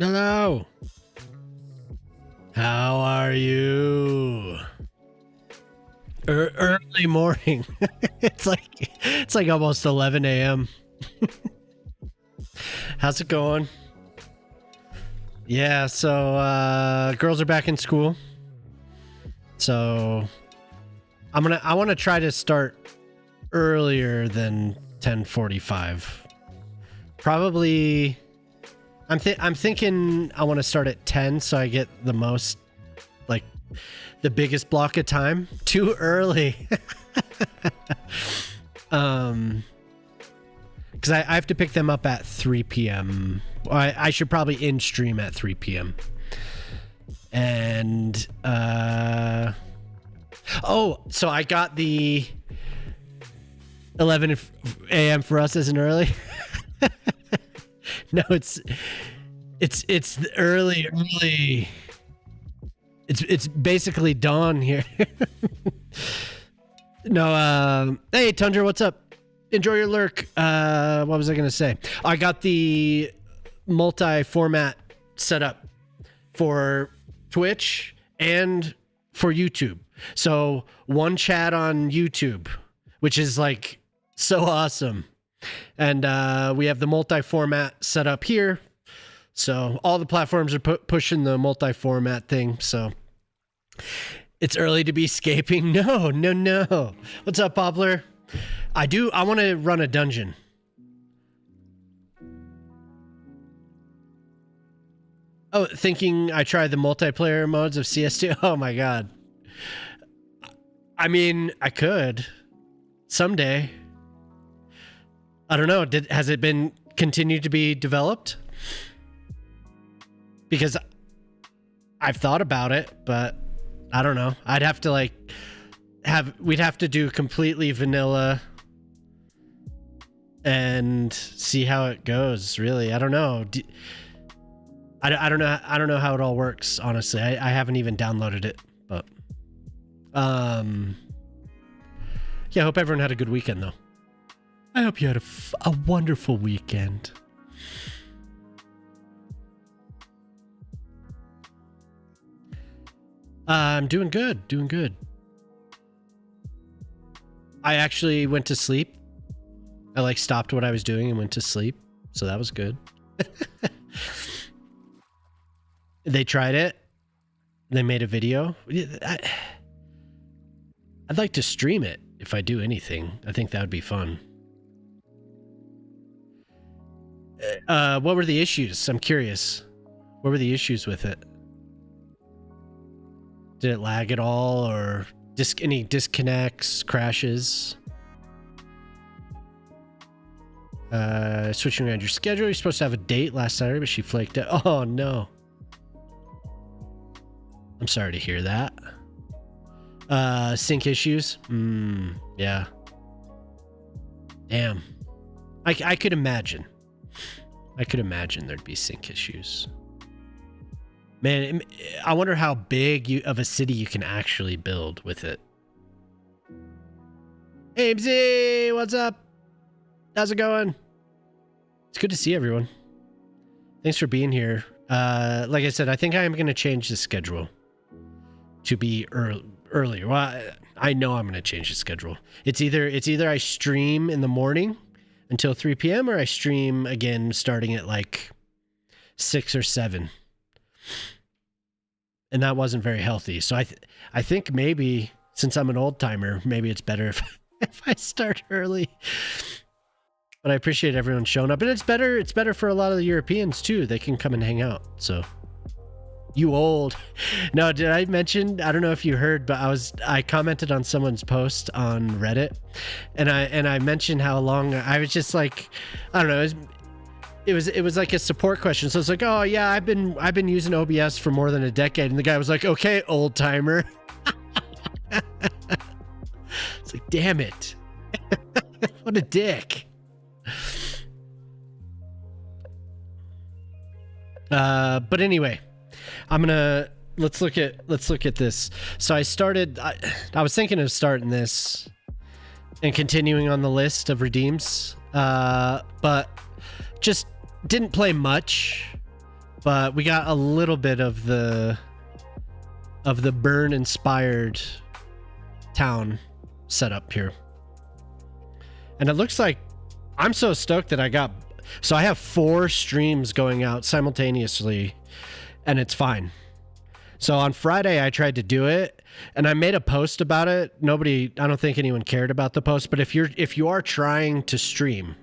Hello. How are you? Early morning. it's like almost 11 a.m. How's it going? Yeah, so girls are back in school. So I want to try to start earlier than 10:45. Probably I'm thinking I want to start at 10 so I get the most, like, the biggest block of time. Too early. Because I have to pick them up at 3 p.m. I should probably in stream at 3 p.m. And oh, so I got the 11 a.m. for us isn't early. No, it's early. It's basically dawn here. No, hey Tundra, what's up? Enjoy your lurk. What was I gonna say? I got the multi-format set up for Twitch and for YouTube. So one chat on YouTube, which is like so awesome. And we have the multi-format set up here. So all the platforms are pushing the multi-format thing. So it's early to be scaping. No. What's up, Poplar? I want to run a dungeon. Oh, thinking I tried the multiplayer modes of CS2. Oh my God. I mean, I could someday. I don't know. Has it been continued to be developed? Because I've thought about it, but I don't know. I'd have to we'd have to do completely vanilla and see how it goes. Really, I don't know. I don't know. I don't know how it all works. Honestly, I haven't even downloaded it, but yeah. I hope everyone had a good weekend, though. I hope you had a wonderful weekend. I'm doing good. I actually went to sleep. I stopped what I was doing and went to sleep. So that was good. They tried it. They made a video. I'd like to stream it if I do anything. I think that would be fun. What were the issues? I'm curious. What were the issues with it? Did it lag at all, or any disconnects, crashes? Switching around your schedule. You're supposed to have a date last Saturday, but she flaked out. Oh no. I'm sorry to hear that. Sync issues. Yeah. Damn. I could imagine. There'd be sync issues. Man, I wonder how big of a city you can actually build with it. Hey, MZ, what's up? How's it going? It's good to see everyone. Thanks for being here. Like I said, I think I am going to change the schedule to be earlier. Well, I know I'm going to change the schedule. It's either I stream in the morning until 3 p.m. or I stream again starting at 6 or 7. And that wasn't very healthy. So I think maybe, since I'm an old timer, maybe it's better if I start early. But I appreciate everyone showing up. And it's better for a lot of the Europeans too. They can come and hang out. So you old. No, did I mention, I don't know if you heard, but I commented on someone's post on Reddit, and I mentioned how long I was just I don't know, it was like a support question. So it's like, oh yeah, I've been using OBS for more than a decade, and the guy was like, okay, old timer. It's like, damn it. What a dick. But anyway, let's look at this. So I was thinking of starting this and continuing on the list of redeems, but just didn't play much. but we got a little bit of the Bern inspired town set up here. And it looks like I'm so stoked that I have 4 streams going out simultaneously, and it's fine. So on Friday I tried to do it, and I made a post about it. I don't think anyone cared about the post, but if you are trying to stream,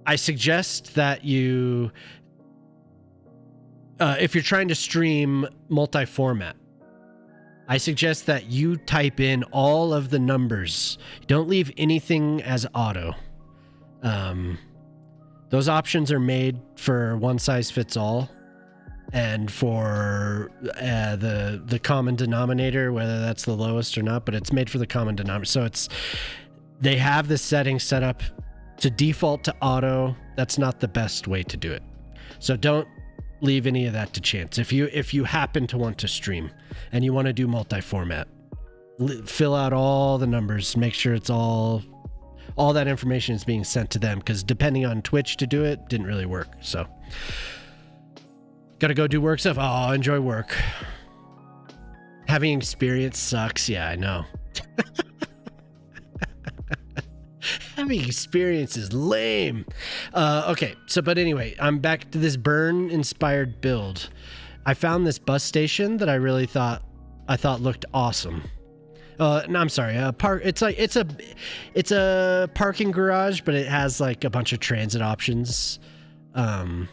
I suggest that if you're trying to stream multi-format, I suggest that you type in all of the numbers. Don't leave anything as auto. Those options are made for one size fits all, and for the common denominator, whether that's the lowest or not, but it's made for the common denominator. So they have the setting set up to default to auto. That's not the best way to do it. So don't leave any of that to chance. If you happen to want to stream and you want to do multi-format, fill out all the numbers, make sure it's all that information is being sent to them, because depending on Twitch to do it didn't really work. So gotta go do work stuff. Oh, enjoy work. Having experience sucks. Yeah, I know. Having experience is lame. Okay, but anyway, I'm back to this Bern inspired build. I found this bus station that I thought looked awesome. No, I'm sorry. It's a parking garage, but it has like a bunch of transit options. And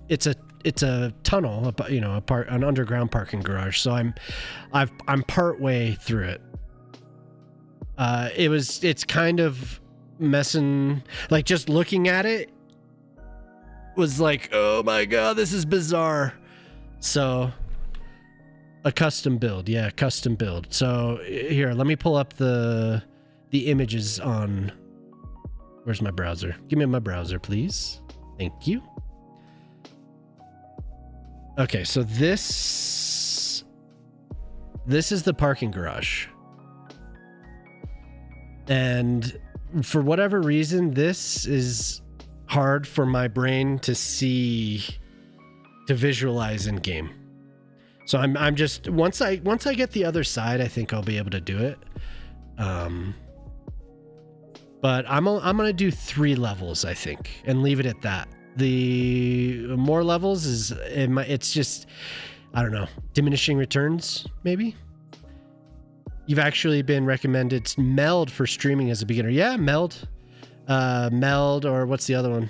it's a tunnel, an underground parking garage. So I'm part way through it. It's kind of messing, like, just looking at it was like, oh my god, this is bizarre. So a custom build. Yeah, custom build. So here, let me pull up the images on, where's my browser? Give me my browser, please. Thank you. Okay, so this is the parking garage. And for whatever reason, this is hard for my brain to visualize in game. So I'm just, once I get the other side, I think I'll be able to do it. But I'm gonna do 3 levels, I think, and leave it at that. The more levels it's just, I don't know, diminishing returns, maybe. You've actually been recommended Meld for streaming as a beginner. Yeah, Meld. Meld, or what's the other one?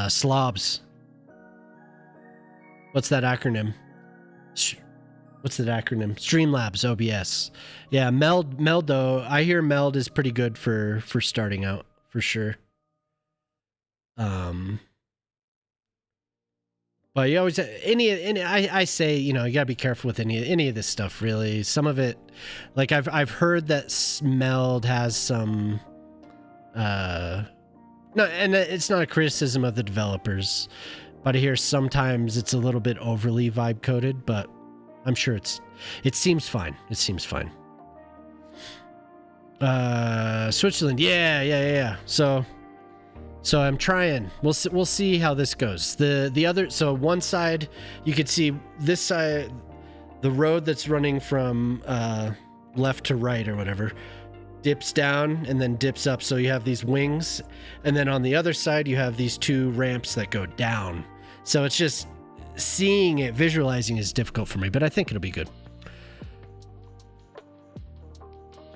Slobs. What's that acronym? Streamlabs, OBS. Yeah, Meld though. I hear Meld is pretty good for starting out, for sure. But you always, I say, you gotta be careful with any of this stuff, really. Some of it, like I've heard that Meld has some, no, and it's not a criticism of the developers, but I hear sometimes it's a little bit overly vibe coded, but I'm sure it seems fine. It seems fine. Switzerland, yeah. So I'm trying. We'll see how this goes. The other, so one side, you could see this side, the road that's running from left to right or whatever, dips down and then dips up. So you have these wings, and then on the other side you have these 2 ramps that go down. So it's just seeing it, visualizing is difficult for me, but I think it'll be good.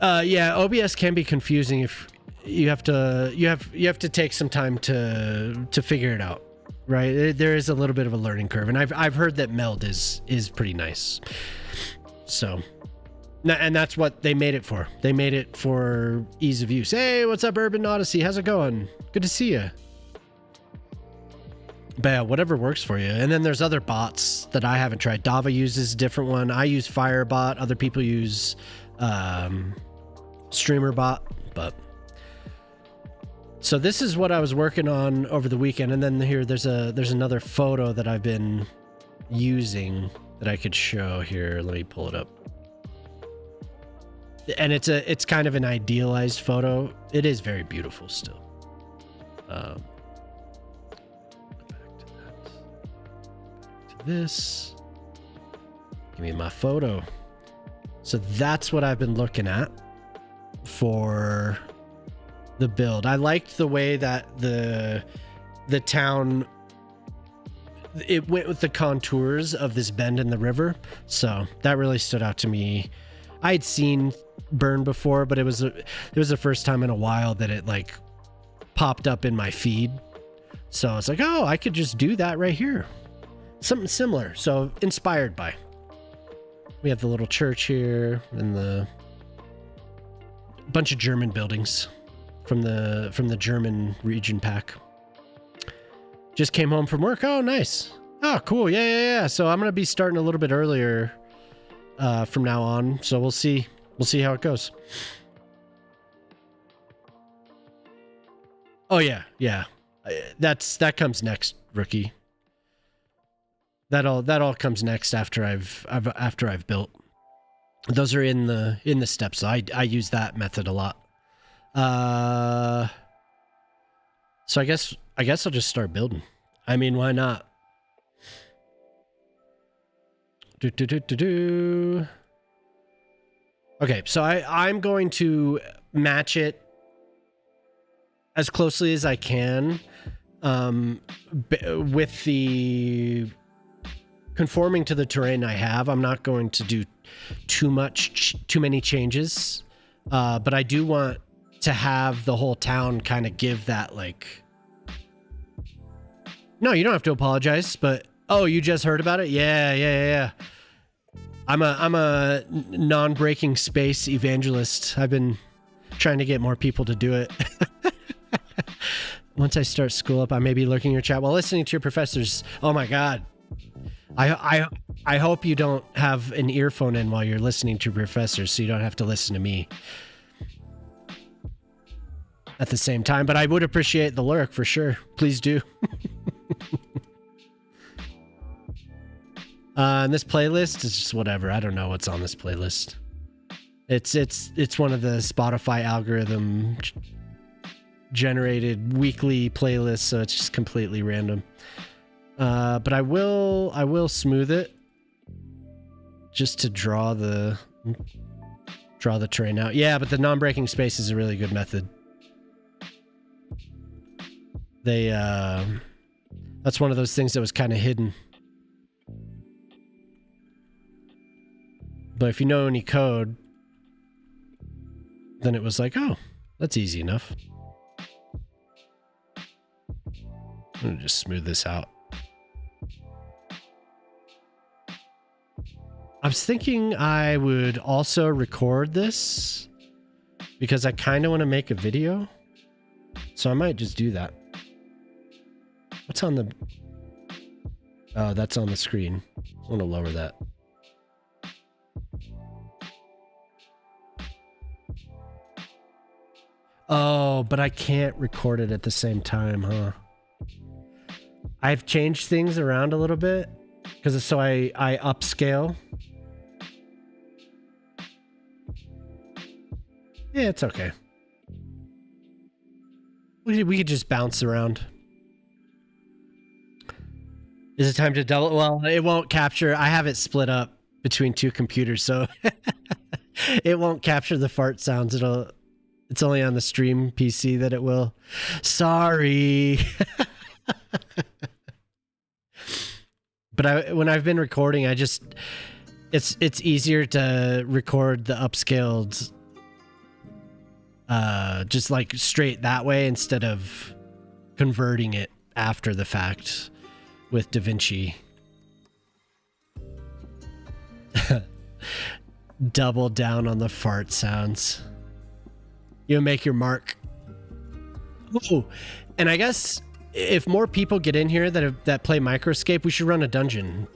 Yeah, OBS can be confusing if you have to take some time to figure it out, right? There is a little bit of a learning curve, and I've heard that Meld is pretty nice. So, and that's what they made it for. They made it for ease of use. Hey, what's up, Urban Odyssey? How's it going? Good to see you. But yeah, whatever works for you. And then there's other bots that I haven't tried. Dava uses a different one. I use Firebot. Other people use StreamerBot, but. So this is what I was working on over the weekend, and then here there's another photo that I've been using that I could show here. Let me pull it up. And it's kind of an idealized photo. It is very beautiful still. this. Give me my photo. So that's what I've been looking at for the build. I liked the way that the town, it went with the contours of this bend in the river. So that really stood out to me. I'd seen Bern before, but it was the first time in a while that it like popped up in my feed. So it's like, oh, I could just do that right here. Something similar. So inspired by. We have the little church here and the bunch of German buildings from the German region pack. Just came home from work. Oh, nice. Oh, cool. Yeah. So I'm going to be starting a little bit earlier from now on. So we'll see how it goes. Oh yeah. That comes next, rookie. That all comes next after I've built. Those are in the steps. So I use that method a lot. So I guess I'll just start building. I mean, why not? Okay, so I'm going to match it as closely as I can with the conforming to the terrain I have. I'm not going to do too many changes, but I do want to have the whole town kind of give that like. No, you don't have to apologize, but oh, you just heard about it? Yeah. I'm a non-breaking space evangelist. I've been trying to get more people to do it. Once I start school up, I may be lurking your chat while listening to your professors. Oh my God. I hope you don't have an earphone in while you're listening to professors, so you don't have to listen to me at the same time. But I would appreciate the lurk for sure. Please do. And this playlist is just whatever. I don't know what's on this playlist. It's one of the Spotify algorithm generated weekly playlists, so it's just completely random. But I will smooth it just to draw the terrain out. Yeah, but the non-breaking space is a really good method. That's one of those things that was kind of hidden. But if you know any code, then it was like, oh, that's easy enough. I'm gonna just smooth this out. I was thinking I would also record this because I kind of want to make a video. So I might just do that. What's on the... Oh, that's on the screen. I want to lower that. Oh, but I can't record it at the same time, huh? I've changed things around a little bit because so I upscale. Yeah, it's okay. We could just bounce around. Is it time to double? Well, it won't capture. I have it split up between two computers, so it won't capture the fart sounds. It's only on the stream PC that it will. Sorry. But when I've been recording, it's easier to record the upscaled just like straight that way instead of converting it after the fact with DaVinci. Double down on the fart sounds. You'll make your mark. Oh, and I guess if more people get in here that play Microscape, we should run a dungeon.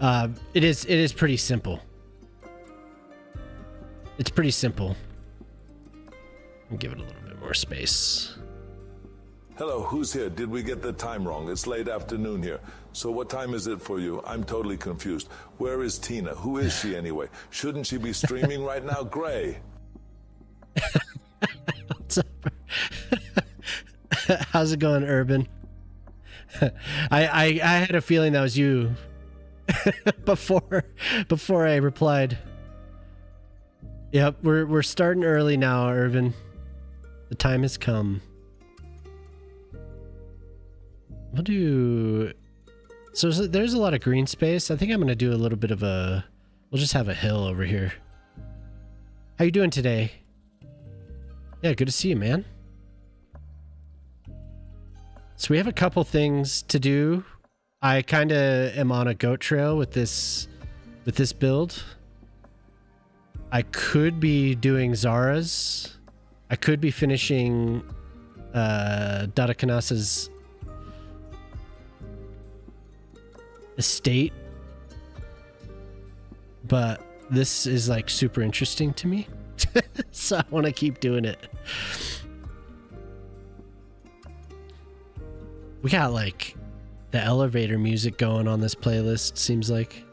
It is pretty simple. It's pretty simple. I'll give it a little bit more space. Hello, who's here? Did we get the time wrong? It's late afternoon here. So what time is it for you? I'm totally confused. Where is Tina? Who is she anyway? Shouldn't she be streaming right now? Gray. What's up? How's it going, Urban? I had a feeling that was you before I replied. Yep, we're starting early now, Irvin. The time has come. We'll do... So there's a lot of green space. I think I'm going to do a little bit of a... We'll just have a hill over here. How you doing today? Yeah, good to see you, man. So we have a couple things to do. I kind of am on a goat trail with this build. I could be doing Zara's. I could be finishing Dadakanas's estate. But this is like super interesting to me. So I want to keep doing it. We got like the elevator music going on this playlist, seems like.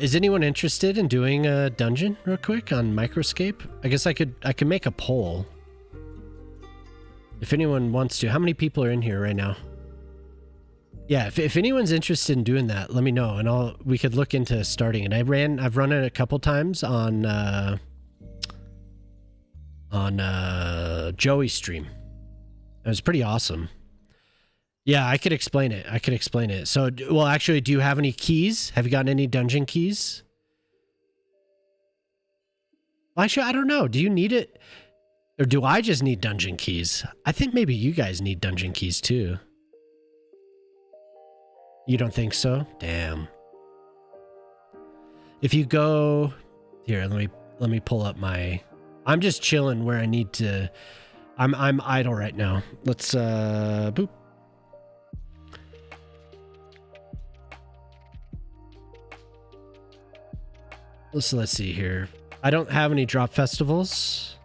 Is anyone interested in doing a dungeon real quick on Microscape? I guess I could make a poll. If anyone wants to. How many people are in here right now? Yeah, if anyone's interested in doing that, let me know and we could look into starting it. I've run it a couple times on Joey's stream. It was pretty awesome. Yeah, I could explain it. So, well, actually, do you have any keys? Have you gotten any dungeon keys? Well, actually, I don't know. Do you need it? Or do I just need dungeon keys? I think maybe you guys need dungeon keys too. You don't think so? Damn. If you go here, let me pull up my... I'm just chilling where I need to... I'm idle right now. Let's boop. Let's see here. I don't have any drop festivals.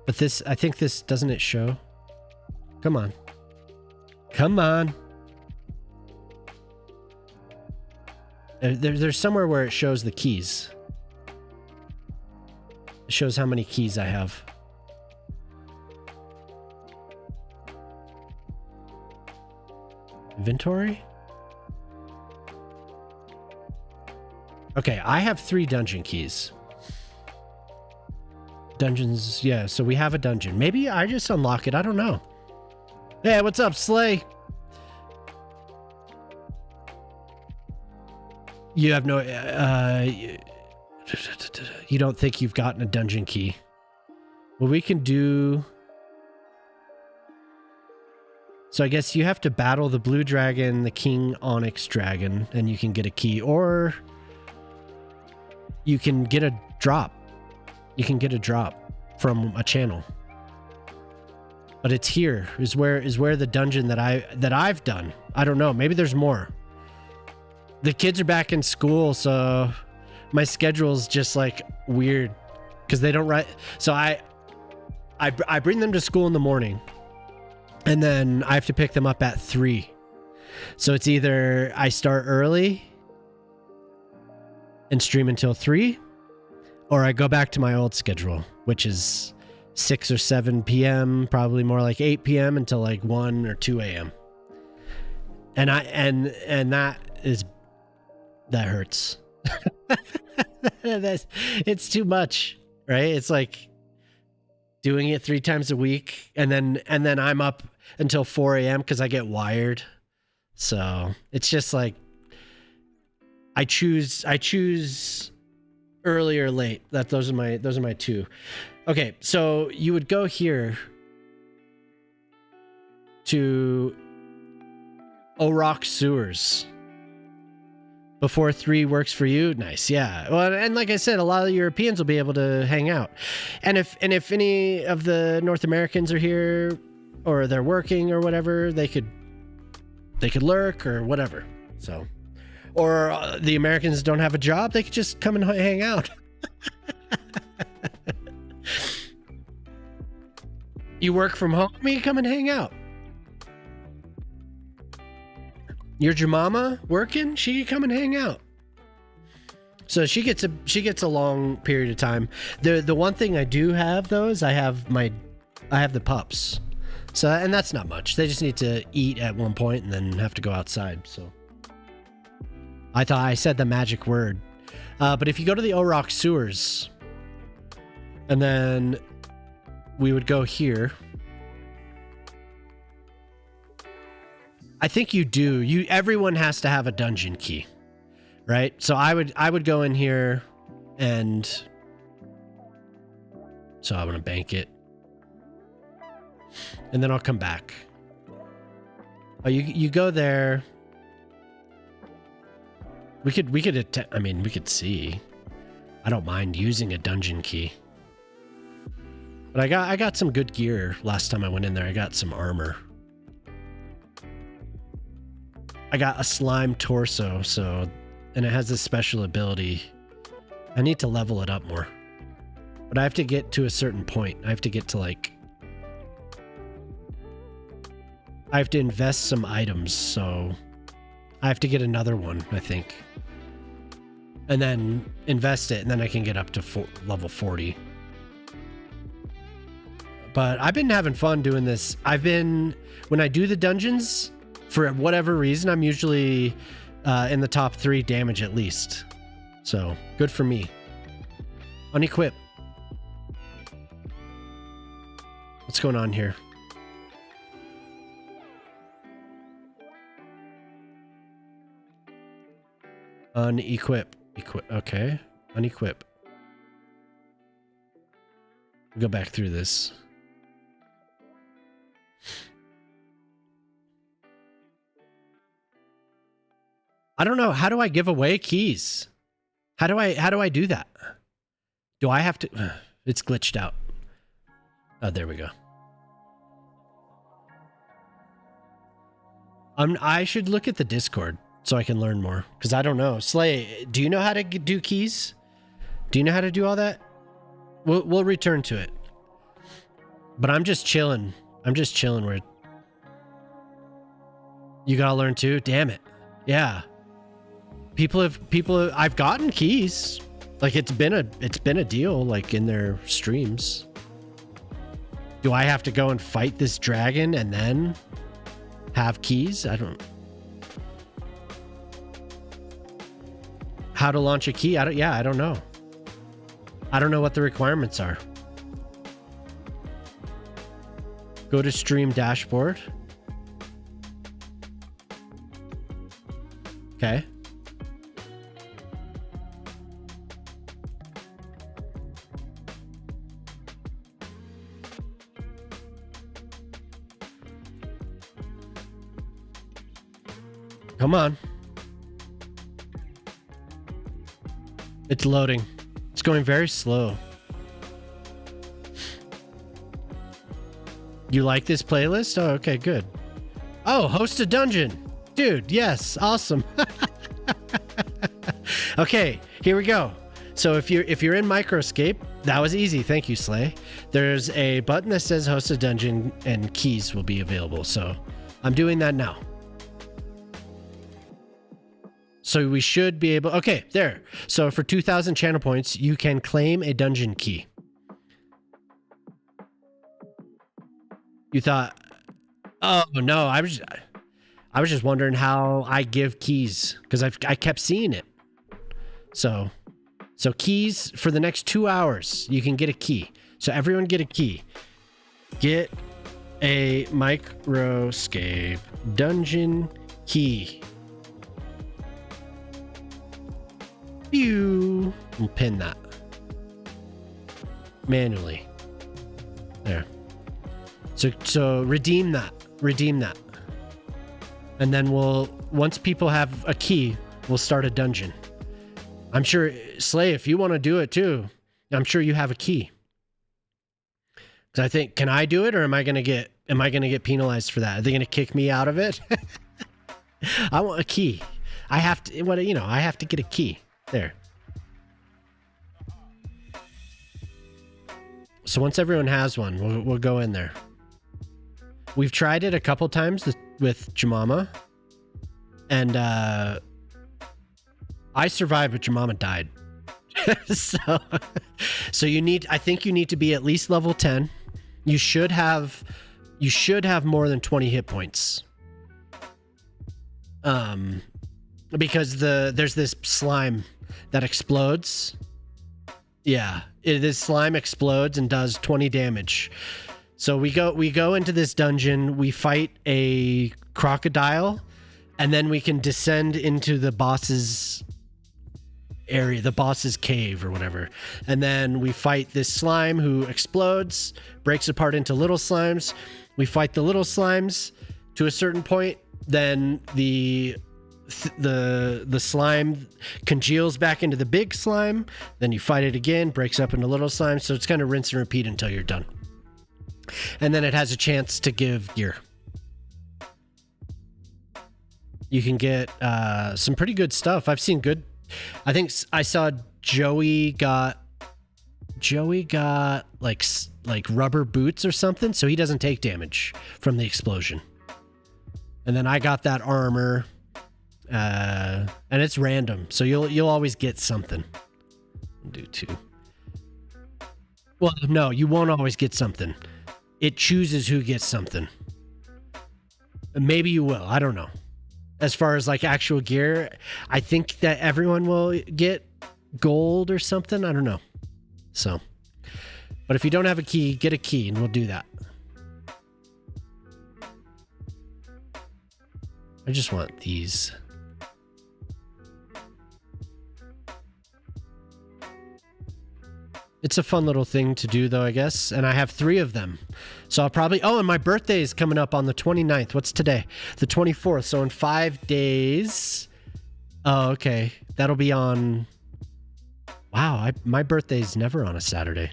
But this, I think this, doesn't it show? Come on. Come on. There's somewhere where it shows the keys. It shows how many keys I have. Inventory? Okay, I have 3 dungeon keys. Dungeons, yeah, so we have a dungeon. Maybe I just unlock it, I don't know. Hey, what's up, Slay? You have no, you don't think you've gotten a dungeon key. Well, we can do... So I guess you have to battle the blue dragon, the king onyx dragon, and you can get a key. Or you can get a drop. You can get a drop from a channel. But it's here is where the dungeon that I've done. I don't know. Maybe there's more. The kids are back in school, so my schedule's just like weird because they don't write. So I bring them to school in the morning. And then I have to pick them up at 3. So it's either I start early and stream until 3, or I go back to my old schedule, which is 6 or 7 p.m., probably more like 8 p.m. until like 1 or 2 a.m. And that hurts. It's too much, right? It's like doing it 3 times a week, and then I'm up until 4 a.m. because I get wired. So it's just like I choose early or late. Those are my 2. Okay, so you would go here to O'Rock Sewers. Before 3 works for you? Nice, yeah. Well, and like I said, a lot of Europeans will be able to hang out. And if any of the North Americans are here or they're working or whatever, they could lurk or whatever. So, or the Americans don't have a job, they could just come and hang out. You work from home, you come and hang out. Your mama working? She can come and hang out. So she gets a long period of time. The one thing I do have though is I have the pups. So, and that's not much. They just need to eat at one point and then have to go outside. So I thought I said the magic word. But if you go to the O-Rock sewers, and then we would go here. I think you do. Everyone has to have a dungeon key, right? So I would go in here and so I'm gonna bank it. And then I'll come back. Oh, you go there. We could see. I don't mind using a dungeon key. But I got some good gear last time I went in there. I got some armor. I got a slime torso, and it has this special ability. I need to level it up more. But I have to get to a certain point. I have to get to I have to invest some items, so I have to get another one, I think. And then invest it, and then I can get up to level 40. But I've been having fun doing this. When I do the dungeons, for whatever reason, I'm usually in the top 3 damage at least. So, good for me. Unequip. What's going on here? Unequip. Okay. Unequip. Go back through this. I don't know. How do I give away keys? How do I do that? Do I have to? It's glitched out. Oh, there we go. I should look at the Discord so I can learn more, because I don't know. Slay, do you know how to do keys? Do you know how to do all that? We'll return to it. But I'm just chilling. Where you gotta learn too. Damn it. Yeah. I've gotten keys. Like it's been a deal, like in their streams. Do I have to go and fight this dragon and then have keys? I don't. How to launch a key? I don't know. I don't know what the requirements are. Go to stream dashboard. Okay. Come on. It's loading. It's going very slow. You like this playlist? Oh, okay, good. Oh, host a dungeon. Dude, yes, awesome. Okay, here we go. So if you're in Microscape, that was easy. Thank you, Slay. There's a button that says host a dungeon and keys will be available. So I'm doing that now. So we should be able... Okay, there. So for 2,000 channel points, you can claim a dungeon key. You thought... Oh, no. I was just wondering how I give keys, because I kept seeing it. So keys for the next 2 hours, you can get a key. So everyone get a key. Get a Microscape dungeon key. Pew. We'll pin that manually. There. So redeem that. And then once people have a key, we'll start a dungeon. I'm sure, Slay, if you want to do it too, I'm sure you have a key. Because I think, can I do it, or am I gonna get penalized for that? Are they gonna kick me out of it? I want a key. I have to get a key. There. So once everyone has one, we'll go in there. We've tried it a couple times with Jemima, and I survived, but Jemima died. so I think you need to be at least level 10. You should have you should have more than 20 hit points. Because there's this slime that explodes. Yeah, this slime explodes and does 20 damage. So we go into this dungeon, we fight a crocodile, and then we can descend into the boss's area, the boss's cave or whatever. And then we fight this slime who explodes, breaks apart into little slimes. We fight the little slimes to a certain point, then the slime congeals back into the big slime, then you fight it again, breaks up into little slime. So it's kind of rinse and repeat until you're done. And then it has a chance to give gear. You can get some pretty good stuff. I've seen good. I think I saw Joey got like rubber boots or something, so he doesn't take damage from the explosion. And then I got that armor, and it's random, so you'll always get something. Do two. Well, no, you won't always get something. It chooses who gets something. Maybe you will. I don't know. As far as like actual gear, I think that everyone will get gold or something. I don't know. So, but if you don't have a key, get a key and we'll do that. I just want these. It's a fun little thing to do though, I guess. And I have 3 of them. So I'll probably, and my birthday is coming up on the 29th. What's today? The 24th. So in 5 days. Oh, okay. That'll be on. Wow. My birthday's never on a Saturday.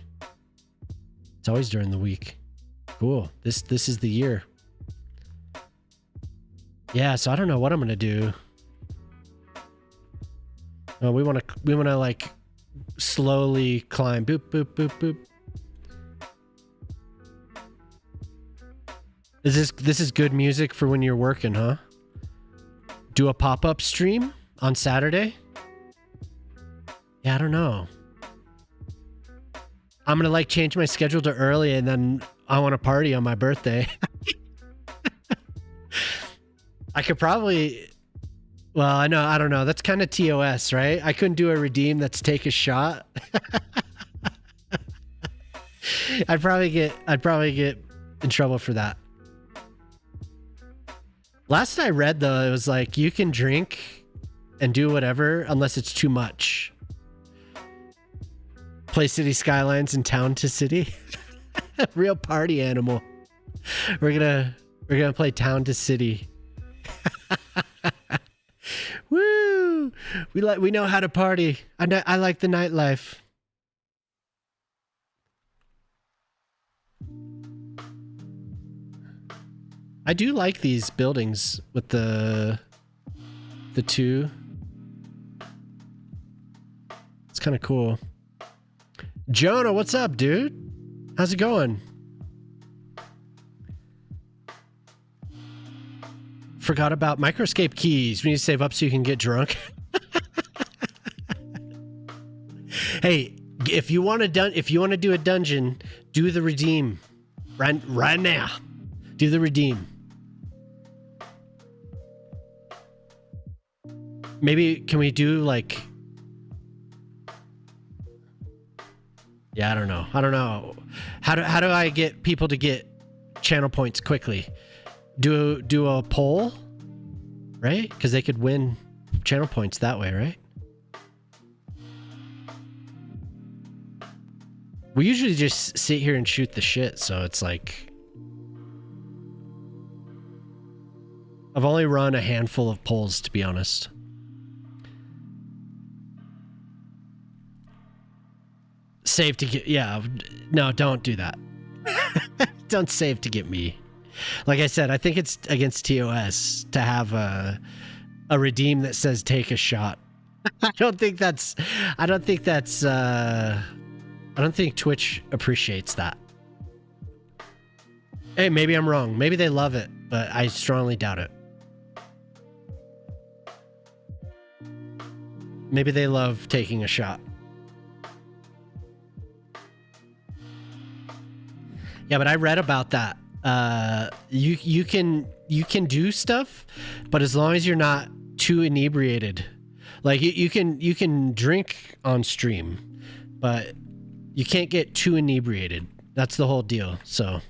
It's always during the week. Cool. This is the year. Yeah. So I don't know what I'm going to do. Oh, we want to like slowly climb. Boop, boop, boop, boop. This is good music for when you're working, huh? Do a pop-up stream on Saturday? Yeah, I don't know. I'm gonna like change my schedule to early and then I want to party on my birthday. I could probably, well, I don't know. That's kind of TOS, right? I couldn't do a redeem that's take a shot. I'd probably get in trouble for that. Last I read though, it was like you can drink and do whatever unless it's too much. Play City Skylines in Town to City. Real party animal. We're gonna play Town to City. Woo! We know how to party. I like the nightlife. I do like these buildings with the 2. It's kind of cool. Jonah, what's up, dude? How's it going? Forgot about Microscape keys. We need to save up so you can get drunk. Hey, if you want to do a dungeon, do the redeem right now. Do the redeem. Maybe can we do like? Yeah, I don't know. How do I get people to get channel points quickly? Do a poll, right? Because they could win channel points that way, right? We usually just sit here and shoot the shit, so it's like I've only run a handful of polls, to be honest. Save to get, yeah, no, don't do that. Don't save to get me. Like I said, I think it's against TOS to have a redeem that says take a shot. I don't think Twitch appreciates that. Hey, maybe I'm wrong. Maybe they love it, but I strongly doubt it. Maybe they love taking a shot. Yeah, but I read about that. you can do stuff, but as long as you're not too inebriated, like you can drink on stream, but you can't get too inebriated. That's the whole deal. So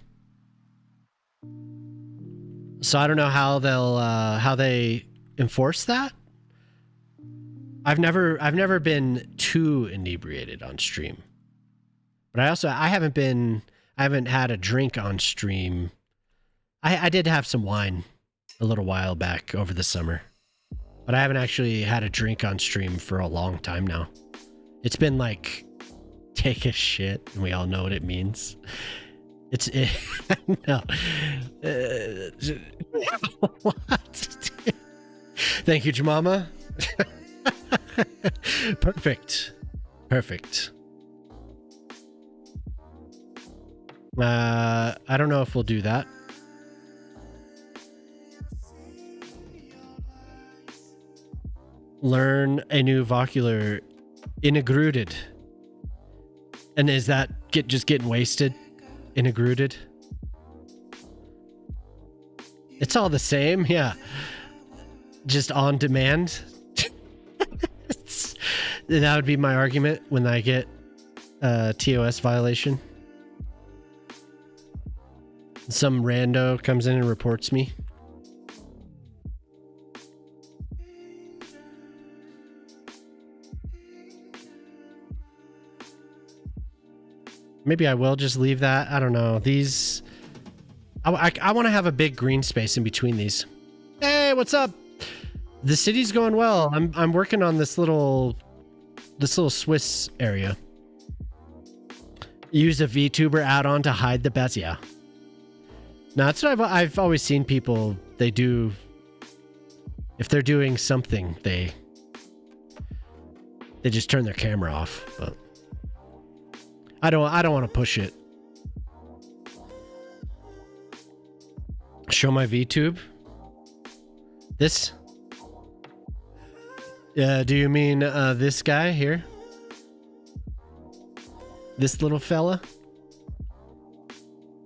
I don't know how they enforce that. I've never been too inebriated on stream, but I haven't had a drink on stream. I did have some wine a little while back over the summer, but I haven't actually had a drink on stream for a long time now. It's been like take a shit, and we all know what it means. No. What? Thank you, Jamama. Perfect. I don't know if we'll do that. Learn a new vocabular. Inagruded. And is that just getting wasted? Inagruded? It's all the same, yeah. Just on demand. That would be my argument when I get a TOS violation. Some rando comes in and reports me. Maybe I will just leave that. I don't know. These... I want to have a big green space in between these. Hey, what's up? The city's going well. I'm working on this little Swiss area. Use a VTuber add-on to hide the bets. Yeah. No, that's what I've always seen people, they do. If they're doing something, they just turn their camera off. But I don't want to push it. Show my VTube. This? Yeah, do you mean this guy here? This little fella?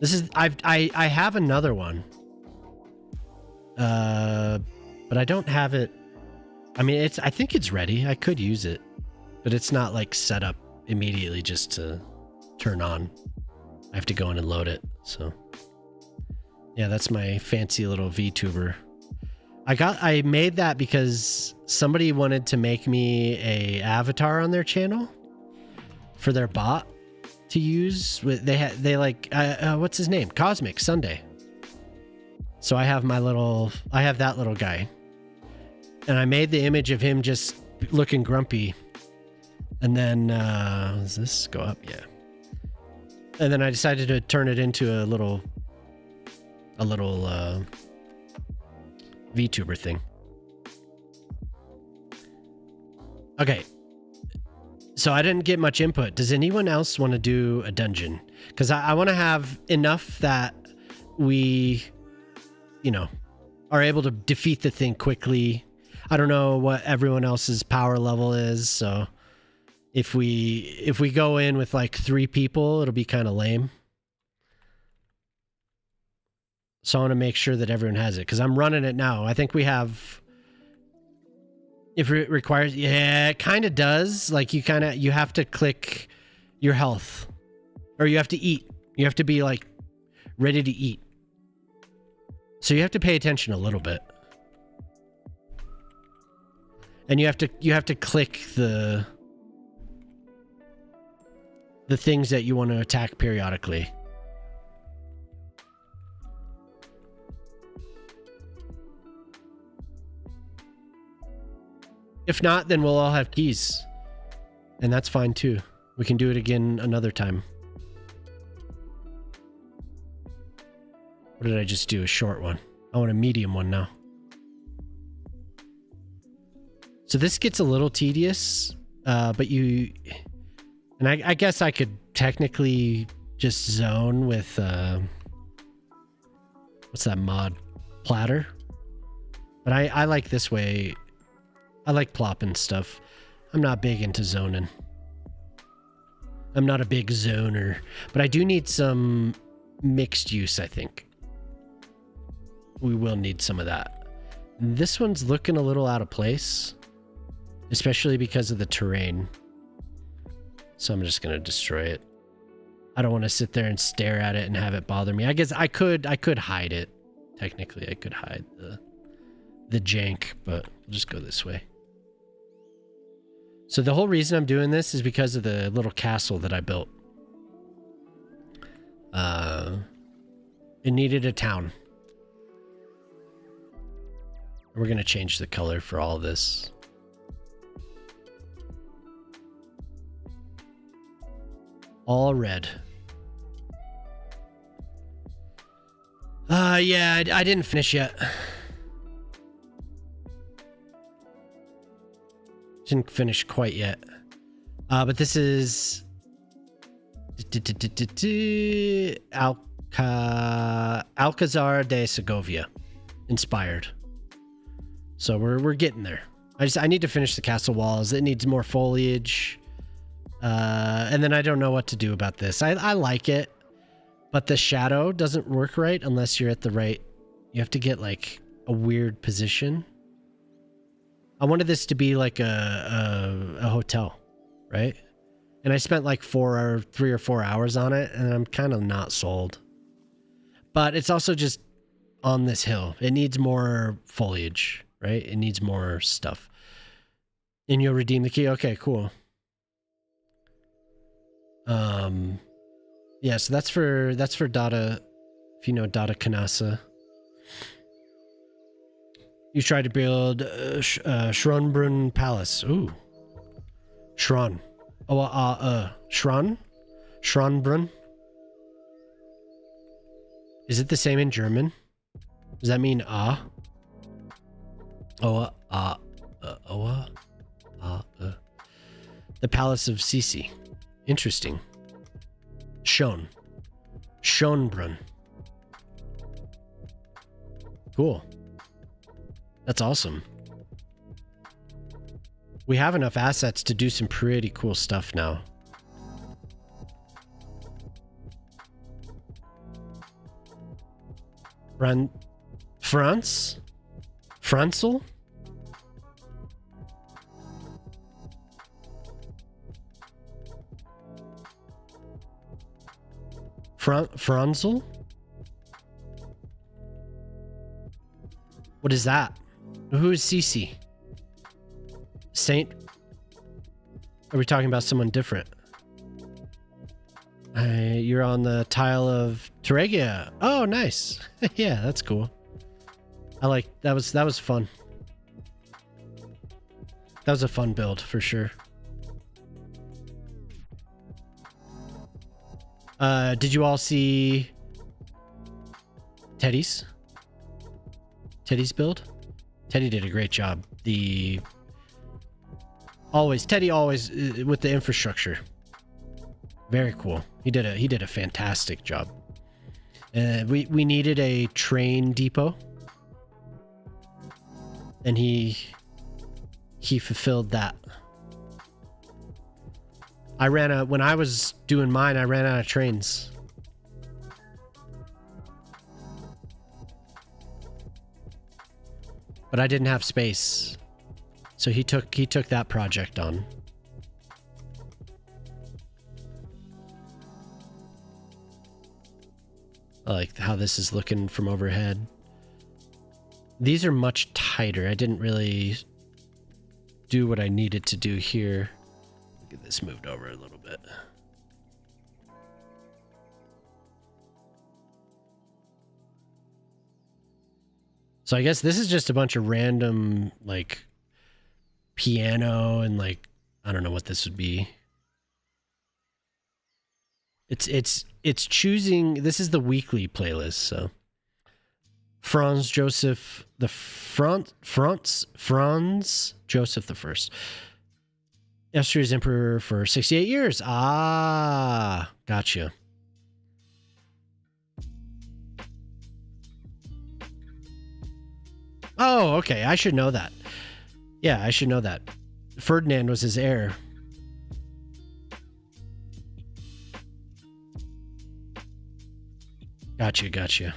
This is I have another one. But I don't have it. I mean, I think it's ready. I could use it, but it's not like set up immediately just to turn on. I have to go in and load it. So yeah, that's my fancy little VTuber. I made that because somebody wanted to make me a avatar on their channel for their bot to use. They like what's his name? Cosmic Sunday. So I have that little guy, and I made the image of him just looking grumpy. And then does this go up? Yeah. And then I decided to turn it into a little VTuber thing. Okay. So I didn't get much input. Does anyone else want to do a dungeon? Because I want to have enough that we, are able to defeat the thing quickly. I don't know what everyone else's power level is, so if we go in with like 3 people, it'll be kind of lame. So I want to make sure that everyone has it, because I'm running it now. I think we have... If it requires... Yeah, it kind of does. Like, you have to click your health. Or you have to eat. You have to be, like, ready to eat. So you have to pay attention a little bit. And you have to click the things that you want to attack periodically. If not, then we'll all have keys. And that's fine too. We can do it again another time. What did I just do? A short one. I want a medium one now. So this gets a little tedious, but you... And I guess I could technically just zone with... what's that mod? Platter? But I like this way... I like plopping stuff. I'm not big into zoning. I'm not a big zoner, but I do need some mixed use, I think. we will need some of that. This one's looking a little out of place, especially because of the terrain. So I'm just gonna destroy it. I don't want to sit there and stare at it and have it bother me. I guess I could hide it. Technically, I could hide the jank, but we'll just go this way. So the whole reason I'm doing this is because of the little castle that I built. It needed a town. We're going to change the color for all of this. All red. Yeah, I didn't finish yet. Didn't finish quite yet. But this is Alcazar de Segovia inspired. So we're getting there. I need to finish the castle walls. It needs more foliage. And then I don't know what to do about this. I like it, but the shadow doesn't work right unless you're at the right. You have to get like a weird position. I wanted this to be like a hotel, right? And I spent like 3 or 4 hours on it, and I'm kind of not sold. But it's also just on this hill. It needs more foliage, right? It needs more stuff. And you'll redeem the key. Okay, cool. Yeah, so that's for Dada, if you know Dada Kanasa. You tried to build Schronbrunn Palace. Ooh. Schron. Oh, Schron? Schronbrunn? Is it the same in German? Does that mean ah? The Palace of Sisi. Interesting. Schonbrunn. Cool. That's awesome. We have enough assets to do some pretty cool stuff now. France? Franzel? Franzel? What is that? Who is Cece? Saint? Are we talking about someone different? You're on the tile of Teregia. Oh, nice. Yeah, that's cool. I like that was fun. That was a fun build for sure. Did you all see Teddy's build? Teddy did a great job. Teddy always with the infrastructure. Very cool. He did a fantastic job. We needed a train depot, and he fulfilled that. When I was doing mine, I ran out of trains. But I didn't have space. So he took that project on. I like how this is looking from overhead. These are much tighter. I didn't really do what I needed to do here. Get this moved over a little bit. So I guess this is just a bunch of random like piano and like I don't know what this would be. It's choosing. This is the weekly playlist. So Franz Joseph Joseph I. Austria's emperor for 68 years. Ah, gotcha. Oh, okay. I should know that. Yeah, I should know that. Ferdinand was his heir. Gotcha.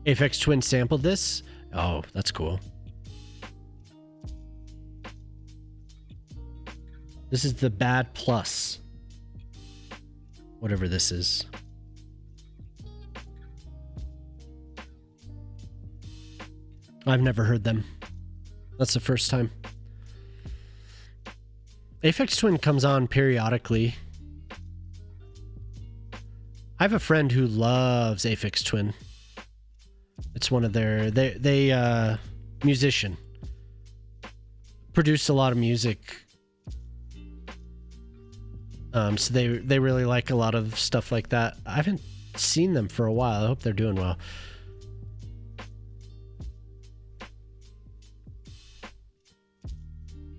Aphex Twin sampled this? Oh, that's cool. This is the Bad Plus. Whatever this is. I've never heard them. That's the first time. Aphex Twin comes on periodically. I have a friend who loves Aphex Twin. It's one of their... They musician. Produce a lot of music. So they really like a lot of stuff like that. I haven't seen them for a while. I hope they're doing well.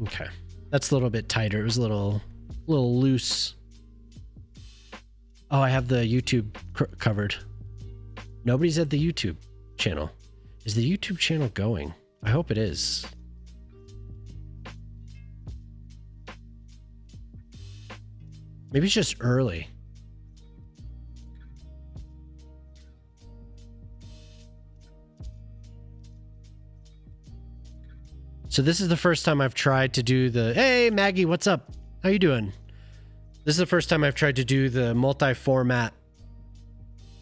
Okay. That's a little bit tighter. It was a little loose. Oh, I have the YouTube covered. Nobody's at the YouTube channel. Is the YouTube channel going? I hope it is. Maybe it's just early. So this is the first time I've tried to do the, hey Maggie, what's up? How you doing? This is the first time I've tried to do the multi-format.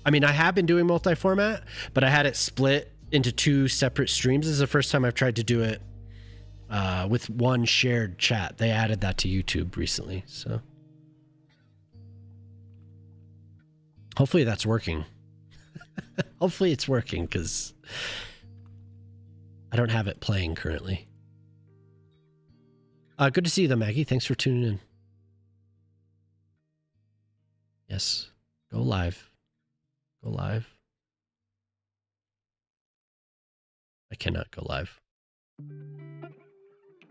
I mean, I have been doing multi-format, but I had it split into 2 separate streams. This is the first time I've tried to do it with one shared chat. They added that to YouTube recently, so. Hopefully that's working. Hopefully it's working, because I don't have it playing currently. Good to see you though, Maggie. Thanks for tuning in. Yes. Go live. Go live. I cannot go live.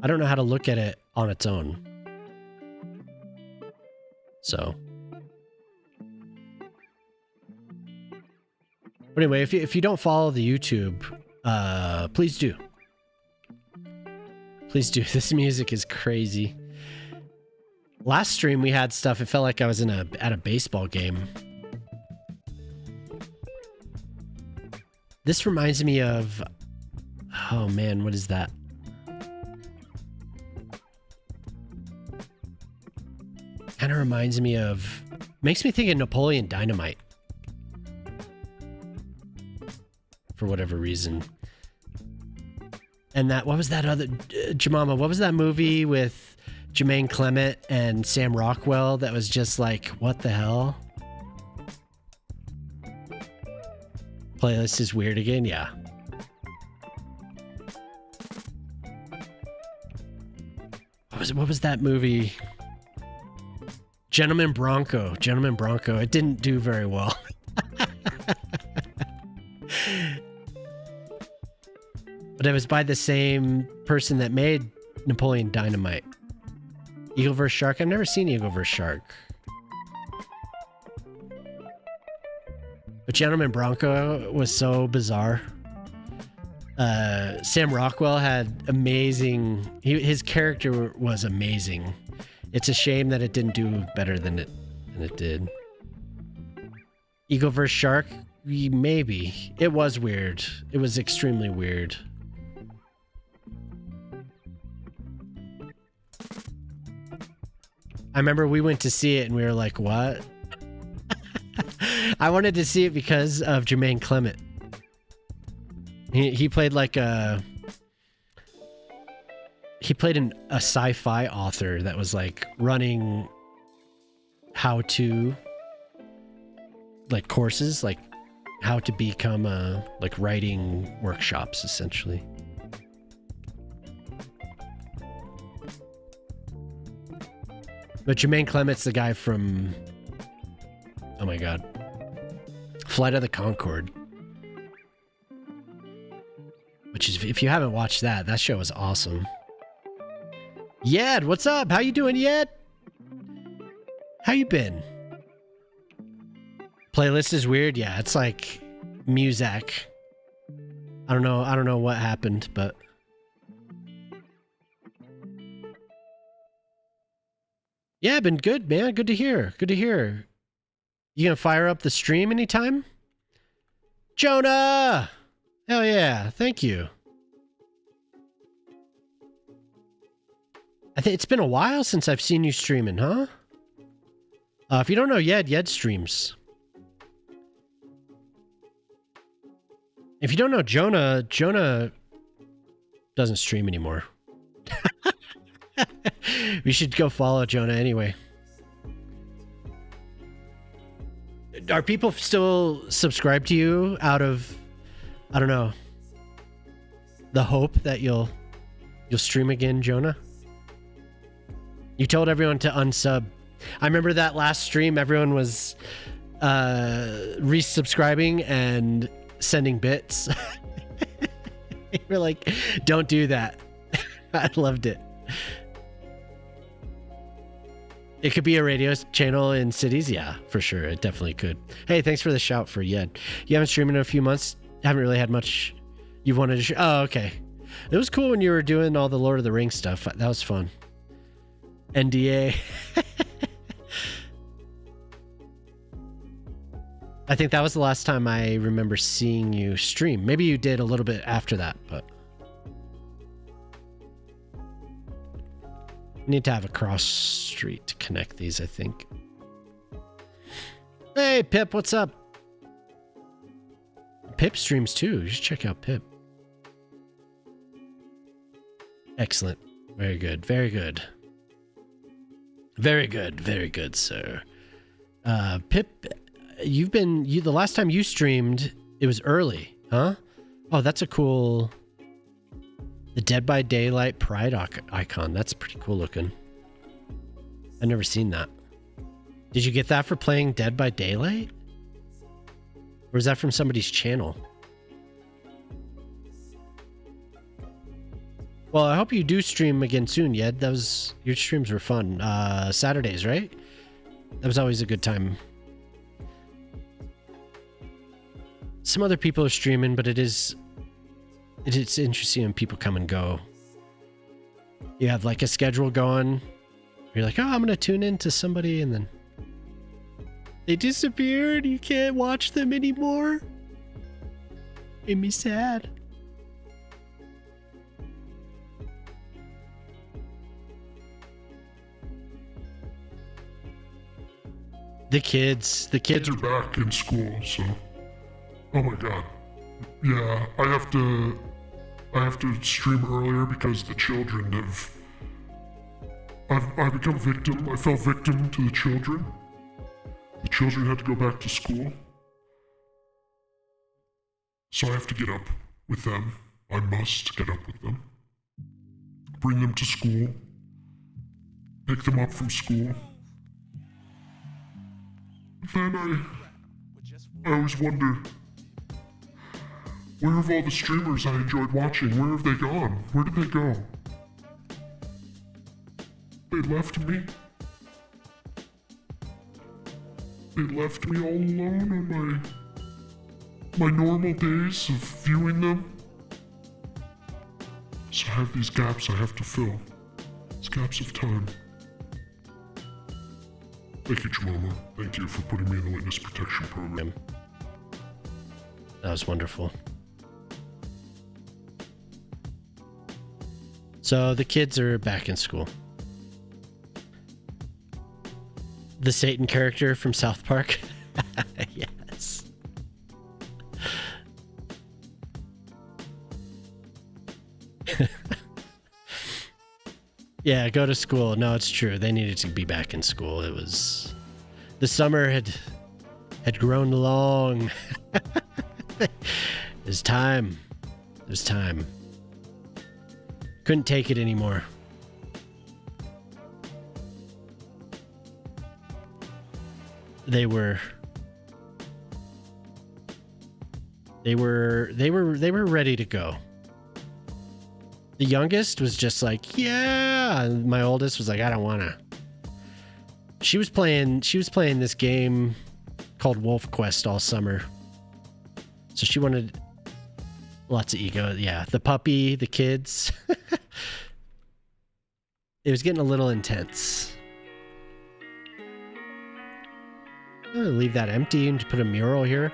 I don't know how to look at it on its own. So. But anyway, if you don't follow the YouTube, please do. Please do. This music is crazy. Last stream we had stuff. It felt like I was at a baseball game. This reminds me of... Oh man, what is that? Kind of reminds me of... Makes me think of Napoleon Dynamite. For whatever reason. And that, what was that other, Jamama, what was that movie with Jermaine Clement and Sam Rockwell that was just like, what the hell? Playlist is weird again? Yeah. What was that movie? Gentleman Bronco. Gentleman Bronco. It didn't do very well. But it was by the same person that made Napoleon Dynamite. Eagle vs. Shark? I've never seen Eagle vs. Shark. But Gentleman Bronco was so bizarre. Sam Rockwell had amazing... his character was amazing. It's a shame that it didn't do better than it did. Eagle vs. Shark? Maybe. It was weird. It was extremely weird. I remember we went to see it and we were like, what? I wanted to see it because of Jermaine Clement. He played like a... He played a sci-fi author that was like running how-to like courses, like how to become like writing workshops essentially. But Jermaine Clement's the guy from, oh my god, Flight of the Conchord. Which is, if you haven't watched that, that show is awesome. Yed, what's up? How you doing, Yed? How you been? Playlist is weird. Yeah, it's like Muzak. I don't know what happened, but yeah, been good, man. Good to hear. Good to hear. You gonna fire up the stream anytime? Jonah! Hell yeah. Thank you. I think it's been a while since I've seen you streaming, huh? If you don't know Yed streams. If you don't know Jonah doesn't stream anymore. We should go follow Jonah anyway. Are people still subscribed to you out of, I don't know, the hope that you'll stream again, Jonah? You told everyone to unsub. I remember that last stream, everyone was resubscribing and sending bits. We're like, don't do that. I loved it. It could be a radio channel in cities. Yeah, for sure. It definitely could. Hey, thanks for the shout for Yed. You haven't streamed in a few months. Haven't really had much you've wanted to oh, okay. It was cool when you were doing all the Lord of the Rings stuff. That was fun. NDA. I think that was the last time I remember seeing you stream. Maybe you did a little bit after that, but need to have a cross street to connect these, I think. Hey, Pip, what's up? Pip streams too. You should check out Pip. Excellent. Very good. Very good. Very good. Very good, sir. Pip, the last time you streamed, it was early, huh? Oh, that's a cool... The Dead by Daylight Pride icon. That's pretty cool looking. I've never seen that. Did you get that for playing Dead by Daylight? Or is that from somebody's channel? Well, I hope you do stream again soon, Yed. Your streams were fun. Saturdays, right? That was always a good time. Some other people are streaming, but it's interesting when people come and go. You have like a schedule going. You're like, oh, I'm going to tune in to somebody, and then they disappeared. You can't watch them anymore. Made me sad. The kids are back in school, so. Oh my god. Yeah, I have to stream earlier because the children have... I've become victim. I fell victim to the children. The children had to go back to school. So I have to get up with them. I must get up with them. Bring them to school. Pick them up from school. Then I always wonder, where have all the streamers I enjoyed watching? Where have they gone? Where did they go? They left me. They left me all alone on my normal days of viewing them. So I have these gaps I have to fill. These gaps of time. Thank you, Jamama. Thank you for putting me in the witness protection program. That was wonderful. So the kids are back in school. The Satan character from South Park. Yes. Yeah, go to school. No, it's true. They needed to be back in school. It was... The summer had grown long. It was time. It was time. Couldn't take it anymore. They were ready to go. The youngest was just like, yeah. And my oldest was like, I don't wanna. She was playing this game called Wolf Quest all summer. So she wanted lots of ego. Yeah, the puppy, the kids. It was getting a little intense. I'm gonna leave that empty and just put a mural here.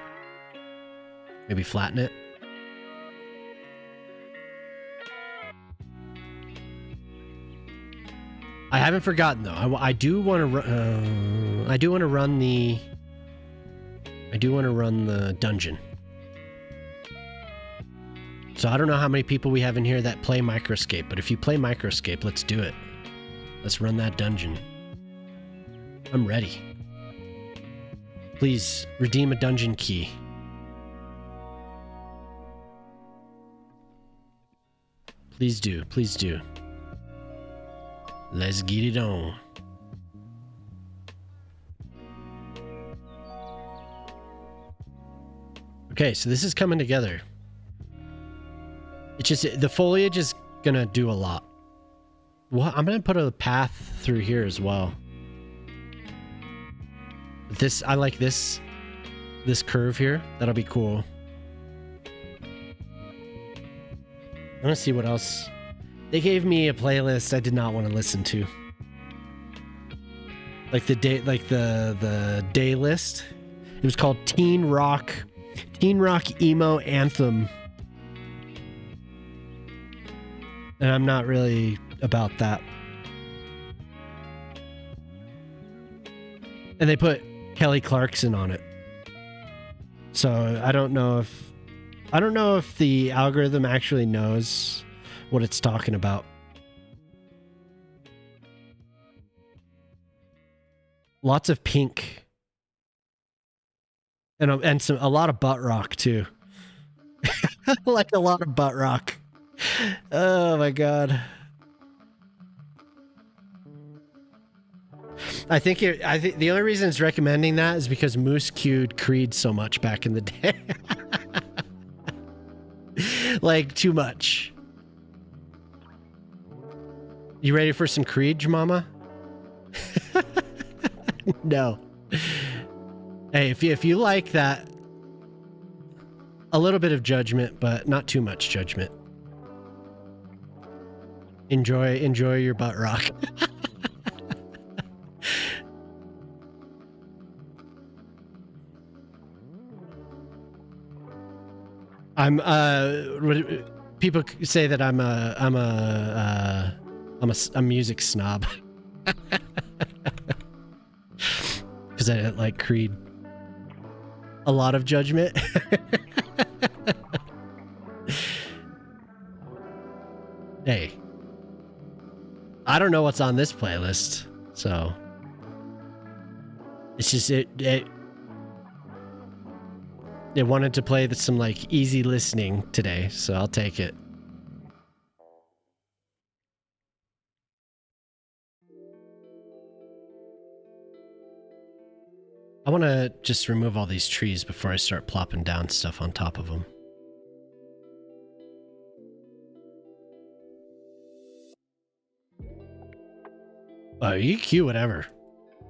Maybe flatten it. I haven't forgotten though. I do want to. I do want to run the. I do want to run the dungeon. So I don't know how many people we have in here that play Microscape, but if you play Microscape, let's do it. Let's run that dungeon. I'm ready. Please redeem a dungeon key. Please do. Please do. Let's get it on. Okay, so this is coming together. It's just the foliage is gonna do a lot. Well, I'm gonna put a path through here as well. This, I like this curve here. That'll be cool. I want to see what else. They gave me a playlist I did not want to listen to. Like the day list. It was called Teen Rock Emo Anthem. And I'm not really about that. And they put Kelly Clarkson on it. So I don't know if the algorithm actually knows what it's talking about. Lots of pink. And a lot of butt rock too. Like a lot of butt rock. Oh my god. I think the only reason it's recommending that is because Moose cued Creed so much back in the day. Like too much. You ready for some Creed, Mama? No. Hey, if you like that, a little bit of judgment, but not too much judgment. Enjoy your butt rock. I'm people say that I'm a music snob. Because I like Creed. A lot of judgment. Hey. I don't know what's on this playlist, so it's just it wanted to play some like easy listening today, so I'll take it. I want to just remove all these trees before I start plopping down stuff on top of them. Oh, you cue whatever.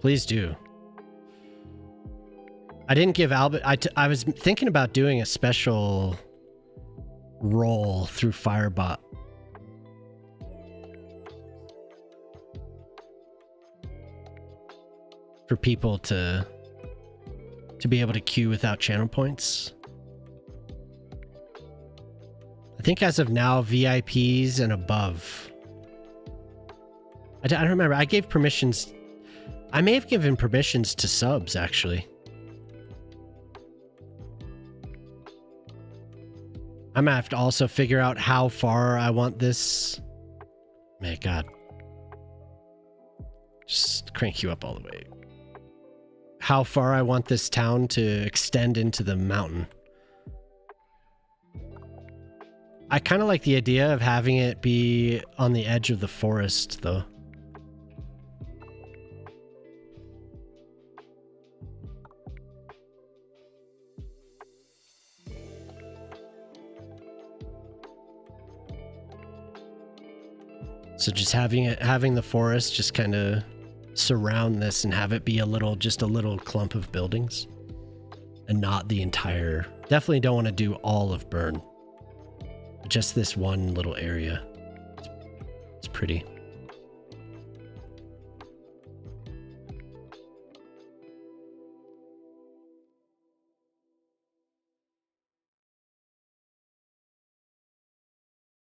Please do. I didn't give Albert... I was thinking about doing a special roll through Firebot. For people to be able to queue without channel points. I think as of now, VIPs and above. I don't remember. I gave permissions. I may have given permissions to subs, actually. I'm gonna have to also figure out how far I want this. My God. Just crank you up all the way. How far I want this town to extend into the mountain. I kind of like the idea of having it be on the edge of the forest, though. So just having the forest just kind of surround this and have it be just a little clump of buildings and not the entire. Definitely don't want to do all of Bern. Just this one little area. It's pretty.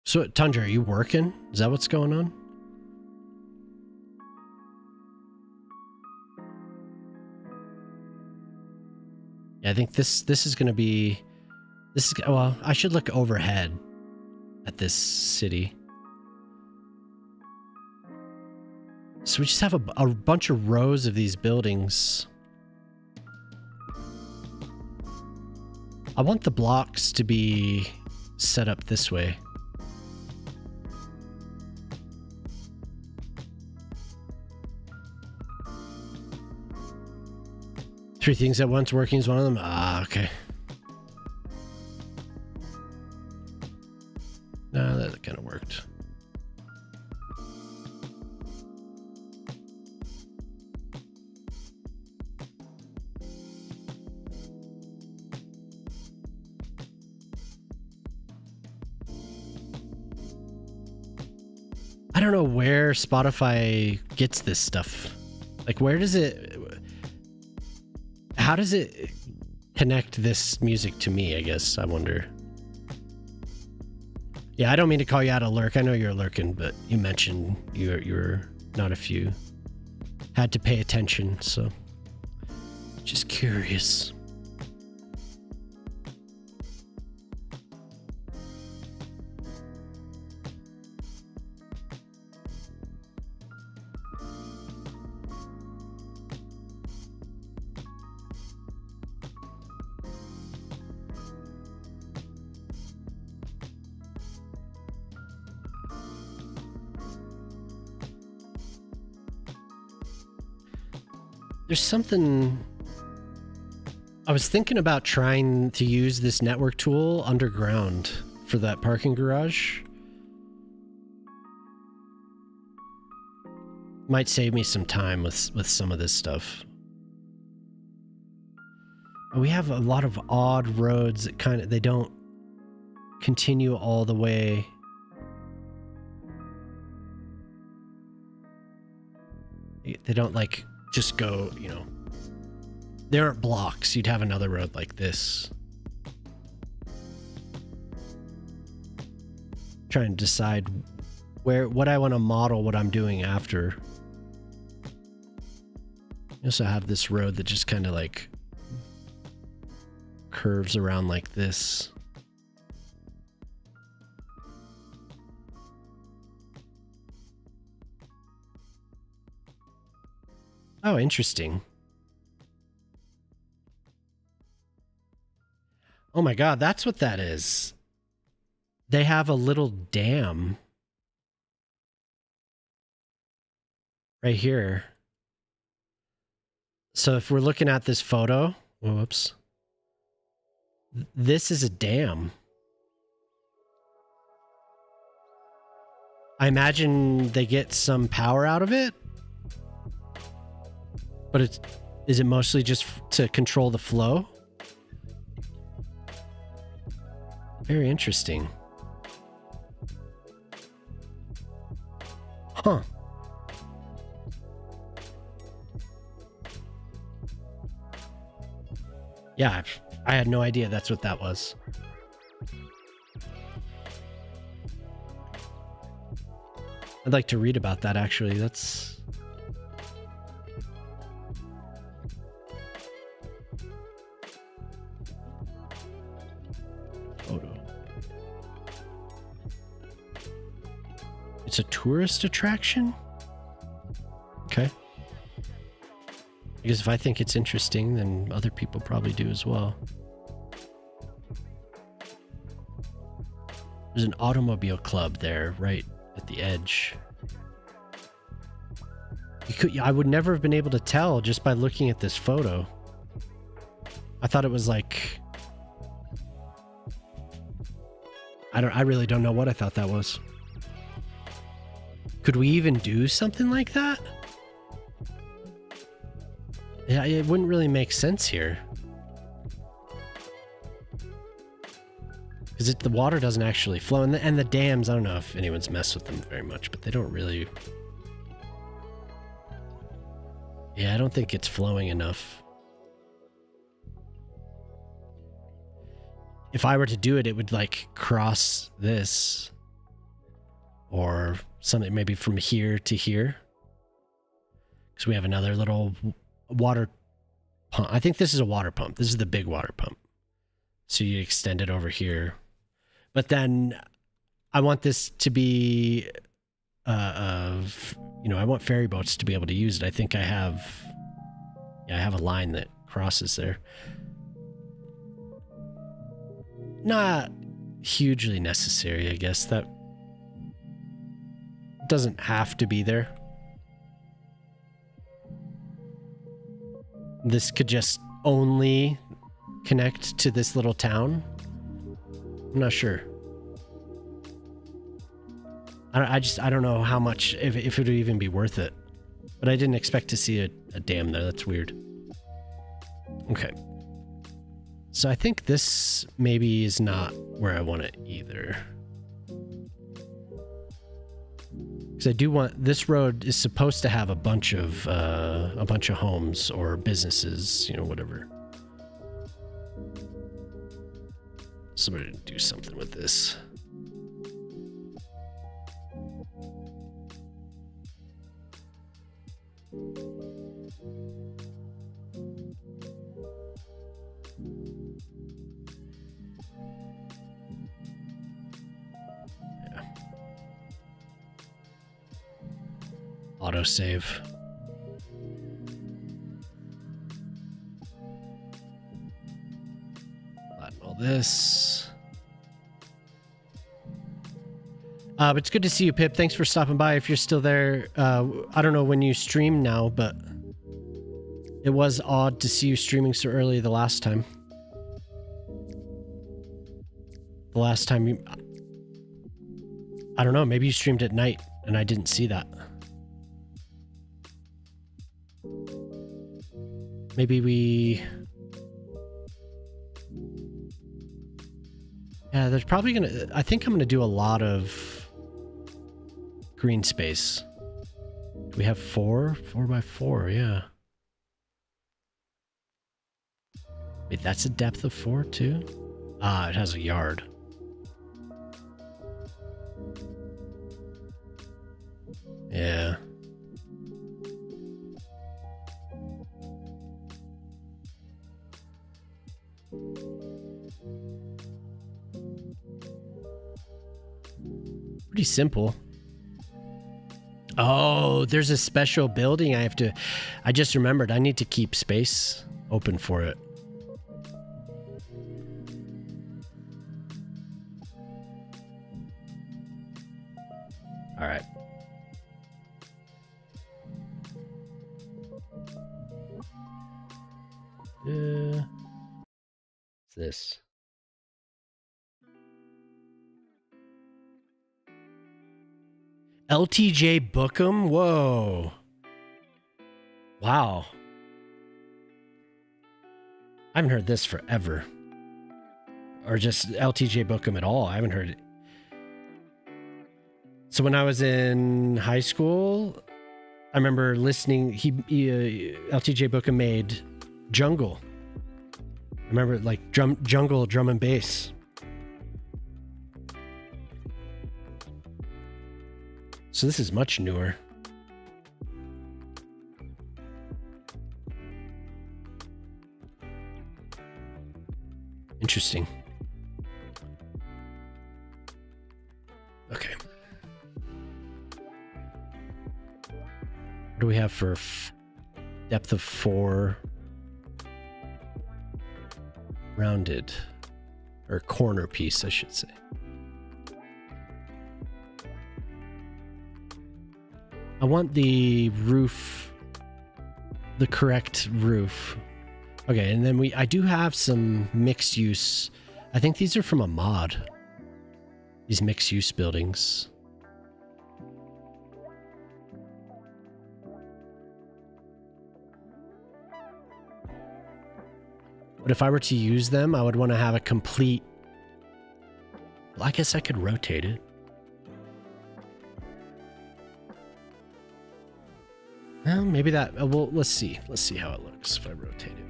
So, Tundra, are you working? Is that what's going on? Yeah, I think this is going to be... well, I should look overhead at this city. So we just have a bunch of rows of these buildings. I want the blocks to be set up this way. Three things at once working is one of them. Ah, okay. No, that kind of worked. I don't know where Spotify gets this stuff. Like, where does it... How does it connect this music to me, I guess? I wonder. Yeah, I don't mean to call you out a lurk. I know you're lurking, but you mentioned you're not if you had to pay attention, so just curious. There's something... I was thinking about trying to use this network tool underground for that parking garage. Might save me some time with some of this stuff. We have a lot of odd roads that they don't continue all the way. They don't like just go, you know, there aren't blocks. You'd have another road like this. Trying to decide what I want to model, what I'm doing after. You also have this road that just kind of like curves around like this. Oh, interesting. Oh my God, that's what that is. They have a little dam right here. So if we're looking at this photo, whoops, this is a dam. I imagine they get some power out of it. But is it mostly just to control the flow? Very interesting. Huh. Yeah, I had no idea that's what that was. I'd like to read about that, actually. That's... photo. It's a tourist attraction? Okay. Because if I think it's interesting, then other people probably do as well. There's an automobile club there, right at the edge. I would never have been able to tell just by looking at this photo. I thought it was like... I really don't know what I thought that was. Could we even do something like that? Yeah, it wouldn't really make sense here. Because the water doesn't actually flow. And the dams, I don't know if anyone's messed with them very much, but they don't really... Yeah, I don't think it's flowing enough. If I were to do it, it would like cross this. Or something maybe from here to here. Because we have another little water pump. I think this is a water pump. This is the big water pump. So you extend it over here. But then I want this to be, I want ferry boats to be able to use it. I think I have a line that crosses there. Not hugely necessary, I guess. That doesn't have to be there. This could just only connect to this little town. I'm not sure. I don't know how much, if it would even be worth it. But I didn't expect to see a dam there. That's weird. Okay. So I think this maybe is not where I want it either. Because I do want, this road is supposed to have a bunch of homes or businesses, whatever. Somebody do something with this. Yeah. Autosave. Flatten all this. But it's good to see you, Pip. Thanks for stopping by. If you're still there, I don't know when you stream now, but it was odd to see you streaming so early the last time. The last time you... I don't know, maybe you streamed at night and I didn't see that. Maybe we... Yeah, there's probably gonna... I think I'm gonna do a lot of green space. Do we have 4? 4x4, yeah. Wait, that's a depth of 4 too? Ah, it has a yard. Yeah. Pretty simple. Oh, there's a special building I just remembered. I need to keep space open for it. All right. What's this? LTJ Bookham? Whoa. Wow. I haven't heard this forever. Or just LTJ Bookham at all. I haven't heard it. So when I was in high school, I remember listening. LTJ Bookham made Jungle. I remember like Jungle drum and bass. So this is much newer. Interesting. Okay. What do we have for depth of 4? Rounded. Or corner piece, I should say. I want the roof, the correct roof. Okay, and then I do have some mixed use. I think these are from a mod. These mixed use buildings. But if I were to use them, I would want to have a complete... Well, I guess I could rotate it. Well, maybe that... Well, let's see. Let's see how it looks if I rotate it.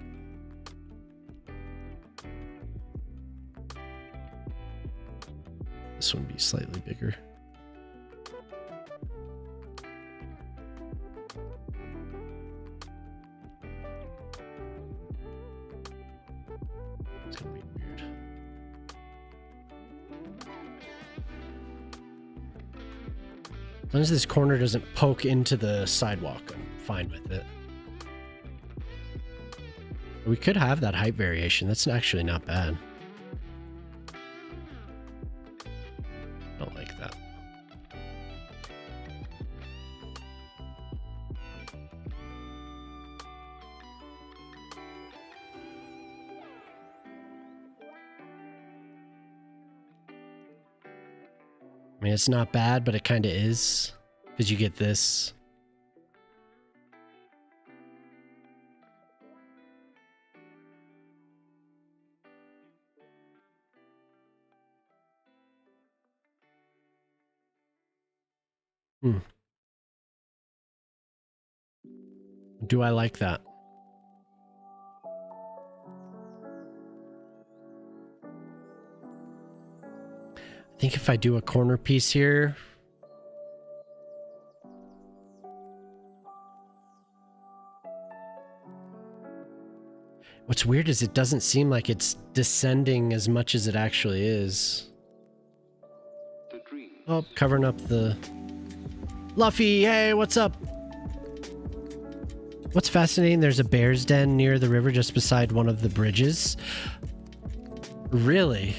This one would be slightly bigger. As long as this corner doesn't poke into the sidewalk, I'm fine with it. We could have that height variation. That's actually not bad. I don't like that. I mean, it's not bad, but it kind of is, because you get this. Do I like that? I think if I do a corner piece here, what's weird is it doesn't seem like it's descending as much as it actually is. Oh, covering up the... Luffy, hey, what's up? What's fascinating, there's a bear's den near the river just beside one of the bridges. Really?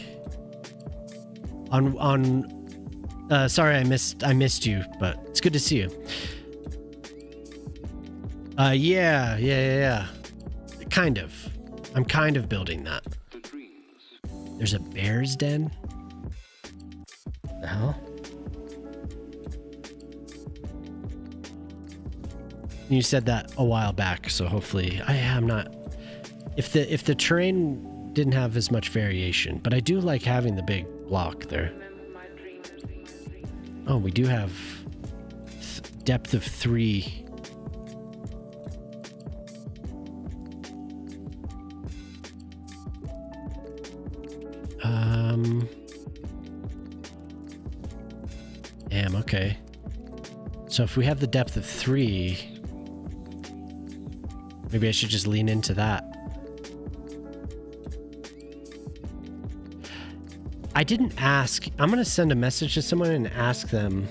Sorry, I missed you, but it's good to see you. Yeah. Kind of. I'm kind of building that. There's a bear's den? The hell? You said that a while back, so hopefully I'm not. If the terrain didn't have as much variation, but I do like having the big block there. Oh, we do have depth of 3. Damn, okay. So if we have the depth of 3, maybe I should just lean into that. I didn't ask. I'm going to send a message to someone and ask them.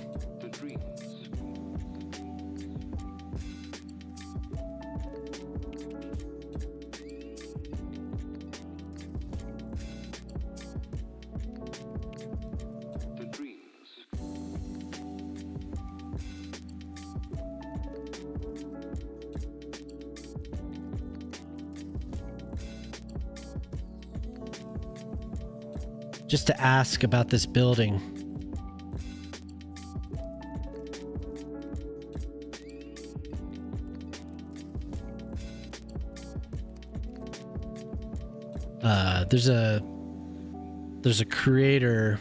Just to ask about this building. There's a creator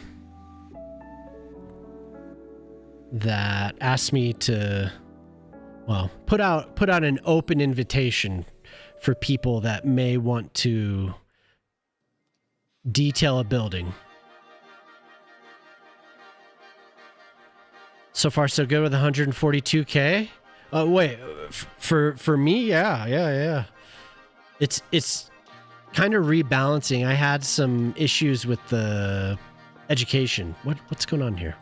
that asked me to, well, put out an open invitation for people that may want to detail a building. So far so good with 142K. Wait, for me, yeah. It's kind of rebalancing. I had some issues with the education. What's going on here?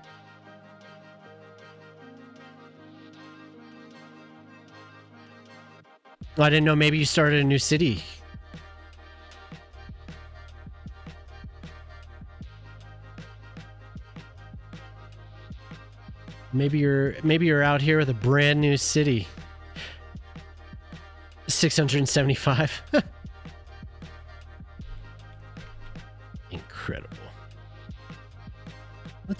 Well, I didn't know, maybe you started a new city. Maybe you're out here with a brand new city. 675. Incredible. I'm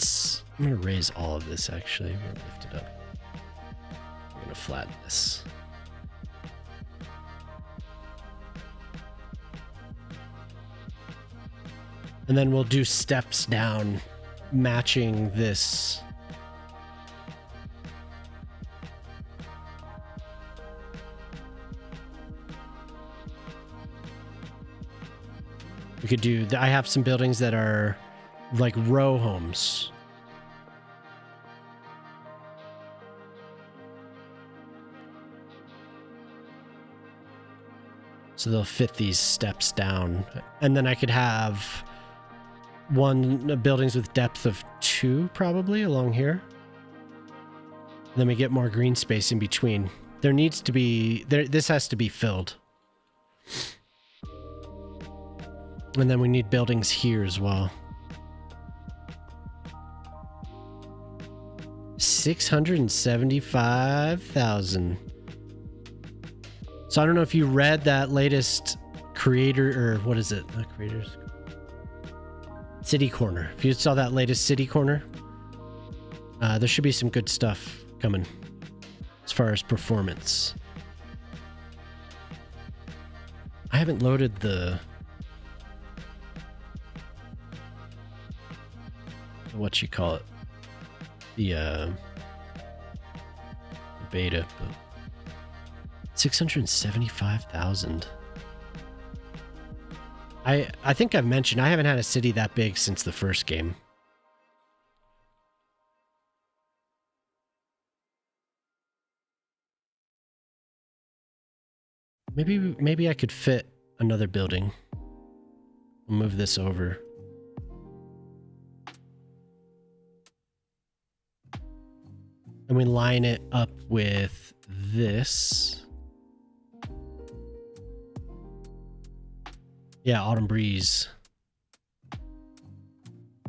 gonna raise all of this actually. I'm gonna lift it up. I'm gonna flatten this. And then we'll do steps down matching this. We could do, I have some buildings that are like row homes. So they'll fit these steps down. And then I could have buildings with depth of 2 probably along here. Then we get more green space in between. There needs to be... This has to be filled. And then we need buildings here as well. 675,000. So I don't know if you read that latest creator, or what is it? Not creators. City Corner. If you saw that latest City Corner, there should be some good stuff coming as far as performance. I haven't loaded the... what you call it? The beta, but 675,000. I think I've mentioned I haven't had a city that big since the first game. Maybe I could fit another building. I'll move this over. And we line it up with this. Yeah, Autumn Breeze.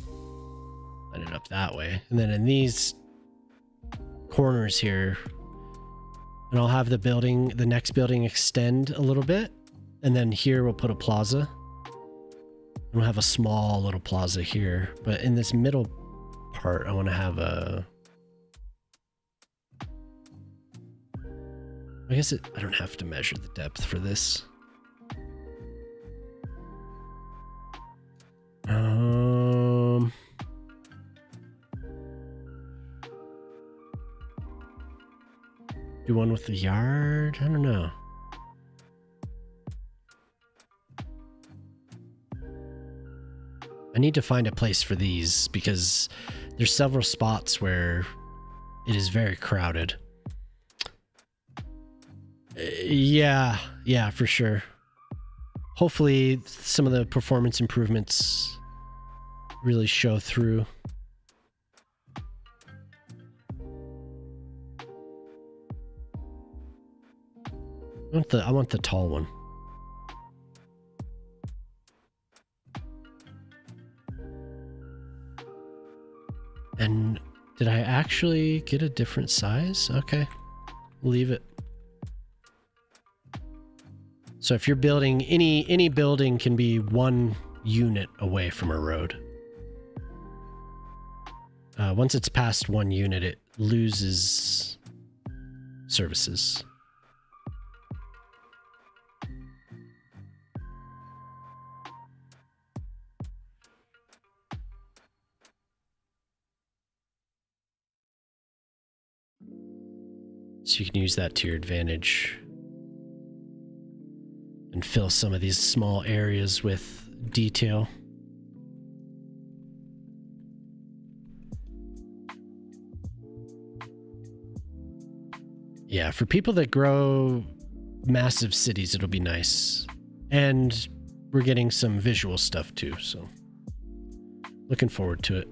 Line it up that way. And then in these corners here, and I'll have the next building extend a little bit. And then here we'll put a plaza. And we'll have a small little plaza here. But in this middle part, I want to have a... I guess I don't have to measure the depth for this. Do one with the yard? I don't know. I need to find a place for these because there's several spots where it is very crowded. Yeah, for sure. Hopefully some of the performance improvements really show through. I want the tall one. And did I actually get a different size? Okay, leave it. So if you're building any building can be 1 unit away from a road. Once it's past 1 unit, it loses services. So you can use that to your advantage and fill some of these small areas with detail. Yeah, for people that grow massive cities, it'll be nice. And we're getting some visual stuff too, so looking forward to it.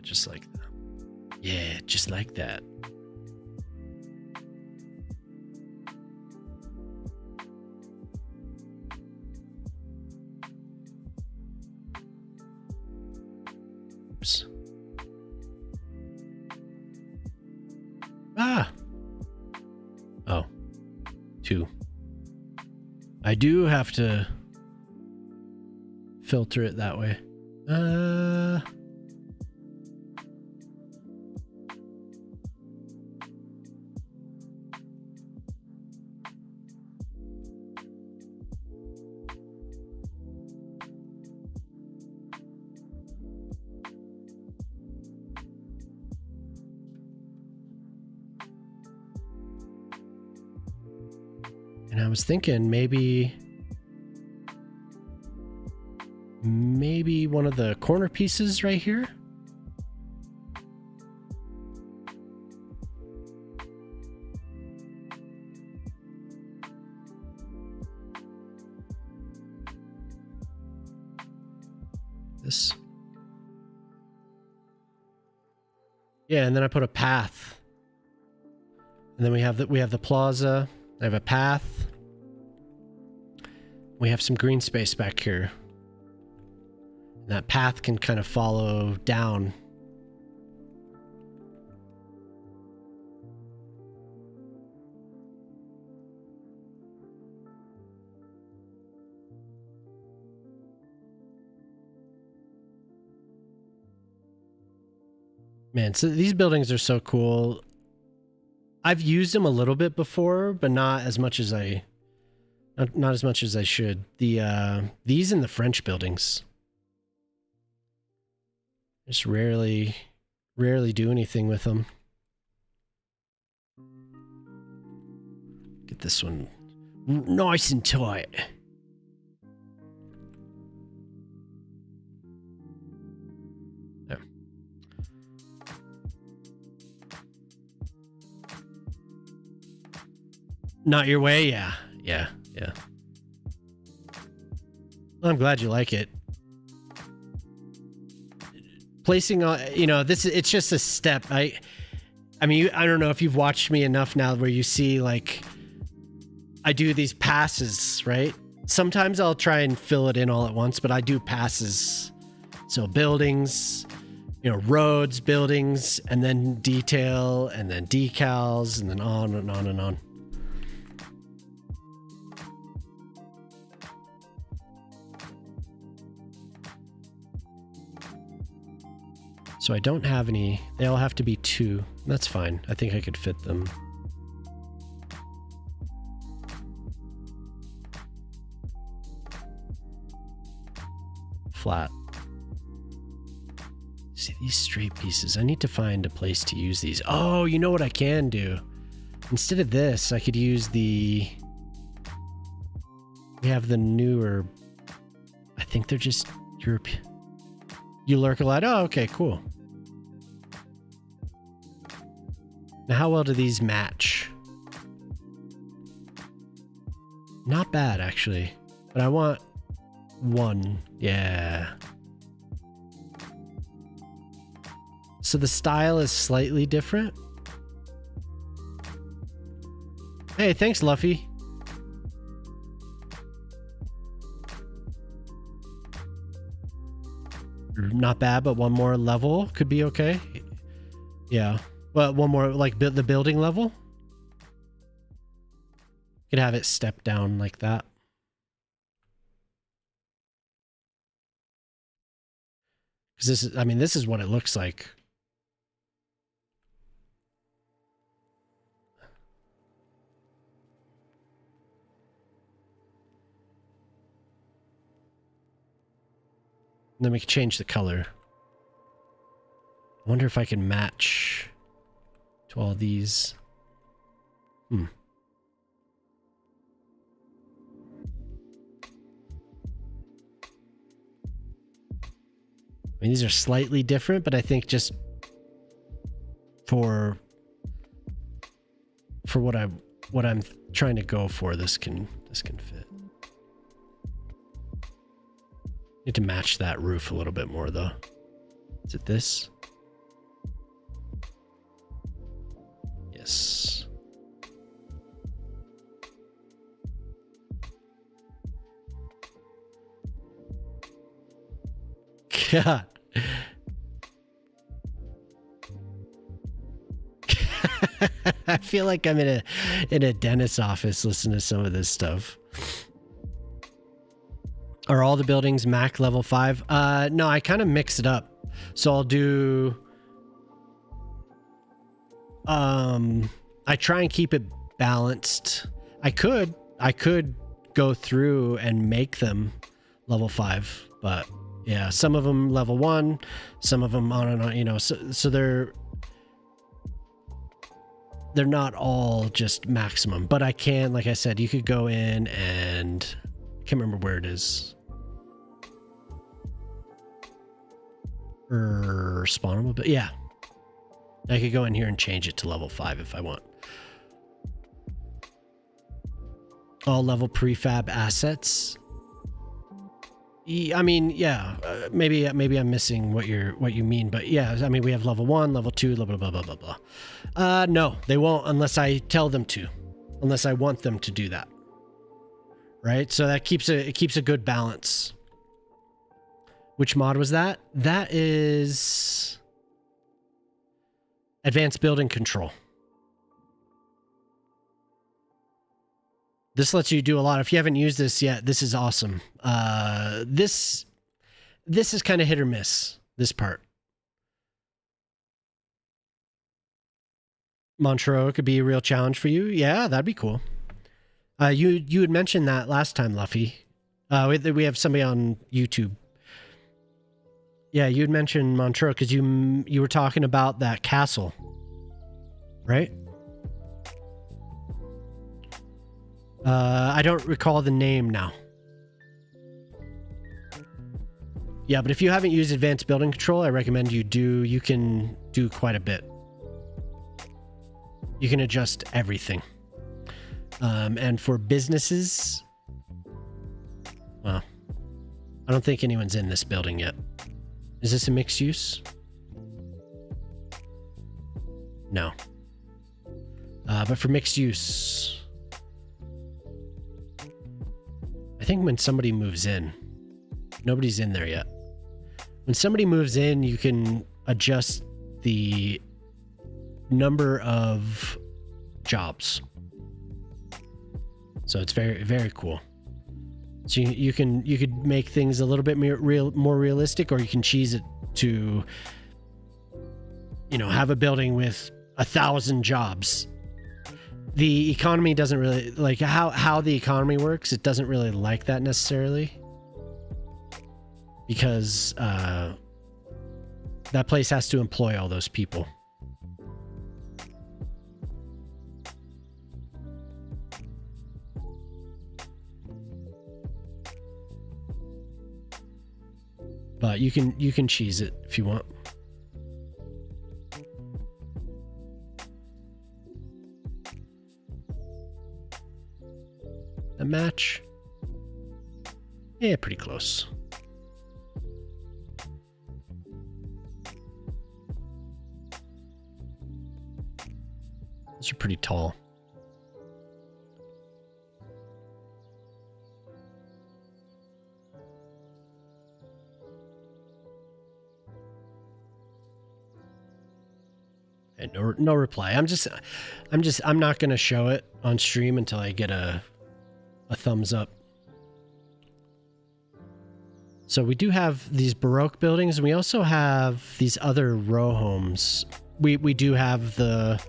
Just like that. Yeah, just like that. Oops. Ah. Oh. 2. I do have to filter it that way. And I was thinking maybe one of the corner pieces right here. this. Yeah, and then I put a path. And then we have the plaza. I have a path. We have some green space back here. And that path can kind of follow down. Man, so these buildings are so cool. I've used them a little bit before, but not as much as I should. These and the French buildings. Just rarely do anything with them. Get this one nice and tight. There. Not your way? Yeah. Well, I'm glad you like it. Placing on, it's just a step. I mean, I don't know if you've watched me enough now where you see, like, I do these passes, right? Sometimes I'll try and fill it in all at once, but I do passes. So buildings, roads, buildings, and then detail, and then decals, and then on and on and on. So I don't have any. They all have to be 2. That's fine. I think I could fit them. Flat. See these straight pieces. I need to find a place to use these. Oh, you know what I can do? Instead of this, I could use the... We have the newer... I think they're just European. You lurk a lot. Oh, okay, cool. Now, how well do these match? Not bad, actually. But I want 1. Yeah. So the style is slightly different. Hey, thanks, Luffy. Not bad, but 1 more level could be okay. Yeah. Well, 1 more, like the building level. Could have it step down like that. Because this is what it looks like. And then we can change the color. I wonder if I can match to all these. I mean, these are slightly different, but I think just for what I'm trying to go for, this can fit. Need to match that roof a little bit more, though. Is it this? Yes. God. I feel like I'm in a dentist's office listening to some of this stuff. Are all the buildings Mac level 5? No, I kind of mix it up. So I'll do... I try and keep it balanced. I could go through and make them level 5, but yeah, some of them level 1, some of them on and on, so they're not all just maximum, but I can, like I said, you could go in and I can't remember where it is. Spawnable, but yeah, I could go in here and change it to level 5 if I want. All level prefab assets. I mean, yeah, maybe I'm missing what you mean, but yeah, I mean, we have level 1, level 2, blah, blah, blah, blah, blah, blah. No, they won't unless I tell them to, unless I want them to do that. Right? So that keeps a good balance. Which mod was that? That is Advanced Building Control. This lets you do a lot. If you haven't used this yet, this is awesome. This is kind of hit or miss, this part. Montreux could be a real challenge for you. Yeah, that'd be cool. You had mentioned that last time, Luffy. We have somebody on YouTube. Yeah, you had mentioned Montreux because you were talking about that castle, right? I don't recall the name now. Yeah, but if you haven't used Advanced Building Control, I recommend you do. You can do quite a bit. You can adjust everything. And for businesses, well, I don't think anyone's in this building yet. Is this a mixed use? No. But for mixed use, I think when somebody moves in, nobody's in there yet. When somebody moves in, you can adjust the number of jobs. So it's very, very cool. So you could make things a little bit more realistic, or you can cheese it to, have a building with 1,000 jobs. The economy doesn't really like how the economy works. It doesn't really like that necessarily, because that place has to employ all those people. But you can cheese it if you want. A match? Yeah, pretty close. Those are pretty tall. And no reply. I'm not gonna show it on stream until I get a thumbs up. So we do have these Baroque buildings, and we also have these other row homes. We do have the...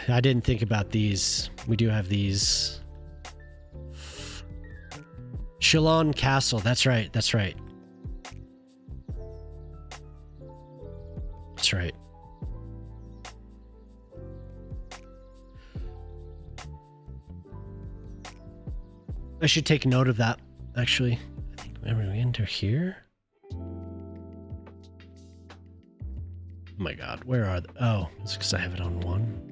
I didn't think about these. We do have these. Chalon Castle. That's right. That's right. That's right. I should take note of that, actually. I think maybe we enter here. Oh my god, where are they? Oh, it's because I have it on 1.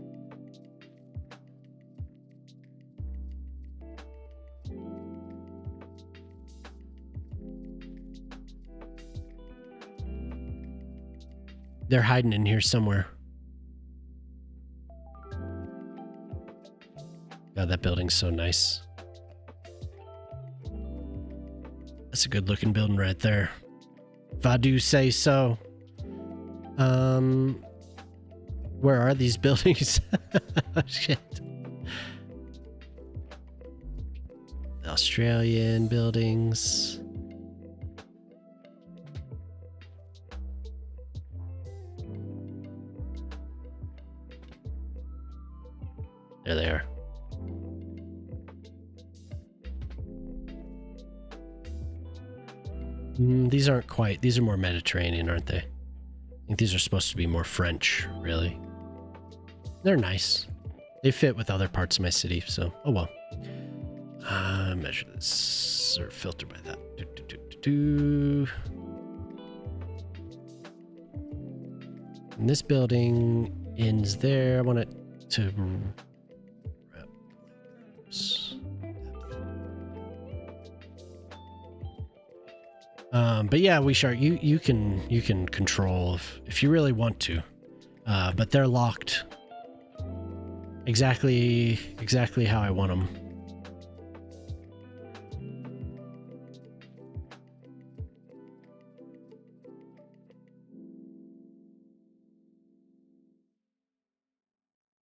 They're hiding in here somewhere. God, that building's so nice. That's a good looking building right there, if I do say so. Where are these buildings? Oh, shit. The Australian buildings. There they are. These aren't quite. These are more Mediterranean, aren't they? I think these are supposed to be more French, really. They're nice. They fit with other parts of my city, so oh well. Measure this or filter by that. And this building ends there. I want it to. But yeah, WeShark, you can control if you really want to, but they're locked exactly how I want them.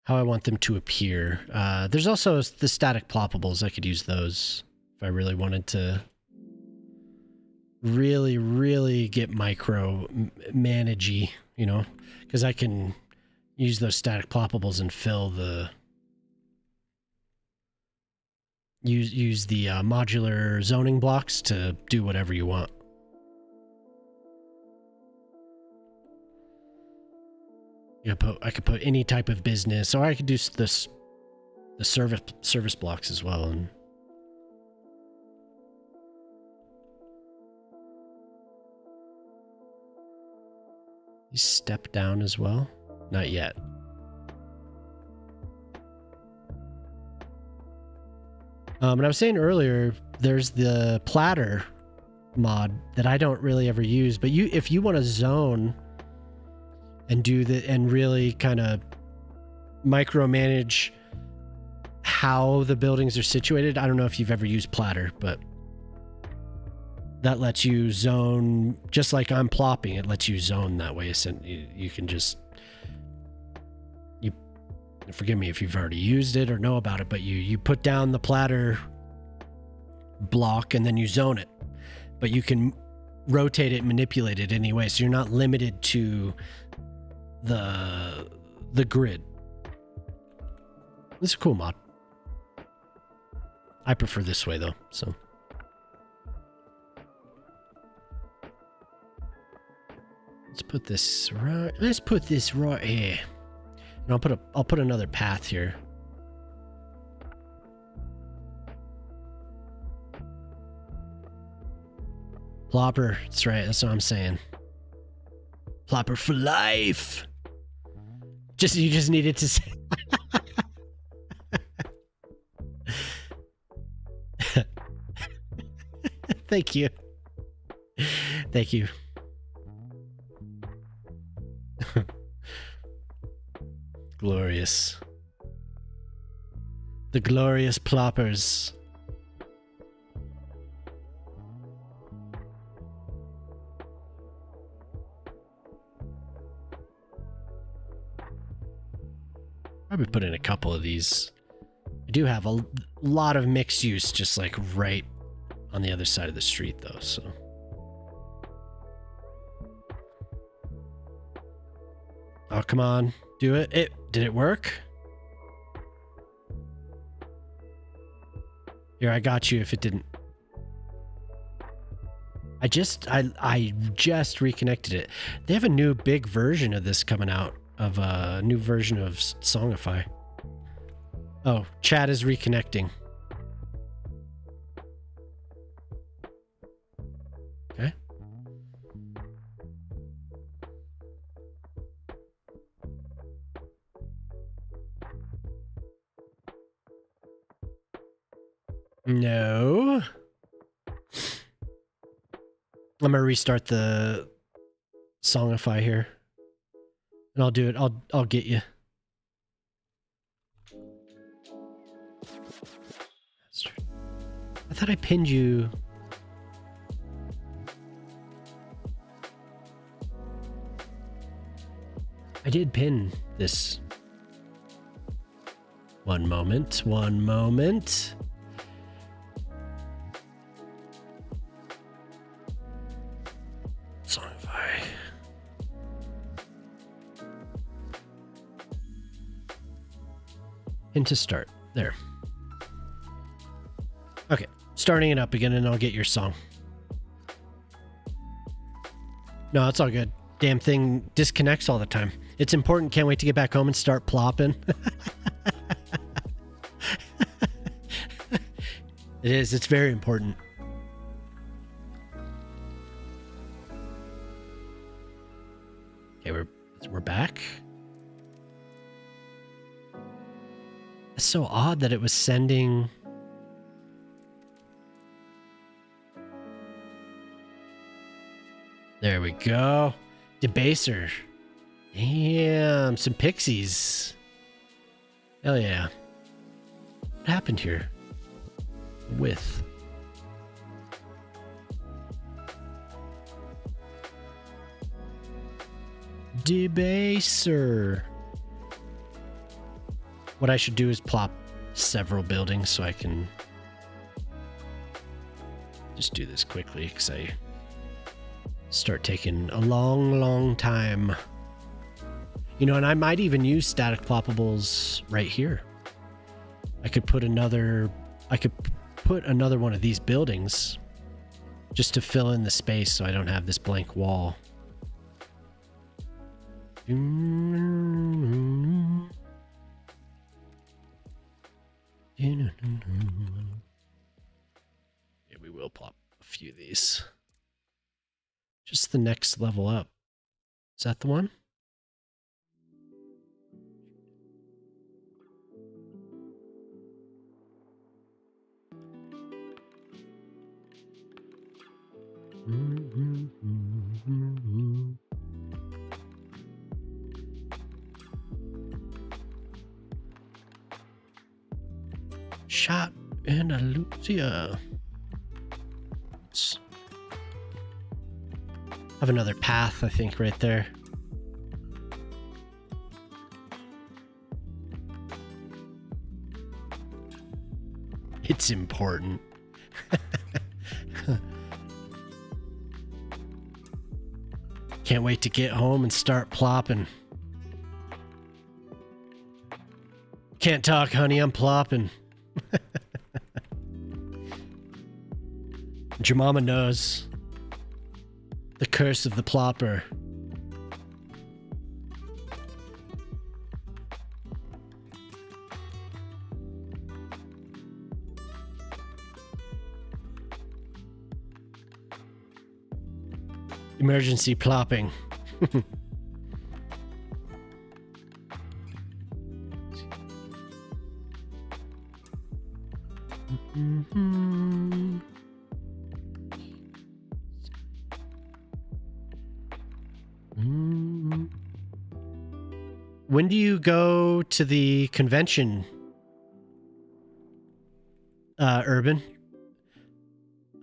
How I want them to appear. There's also the static ploppables. I could use those if I really wanted to really get micro managey, you know, because I can use those static ploppables and fill the use the modular zoning blocks to do whatever you want. I could put any type of business, or I could do the service blocks as well. And you step down as well? Not yet. And I was saying earlier, there's the platter mod that I don't really ever use, but if you want to zone and and really kind of micromanage how the buildings are situated. I don't know if you've ever used platter, but that lets you zone just like I'm plopping. It lets you zone that way. So you can just, forgive me if you've already used it or know about it, but you put down the platter block and then you zone it, but you can rotate it, manipulate it anyway. So you're not limited to the grid. This is a cool mod. I prefer this way though, so. Let's put this right here. And I'll put another path here. Plopper, that's right, that's what I'm saying. Plopper for life. You just needed to say. Thank you. Thank you. Glorious. The glorious ploppers. Probably put in a couple of these. I do have a lot of mixed use just like right on the other side of the street though, so. Oh, come on. Do it. Did it work? Here, I got you if it didn't. I just reconnected it. They have a new big version of this coming out, of a new version of Songify. Oh, chat is reconnecting. Okay. No. I'm gonna restart the Songify here. And I'll do it. I'll get you. I thought I pinned you. I did pin this. One moment. Songify. Pin to start. There. Okay. Starting it up again and I'll get your song. No, it's all good. Damn thing disconnects all the time. It's important. Can't wait to get back home and start plopping. It is. It's very important. Okay, we're back. It's so odd that it was sending. There we go. Debaser. Damn, some pixies. Hell yeah. What happened here? With. Debaser. What I should do is plop several buildings so I can just do this quickly because I start taking a long time. You know, and I might even use static ploppables right here. I could put another one of these buildings just to fill in the space so I don't have this blank wall. Yeah, we will plop a few of these. Just the next level up. Is that the one? Shot in Lucia. Have another path, I think, right there. It's important. Can't wait to get home and start plopping. Can't talk, honey, I'm plopping. Your mama knows. The curse of the plopper. Emergency plopping. When do you go to the convention, Urban?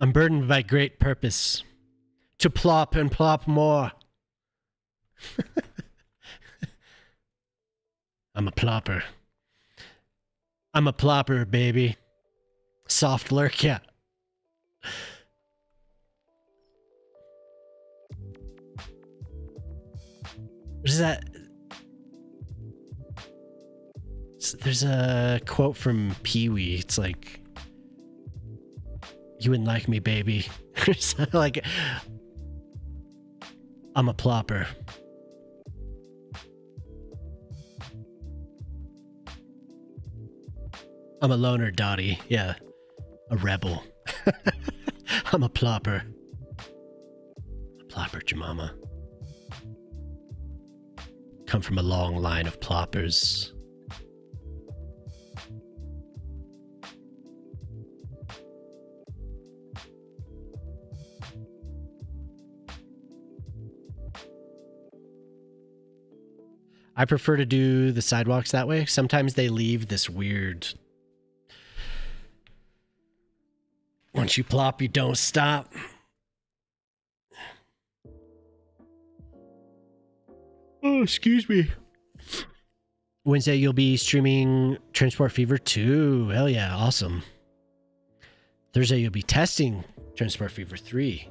I'm burdened by great purpose. To plop and plop more. I'm a plopper. I'm a plopper, baby. Soft lurk, yeah. What is that? There's a quote from Pee-wee. It's like, you wouldn't like me, baby. Like, I'm a plopper. I'm a loner, Dottie. Yeah. A rebel. I'm a plopper. A plopper, Jemama. Come from a long line of ploppers. I prefer to do the sidewalks that way. Sometimes they leave this weird... Once you plop, you don't stop. Oh, excuse me. Wednesday, you'll be streaming Transport Fever 2. Hell yeah, awesome. Thursday, you'll be testing Transport Fever 3.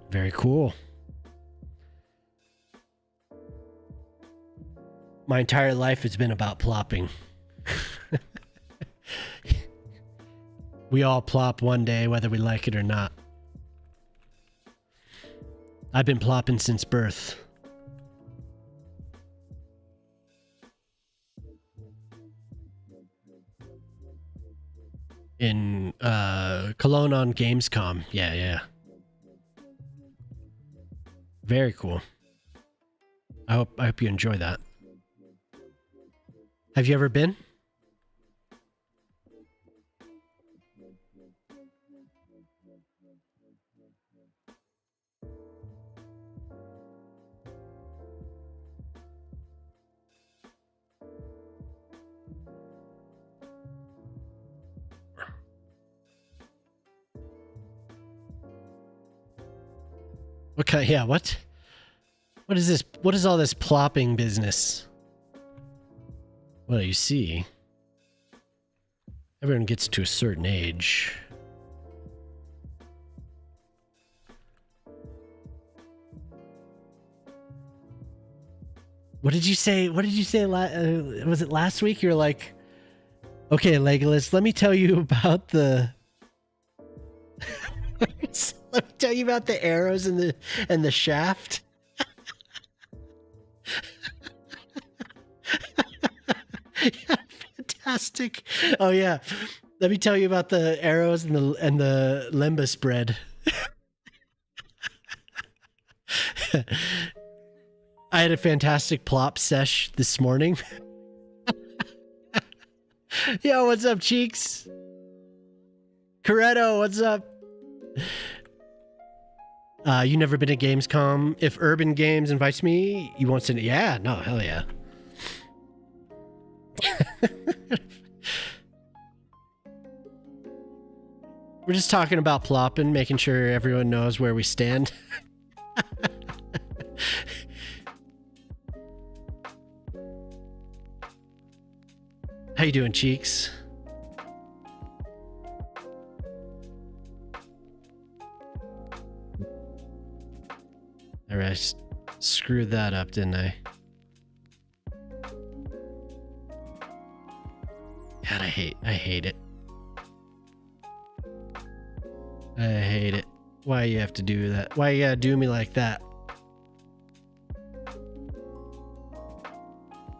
Very cool. My entire life has been about plopping. We all plop one day, whether we like it or not. I've been plopping since birth. In Cologne on Gamescom. Yeah. Very cool. I hope you enjoy that. Have you ever been? Yeah, what? What is this? What is all this plopping business? Well, you see, everyone gets to a certain age. What did you say? What did you say? Was it last week? You're like, okay, Legolas, let me tell you about the. Let me tell you about the arrows and the shaft. Yeah, fantastic. Oh yeah, let me tell you about the arrows and the lembas bread. I had a fantastic plop sesh this morning. Yo, what's up, Cheeks? Coretto, what's up? You never been to Gamescom? If Urban Games invites me, you want to? Yeah, no, hell yeah. We're just talking about plopping, making sure everyone knows where we stand. How you doing, Cheeks? All right, screwed that up, didn't I? God, I hate it. I hate it. Why you have to do that? Why you gotta do me like that?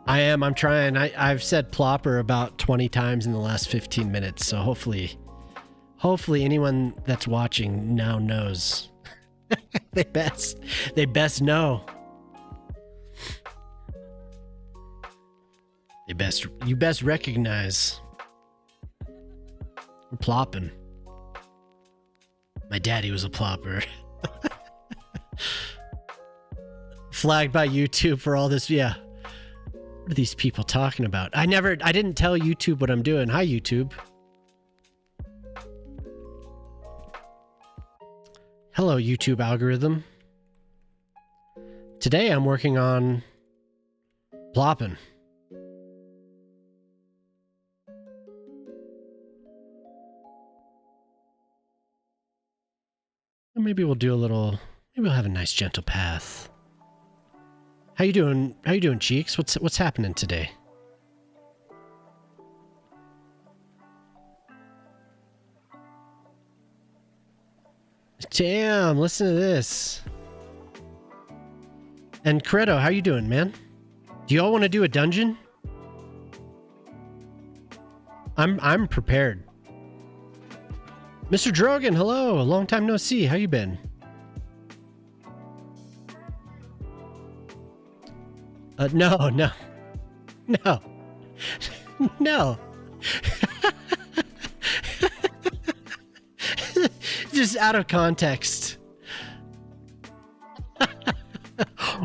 I'm trying. I've said plopper about 20 times in the last 15 minutes, so hopefully anyone that's watching now knows. They best know. You best recognize. We're plopping. My daddy was a plopper. Flagged by YouTube for all this. Yeah. What are these people talking about? I didn't tell YouTube what I'm doing. Hi, YouTube. Hello, YouTube algorithm. Today I'm working on plopping. Maybe we'll do maybe we'll have a nice gentle path. How you doing? How you doing, Cheeks? What's happening today? Damn, listen to this. And Credo, how you doing, man? Do you all want to do a dungeon? I'm prepared. Mr. Drogan, hello. Long time no see. How you been? No. No. Just out of context.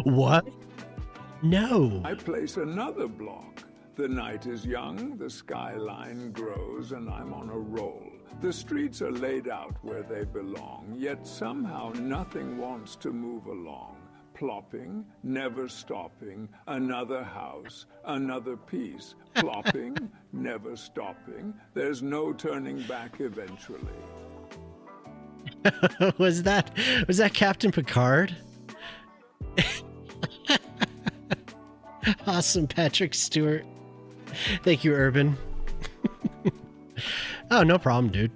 What? No. I place another block. The night is young, the skyline grows, and I'm on a roll. The streets are laid out where they belong, yet somehow nothing wants to move along. Plopping, never stopping, another house, another piece. Plopping, never stopping, there's no turning back eventually. Was that Captain Picard? Awesome, Patrick Stewart. Thank you, Urban. Oh, no problem, dude.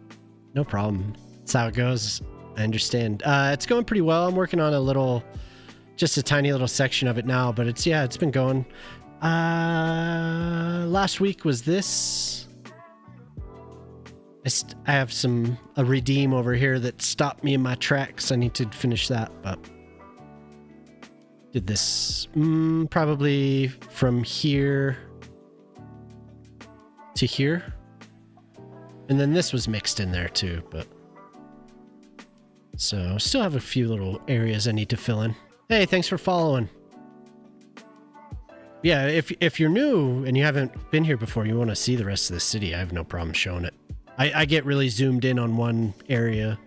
No problem. That's how it goes. I understand. It's going pretty well. I'm working on just a tiny little section of it now, but it's been going. Last week was this. I have a redeem over here that stopped me in my tracks. I need to finish that, but did this probably from here to here. And then this was mixed in there too, but so still have a few little areas I need to fill in. Hey, thanks for following. Yeah, if you're new and you haven't been here before, you want to see the rest of the city, I have no problem showing it. I get really zoomed in on one area.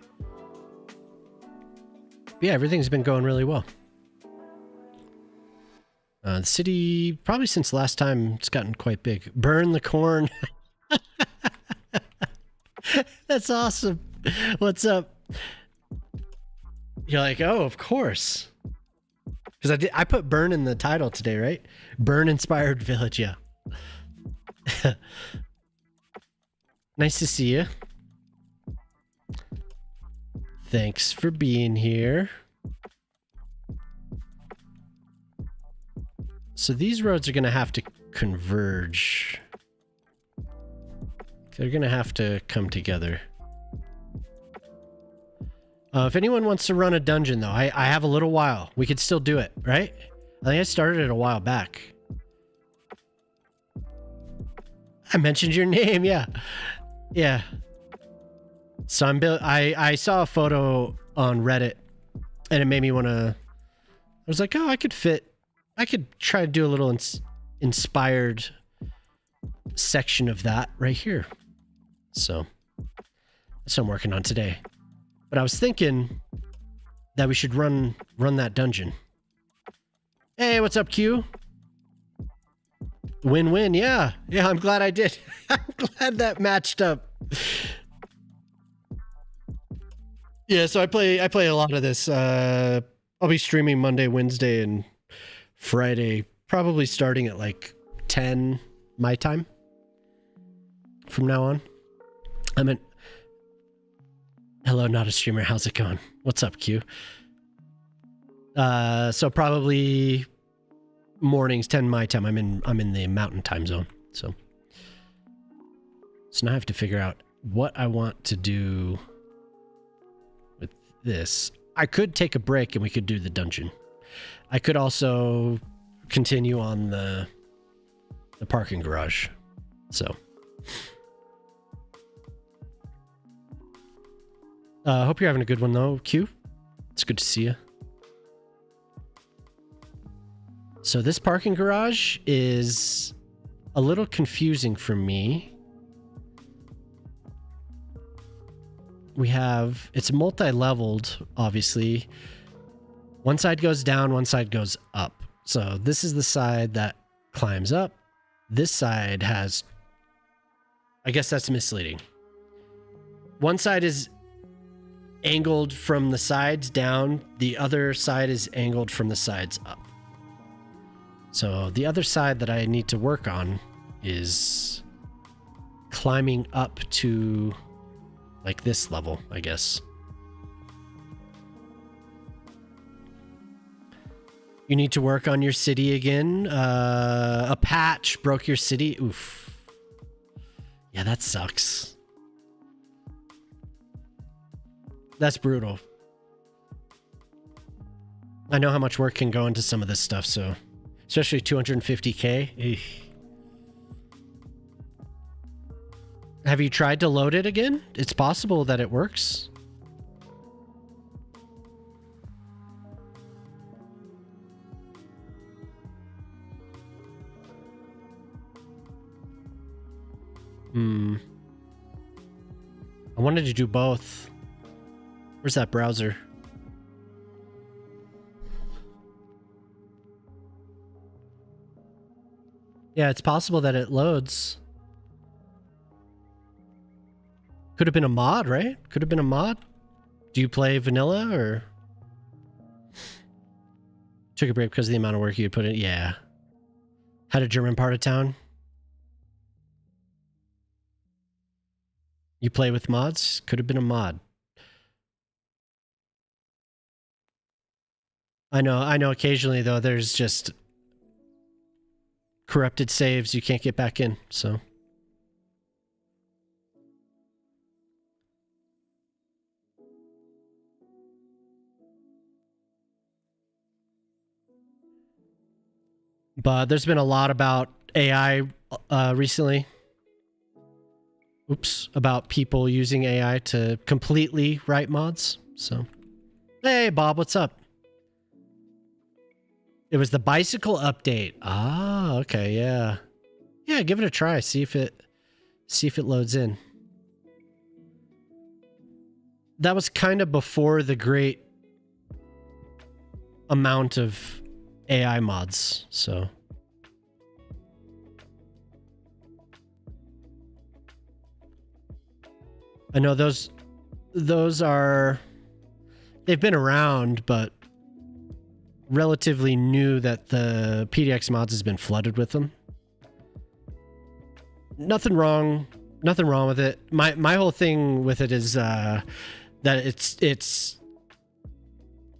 Yeah, everything's been going really well. The city, probably since last time, it's gotten quite big. Burn the corn. That's awesome. What's up? You're like, oh, of course. Because I put Bern in the title today, right? Bern inspired village, yeah. Nice to see you. Thanks for being here. So these roads are going to have to converge. They're going to have to come together. If anyone wants to run a dungeon, though, I have a little while. We could still do it, right? I think I started it a while back. I mentioned your name, yeah. Yeah. So I saw a photo on Reddit, and it made me want to... I was like, oh, I could try to do a little inspired section of that right here. So that's what I'm working on today. But I was thinking that we should run that dungeon. Hey, what's up, Q? Win-win, yeah. Yeah, I'm glad I did. I'm glad that matched up. Yeah, so I play a lot of this. I'll be streaming Monday, Wednesday, and Friday, probably starting at like 10 my time from now on. Hello, not a streamer. How's it going? What's up, Q? So probably mornings, 10 my time. I'm in the mountain time zone. So now I have to figure out what I want to do with this. I could take a break and we could do the dungeon. I could also continue on the parking garage. So hope you're having a good one though, Q. It's good to see you. So this parking garage is a little confusing for me. It's multi-leveled, obviously. One side goes down, one side goes up. So this is the side that climbs up. This side has, I guess that's misleading. One side is angled from the sides down. The other side is angled from the sides up. So the other side that I need to work on is climbing up to like this level, I guess. You need to work on your city again. A patch broke your city. Oof. Yeah, that sucks. That's brutal. I know how much work can go into some of this stuff, so... Especially 250k. Eesh. Have you tried to load it again? It's possible that it works. I wanted to do both. Where's that browser? Yeah, it's possible that it loads. Could have been a mod, right? Could have been a mod. Do you play vanilla or? Took a break because of the amount of work you put in. Yeah. Had a German part of town. You play with mods? Could have been a mod. I know occasionally though there's just corrupted saves you can't get back in, so. But there's been a lot about AI recently. Oops, about people using AI to completely write mods. So, hey Bob, what's up? It was the bicycle update. Ah, okay, yeah. Yeah, give it a try. See if it loads in. That was kind of before the great amount of AI mods, so. I know those are, they've been around, but relatively new that the PDX mods has been flooded with them. Nothing wrong with it. My whole thing with it is that it's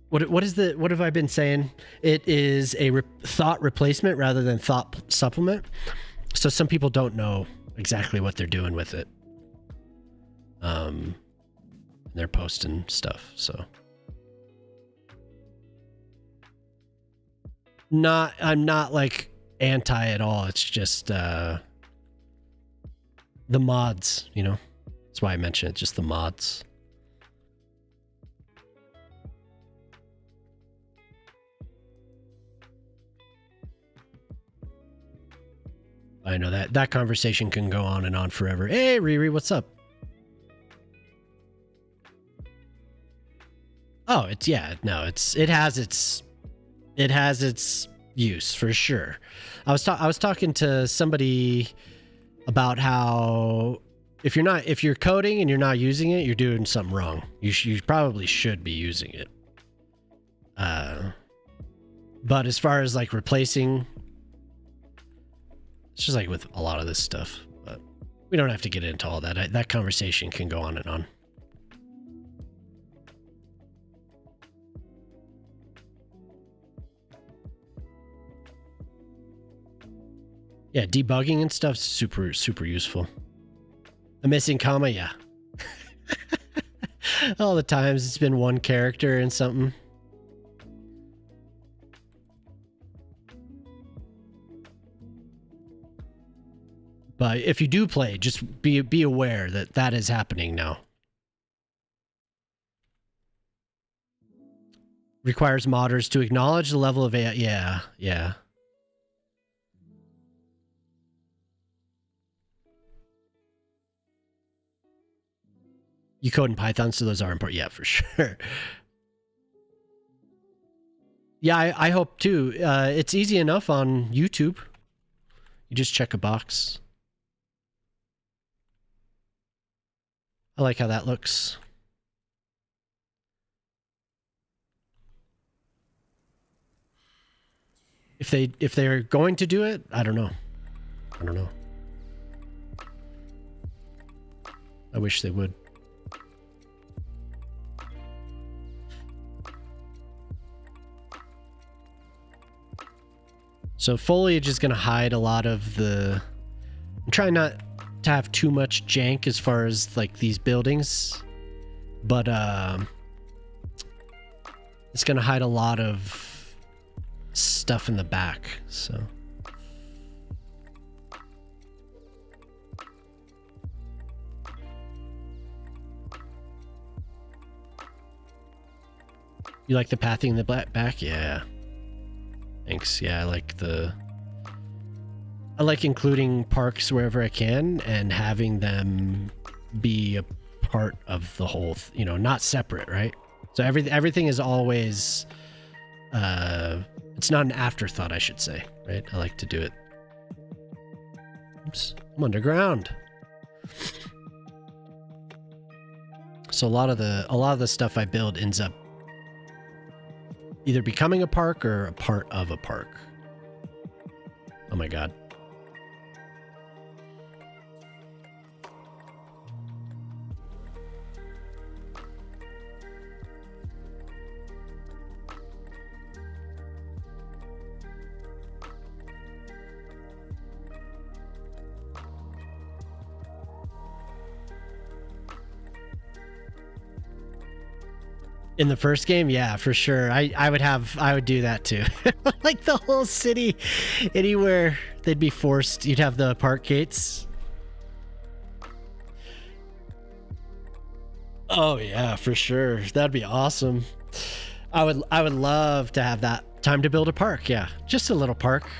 what have I been saying? It is a thought replacement rather than thought supplement. So some people don't know exactly what they're doing with it. They're posting stuff, so. I'm not like anti at all. It's just the mods, you know. That's why I mentioned it, just the mods. I know that conversation can go on and on forever. Hey Riri, what's up? Oh, it has its use for sure. I was talking to somebody about how if you're coding and you're not using it, you're doing something wrong. You probably should be using it. But as far as like replacing, it's just like with a lot of this stuff. But we don't have to get into all that. That conversation can go on and on. Yeah, debugging and stuff's super useful. A missing comma, yeah. All the times it's been one character and something. But if you do play, just be aware that is happening now. Requires modders to acknowledge the level of AI. Yeah. You code in Python, so those are important. Yeah, for sure. Yeah, I hope too. It's easy enough on YouTube. You just check a box. I like how that looks. If they're going to do it, I don't know. I wish they would. So foliage is going to hide a lot of the... I'm trying not to have too much jank as far as like these buildings, but it's going to hide a lot of stuff in the back, so... You like the pathing in the back? Yeah. Thanks. Yeah, I like including parks wherever I can and having them be a part of the whole, not separate, right? So everything is always, it's not an afterthought, I should say, right? I like to do it. Oops, I'm underground. So a lot of the stuff I build ends up either becoming a park or a part of a park. Oh my god. In the first game, yeah, for sure. I would do that too. Like the whole city, anywhere they'd be forced, you'd have the park gates. Oh yeah, for sure. That'd be awesome. I would love to have that time to build a park. Yeah, just a little park.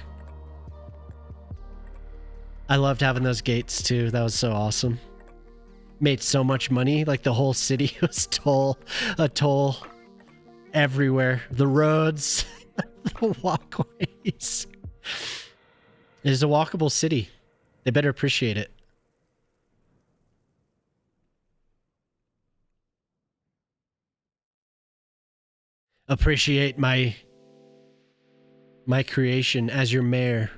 I loved having those gates too. That was so awesome. Made so much money. Like the whole city was a toll everywhere. The roads, the walkways. It is a walkable city. They better appreciate it. Appreciate my creation as your mayor.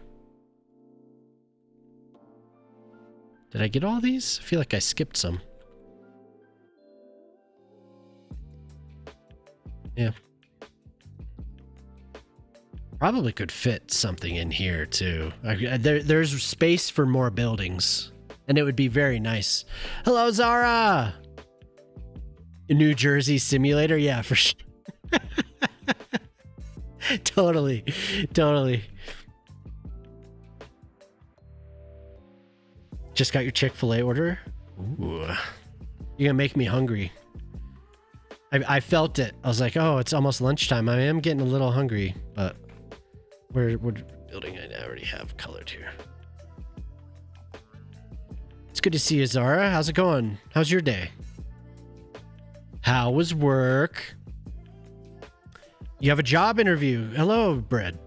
Did I get all these? I feel like I skipped some. Yeah. Probably could fit something in here too. There's space for more buildings, and it would be very nice. Hello, Zara. New Jersey simulator, yeah, for sure. Totally. Just got your Chick-fil-A order? Ooh. You're gonna make me hungry. I felt it. I was like, oh, it's almost lunchtime. I am getting a little hungry, but we're building I already have colored here. It's good to see you, Zara. How's it going? How's your day? How was work? You have a job interview. Hello, Bread.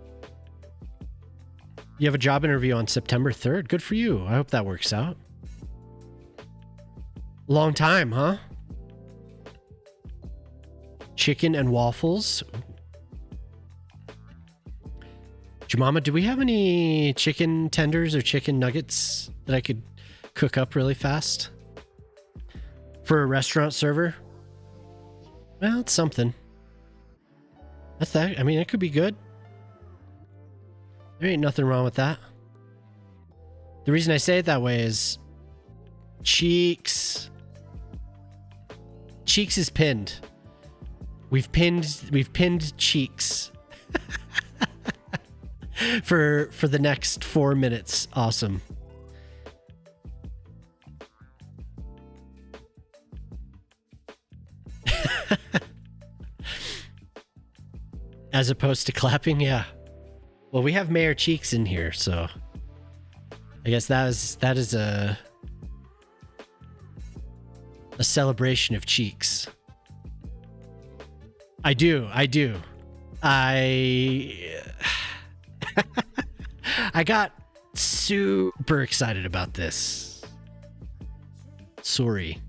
You have a job interview on September 3rd. Good for you. I hope that works out. Long time, huh? Chicken and waffles. Jemima, do we have any chicken tenders or chicken nuggets that I could cook up really fast? For a restaurant server? Well, it's something. That's that. I mean, it could be good. There ain't nothing wrong with that. The reason I say it that way is Cheeks. Cheeks is pinned. We've pinned Cheeks. for the next 4 minutes. Awesome. As opposed to clapping, yeah. Well, we have Mayor Cheeks in here, so I guess that is a celebration of Cheeks. I do. I got super excited about this. Sorry.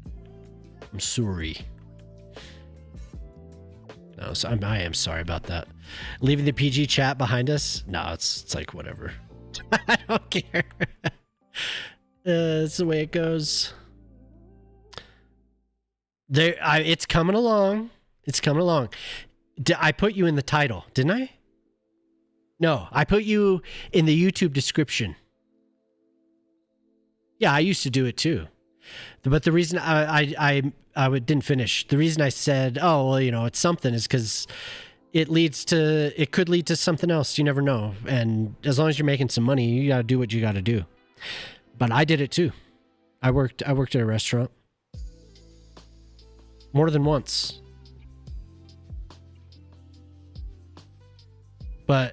I'm sorry. No, so I am sorry about that. Leaving the PG chat behind us? No, it's like whatever. I don't care. It's the way it goes. It's coming along. It's coming along. I put you in the title, didn't I? No, I put you in the YouTube description. Yeah, I used to do it too. But the reason I didn't finish. The reason I said, oh, well, you know, it's something is because it could lead to something else. You never know. And as long as you're making some money, you got to do what you got to do. But I did it too. I worked at a restaurant more than once.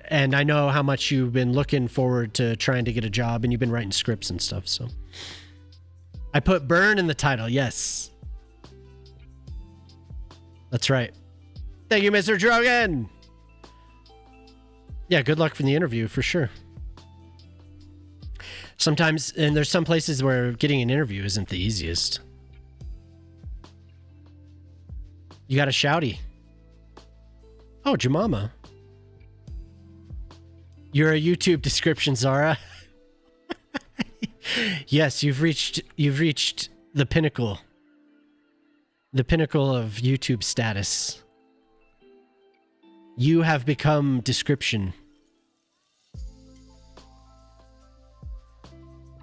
And I know how much you've been looking forward to trying to get a job, and you've been writing scripts and stuff. So I put Bern in the title. Yes. That's right. Thank you, Mr. Drogan. Yeah, good luck for the interview, for sure. Sometimes, and there's some places where getting an interview isn't the easiest. You got a shouty. Oh, Jemima. You're a YouTube description, Zara. Yes, you've reached the pinnacle. The pinnacle of YouTube status. You have become description.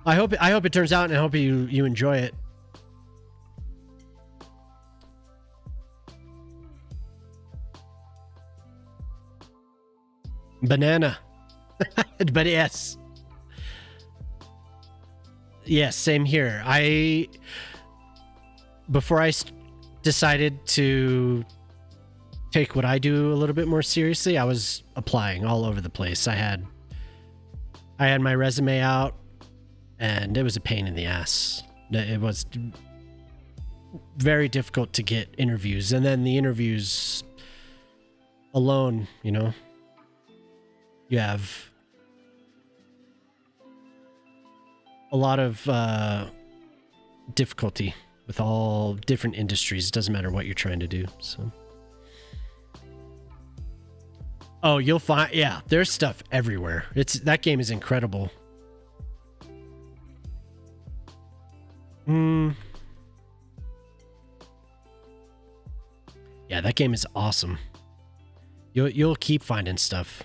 I hope it turns out, and I hope you enjoy it. Banana. But yes. Yes, same here. Before I decided to take what I do a little bit more seriously, I was applying all over the place. I had my resume out, and it was a pain in the ass. It was very difficult to get interviews, and then the interviews alone, you know, you have a lot of difficulty with all different industries. It doesn't matter what you're trying to do. So, oh, you'll find, yeah, there's stuff everywhere. That game is incredible. Yeah, that game is awesome. You'll keep finding stuff.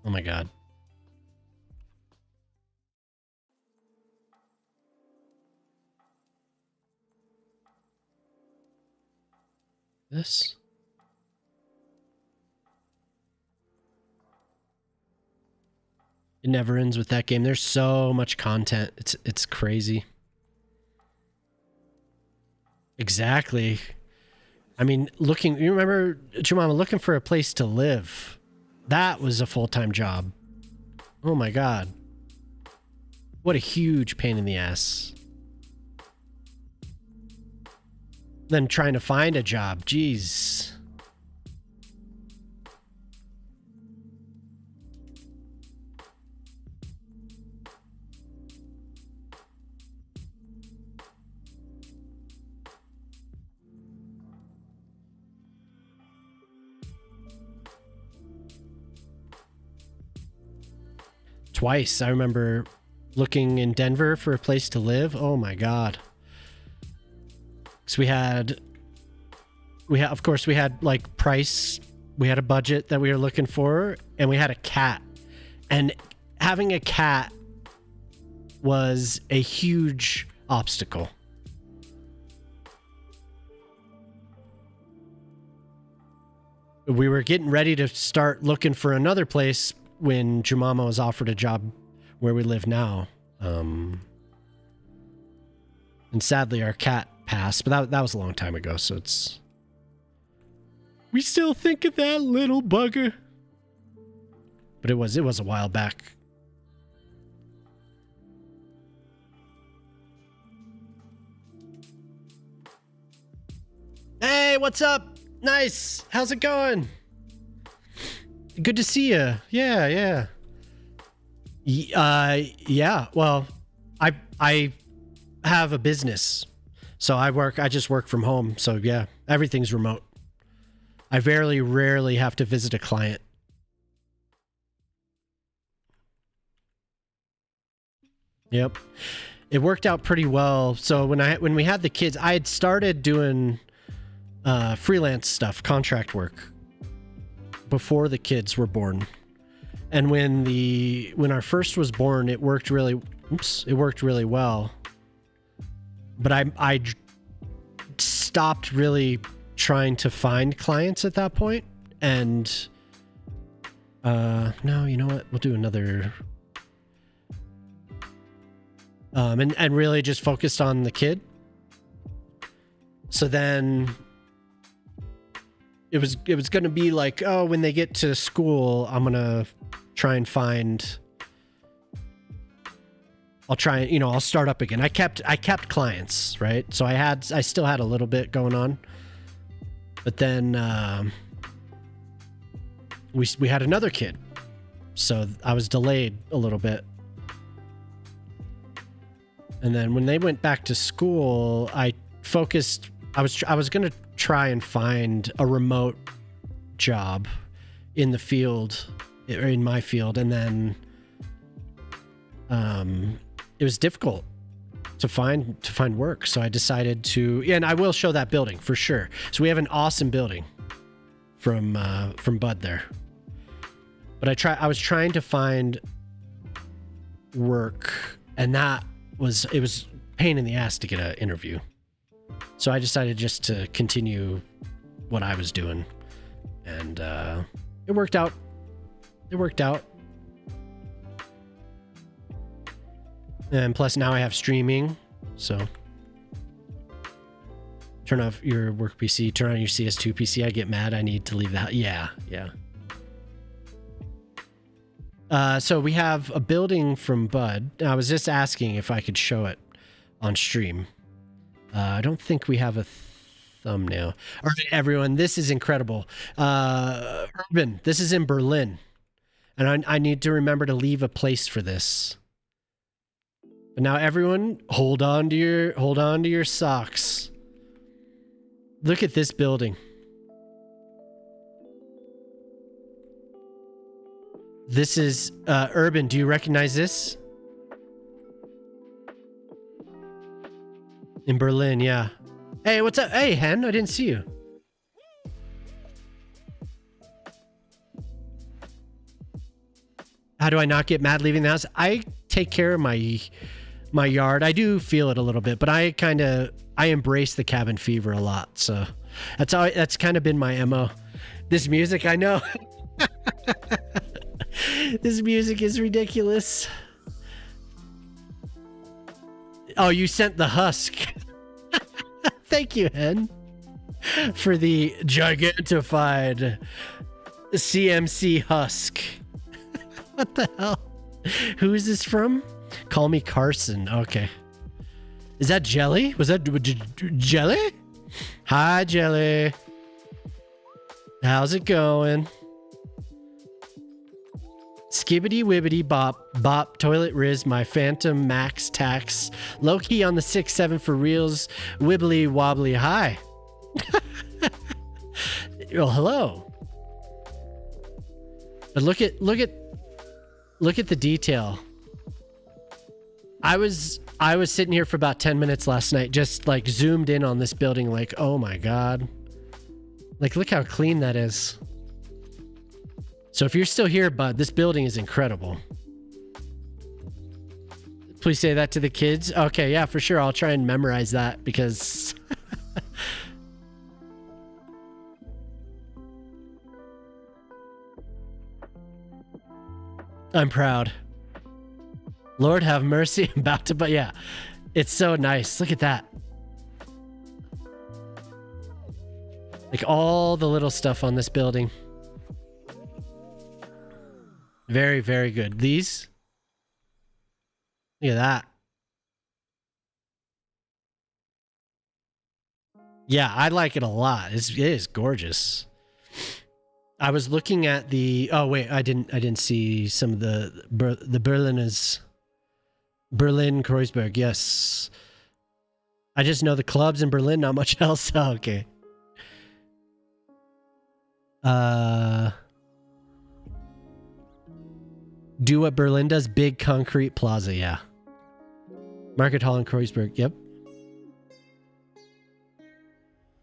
Oh my god. This? It never ends with that game. There's so much content. It's crazy. Exactly. I mean, you remember, Jemima, looking for a place to live. That was a full-time job. Oh my god. What a huge pain in the ass. Then trying to find a job. Jeez. Twice. I remember looking in Denver for a place to live. Oh my god. So we had of course we had like price, we had a budget that we were looking for, and we had a cat. And having a cat was a huge obstacle. We were getting ready to start looking for another place when Jemima was offered a job where we live now. And sadly our cat passed, but that was a long time ago, so it's... We still think of that little bugger. But it was a while back. Hey, what's up? Nice. How's it going? Good to see you. Yeah. Yeah. Well, I have a business, so I just work from home. So yeah, everything's remote. I rarely have to visit a client. Yep. It worked out pretty well. So when we had the kids, I had started doing freelance stuff, contract work, before the kids were born. And when our first was born, it worked really well. But I stopped really trying to find clients at that point. And no, you know what? We'll do another. And really just focused on the kid. So then it was going to be like, oh, when they get to school, I'm going to try and find, I'll start up again. I kept clients, right? So I still had a little bit going on, but then we had another kid. So I was delayed a little bit. And then when they went back to school, I focused, I was going to try and find a remote job in the field, or in my field. And then it was difficult to find work. So I decided to, and I will show that building for sure. So we have an awesome building from Bud there. But I was trying to find work, and it was a pain in the ass to get an interview. So I decided just to continue what I was doing, and it worked out. And plus now I have streaming, so turn off your work PC, turn on your CS2 PC. I get mad. I need to leave the house. Yeah. So we have a building from Bud. I was just asking if I could show it on stream. I don't think we have a thumbnail. All right, everyone, this is incredible. Urban, this is in Berlin. And I need to remember to leave a place for this. But now everyone, hold on to your socks. Look at this building. This is Urban. Do you recognize this? In Berlin, yeah. Hey, what's up? Hey, Hen, I didn't see you. How do I not get mad leaving the house? I take care of my yard. I do feel it a little bit, but I embrace the cabin fever a lot. So that's kind of been my MO. This music, I know. This music is ridiculous. Oh, you sent the husk. Thank you, Hen, for the gigantified CMC husk. What the hell? Who is this from? Call me Carson. Okay. Is that Jelly? Was that Jelly? Hi, Jelly. How's it going? Skibbity wibbity bop bop toilet riz my phantom max tax low key on the 6-7 for reals wibbly wobbly hi. Well, hello. But look at the detail. I was sitting here for about 10 minutes last night, just like zoomed in on this building, like, oh my god, like look how clean that is. So if you're still here, bud, this building is incredible. Please say that to the kids. Okay, yeah, for sure. I'll try and memorize that because I'm proud. Lord have mercy. I'm about to, but yeah, it's so nice. Look at that. Like all the little stuff on this building. Very, very good. These. Look at that. Yeah, I like it a lot. It is gorgeous. I was looking at the. Oh wait, I didn't see some of the Berliners. Berlin, Kreuzberg. Yes. I just know the clubs in Berlin, not much else. Oh, okay. Do what Berlin does. Big concrete plaza. Yeah. Market Hall in Kreuzberg. Yep.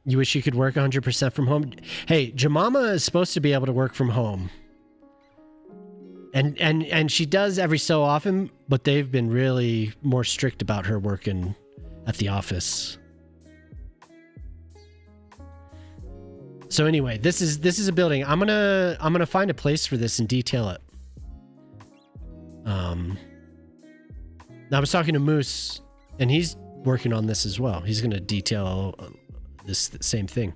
You wish you could work 100% from home. Hey, Jemima is supposed to be able to work from home. And she does every so often, but they've been really more strict about her working at the office. So anyway, this is a building. I'm gonna find a place for this and detail it. I was talking to Moose, and he's working on this as well. He's gonna detail this same thing.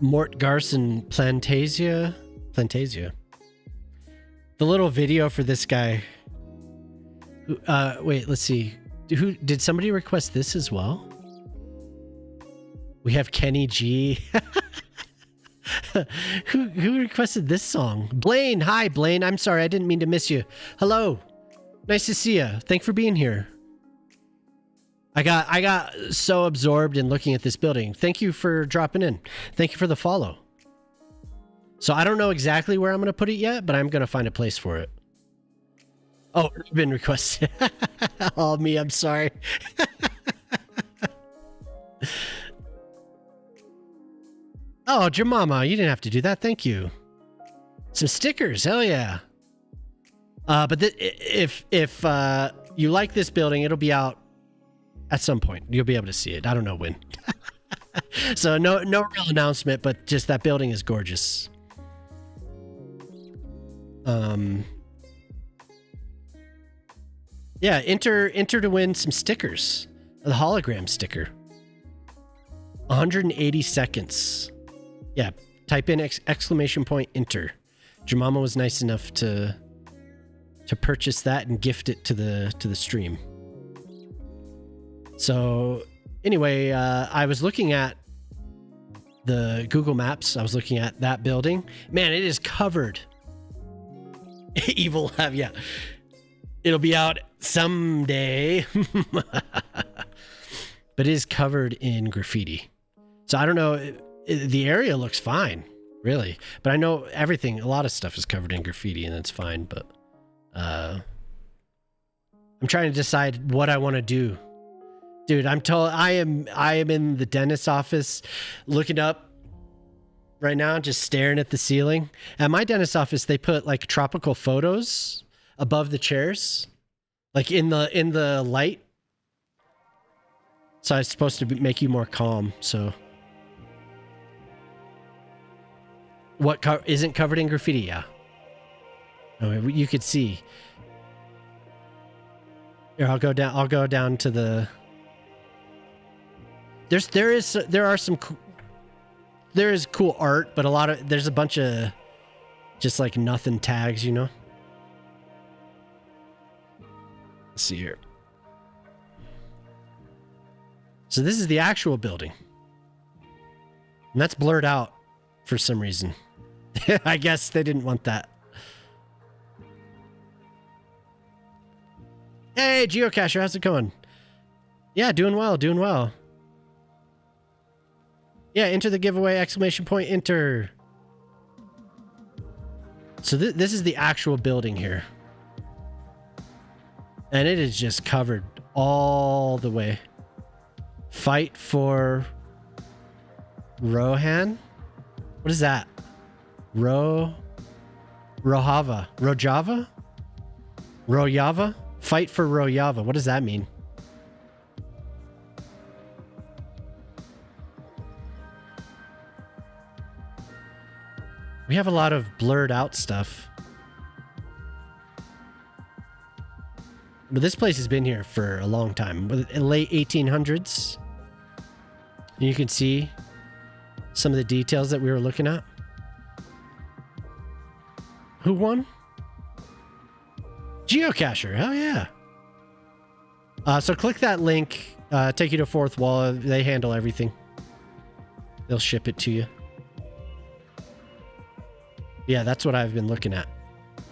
Mort Garson Plantasia. The little video for this guy. Wait, let's see. Who did somebody request this as well? We have Kenny G. Who requested this song? Blaine. Hi, Blaine. I'm sorry. I didn't mean to miss you. Hello. Nice to see you. Thanks for being here. I got so absorbed in looking at this building. Thank you for dropping in. Thank you for the follow. So I don't know exactly where I'm going to put it yet, but I'm going to find a place for it. Oh, it's been requested. Oh, me. I'm sorry. Oh, Jemima, you didn't have to do that. Thank you. Some stickers. Hell yeah. But if you like this building, it'll be out at some point. You'll be able to see it. I don't know when. So no real announcement, but just that building is gorgeous. Yeah, enter to win some stickers. The hologram sticker. 180 seconds. Yeah, type in exclamation point enter. Jemima was nice enough to purchase that and gift it to the stream. So anyway, I was looking at the Google Maps. I was looking at that building. Man, it is covered. Evil Lab, yeah. It'll be out someday. But it is covered in graffiti. So I don't know. The area looks fine, really. But I know everything, a lot of stuff is covered in graffiti, and that's fine. But I'm trying to decide what I want to do. Dude, I am in the dentist's office looking up right now, just staring at the ceiling. At my dentist's office, they put like tropical photos above the chairs, like in the light. So it's supposed to make you more calm. So what isn't covered in graffiti? Yeah. No, you could see. Here, I'll go down to the. There is cool art, but there's a bunch of just like nothing tags, you know. Let's see here. So this is the actual building, and that's blurred out for some reason. I guess they didn't want that. Hey, Geocacher, how's it going? Yeah, doing well, doing well. Yeah, enter the giveaway, exclamation point, enter. So this is the actual building here. And it is just covered all the way. Fight for Rohan? What is that? Rojava? Rojava? Fight for Rojava. What does that mean? We have a lot of blurred out stuff. But this place has been here for a long time. Late 1800s. You can see some of the details that we were looking at. Who won? Geocacher. Hell yeah. So click that link. Take you to Fourth Wall. They handle everything. They'll ship it to you. Yeah, that's what I've been looking at.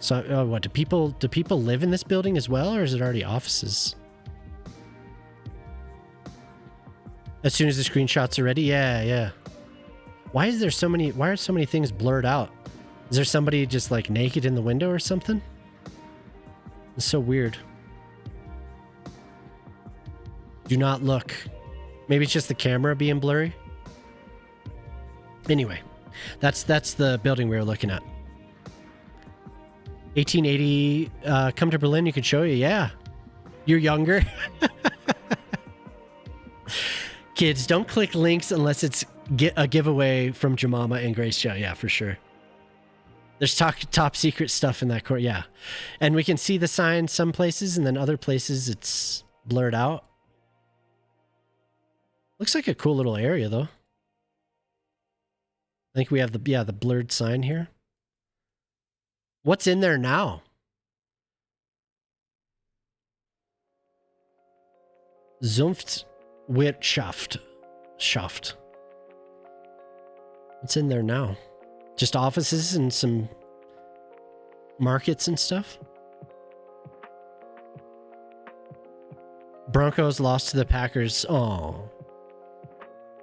So, what do people live in this building as well, or is it already offices? As soon as the screenshots are ready, yeah. Why are so many things blurred out? Is there somebody just like naked in the window or something? It's so weird. Do not look. Maybe it's just the camera being blurry. Anyway, that's the building we were looking at. 1880, come to Berlin, you could show you. Yeah. You're younger. Kids, don't click links unless it's a giveaway from Jemima and Grace Joe. Yeah, for sure. There's top secret stuff in that court. Yeah. And we can see the sign some places, and then other places it's blurred out. Looks like a cool little area, though. I think we have the blurred sign here. What's in there now? Zunftwirtschaft. What's in there now? Just offices and some markets and stuff? Broncos lost to the Packers. Oh.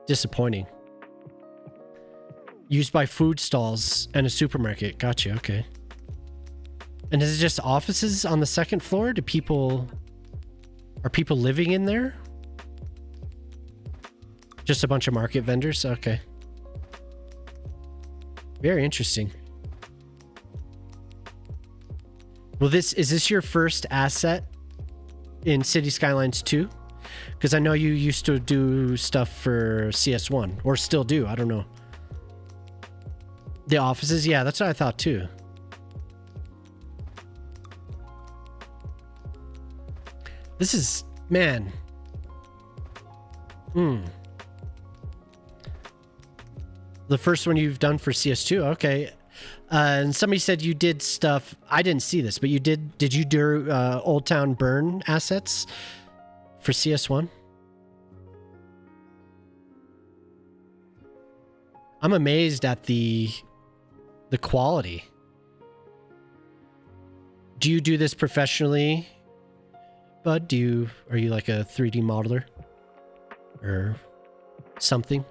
Disappointing. Used by food stalls and a supermarket. Gotcha, okay. And is it just offices on the second floor? Are people living in there? Just a bunch of market vendors? Okay. Very interesting. Well, is this your first asset in City Skylines 2? Because I know you used to do stuff for CS1, or still do. I don't know. The offices? Yeah, that's what I thought too. This is, man. The first one you've done for CS2. Okay. And somebody said you did stuff. I didn't see this, but did you do Old Town Bern assets for CS1? I'm amazed at the quality. Do you do this professionally, Bud? Are you like a 3D modeler or something?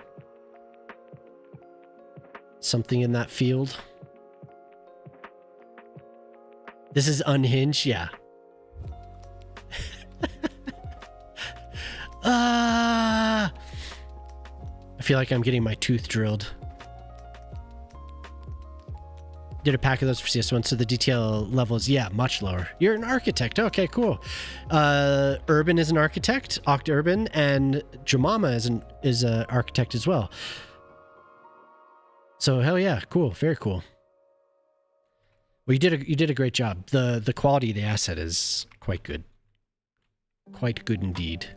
Something in that field? This is unhinged, yeah. I feel like I'm getting my tooth drilled. Did a pack of those for CS1, so the detail level is, yeah, much lower. You're an architect. Okay, cool. Urban is an architect, Oct Urban, and Jemama is an architect as well. So hell yeah, cool, very cool. Well, you did a great job. The quality of the asset is quite good. Quite good indeed.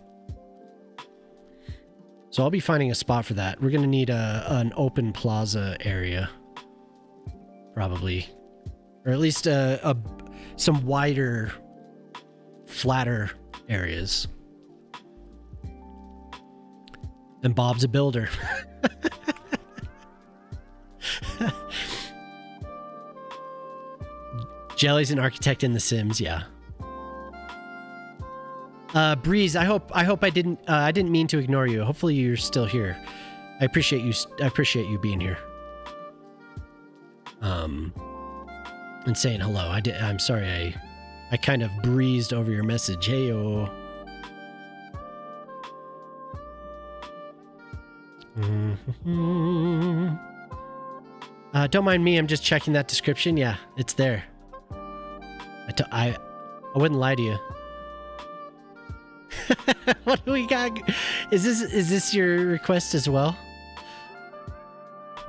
So I'll be finding a spot for that. We're gonna need an open plaza area. Probably. Or at least some wider, flatter areas. And Bob's a builder. Jelly's an architect in The Sims, yeah. Breeze, I hope I didn't mean to ignore you. Hopefully you're still here. I appreciate you being here. And saying hello. I'm sorry I kind of breezed over your message. Heyo. Don't mind me, I'm just checking that description. Yeah, it's there. I wouldn't lie to you. What do we got? Is this your request as well?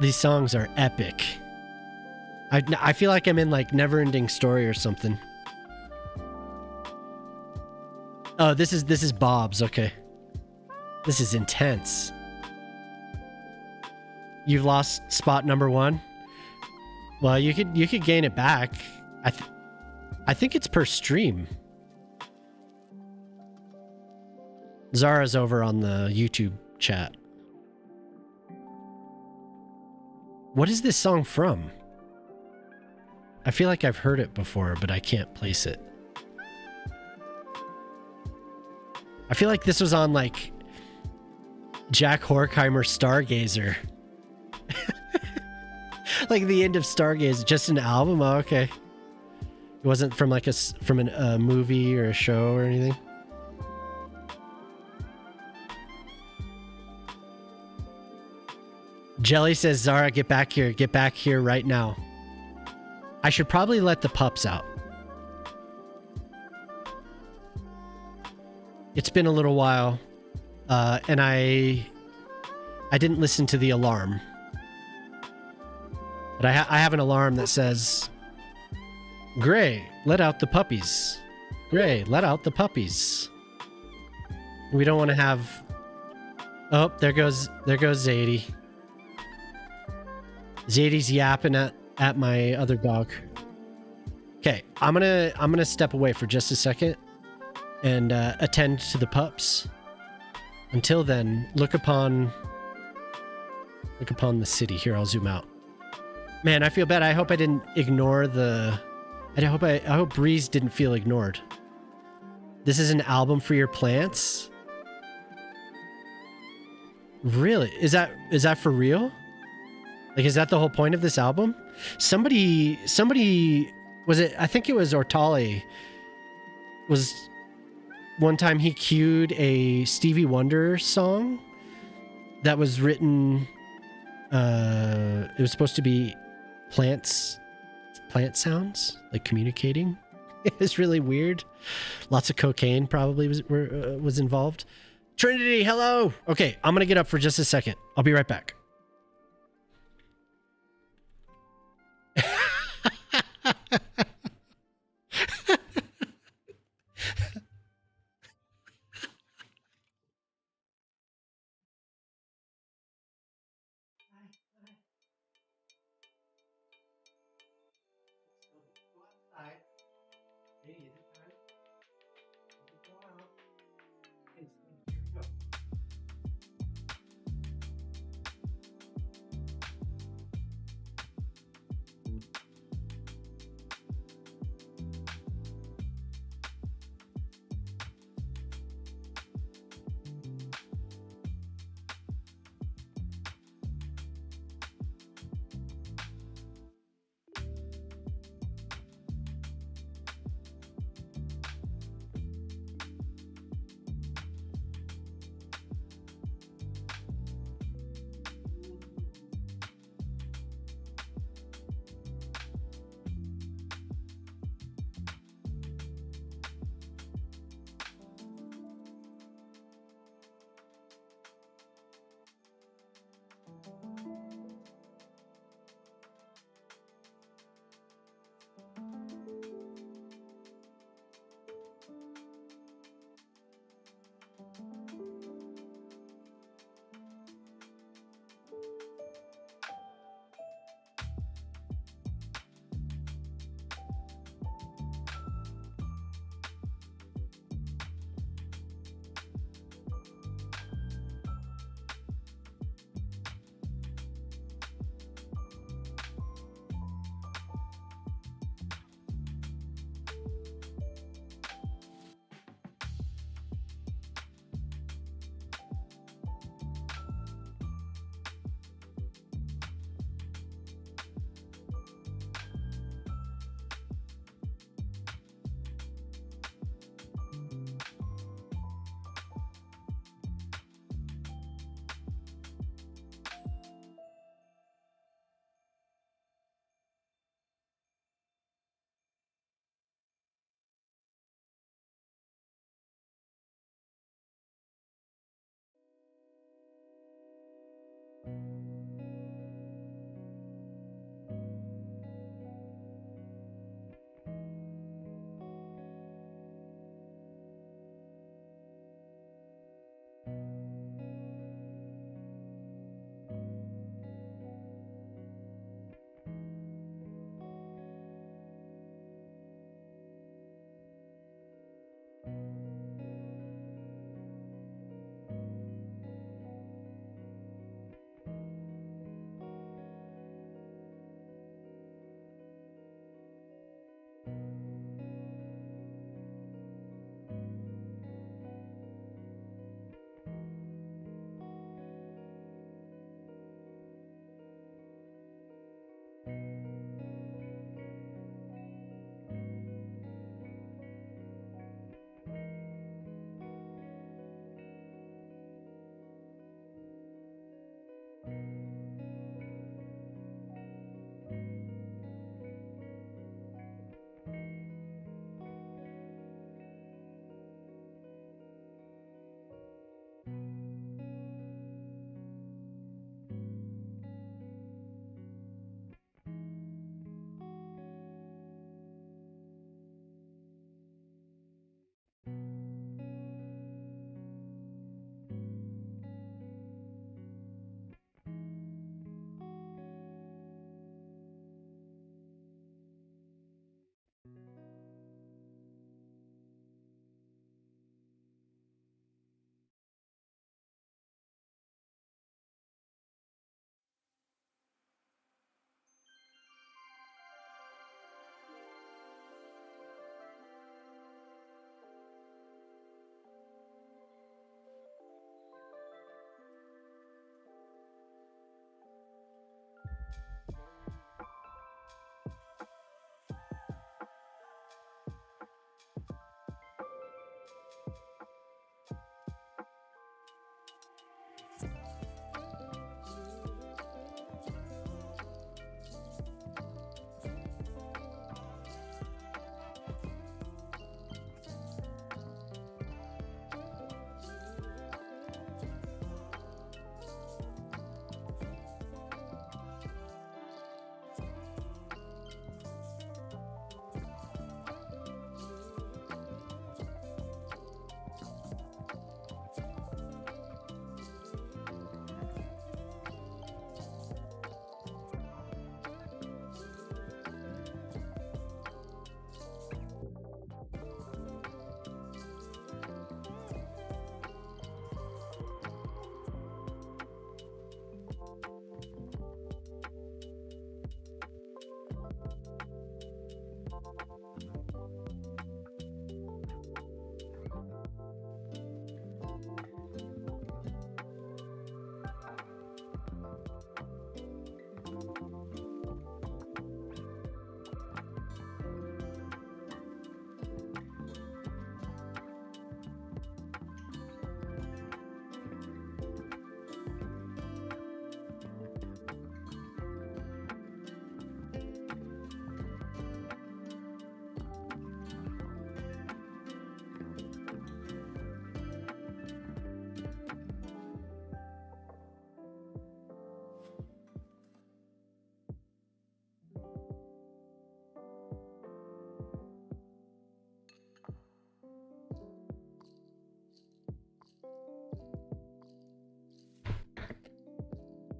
These songs are epic. I feel like I'm in like Never-Ending Story or something. Oh, this is Bob's. Okay, this is intense. You've lost spot number 1. Well, you could gain it back. I think it's per stream. Zara's over on the YouTube chat. What is this song from? I feel like I've heard it before, but I can't place it. I feel like this was on like Jack Horkheimer's Stargazer. Like the end of Stargazer, just an album? Oh, okay. It wasn't from like a movie or a show or anything? Jelly says, Zara, get back here right now. I should probably let the pups out. It's been a little while, and I didn't listen to the alarm. But I have an alarm that says, Gray, let out the puppies. Gray, let out the puppies. We don't want to have... Oh, there goes Zadie. Zadie's yapping at my other dog. Okay, I'm gonna step away for just a second and attend to the pups. Until then, look upon the city. Here, I'll zoom out. Man, I feel bad. I hope I didn't ignore the... I hope Breeze didn't feel ignored. This is an album for your plants? Really? Is that for real? Like, is that the whole point of this album? Somebody was it? I think it was Ortale. Was one time he cued a Stevie Wonder song that was written. It was supposed to be plant sounds, like communicating. It was really weird. Lots of cocaine probably was involved. Trinity, hello. Okay, I'm gonna get up for just a second. I'll be right back.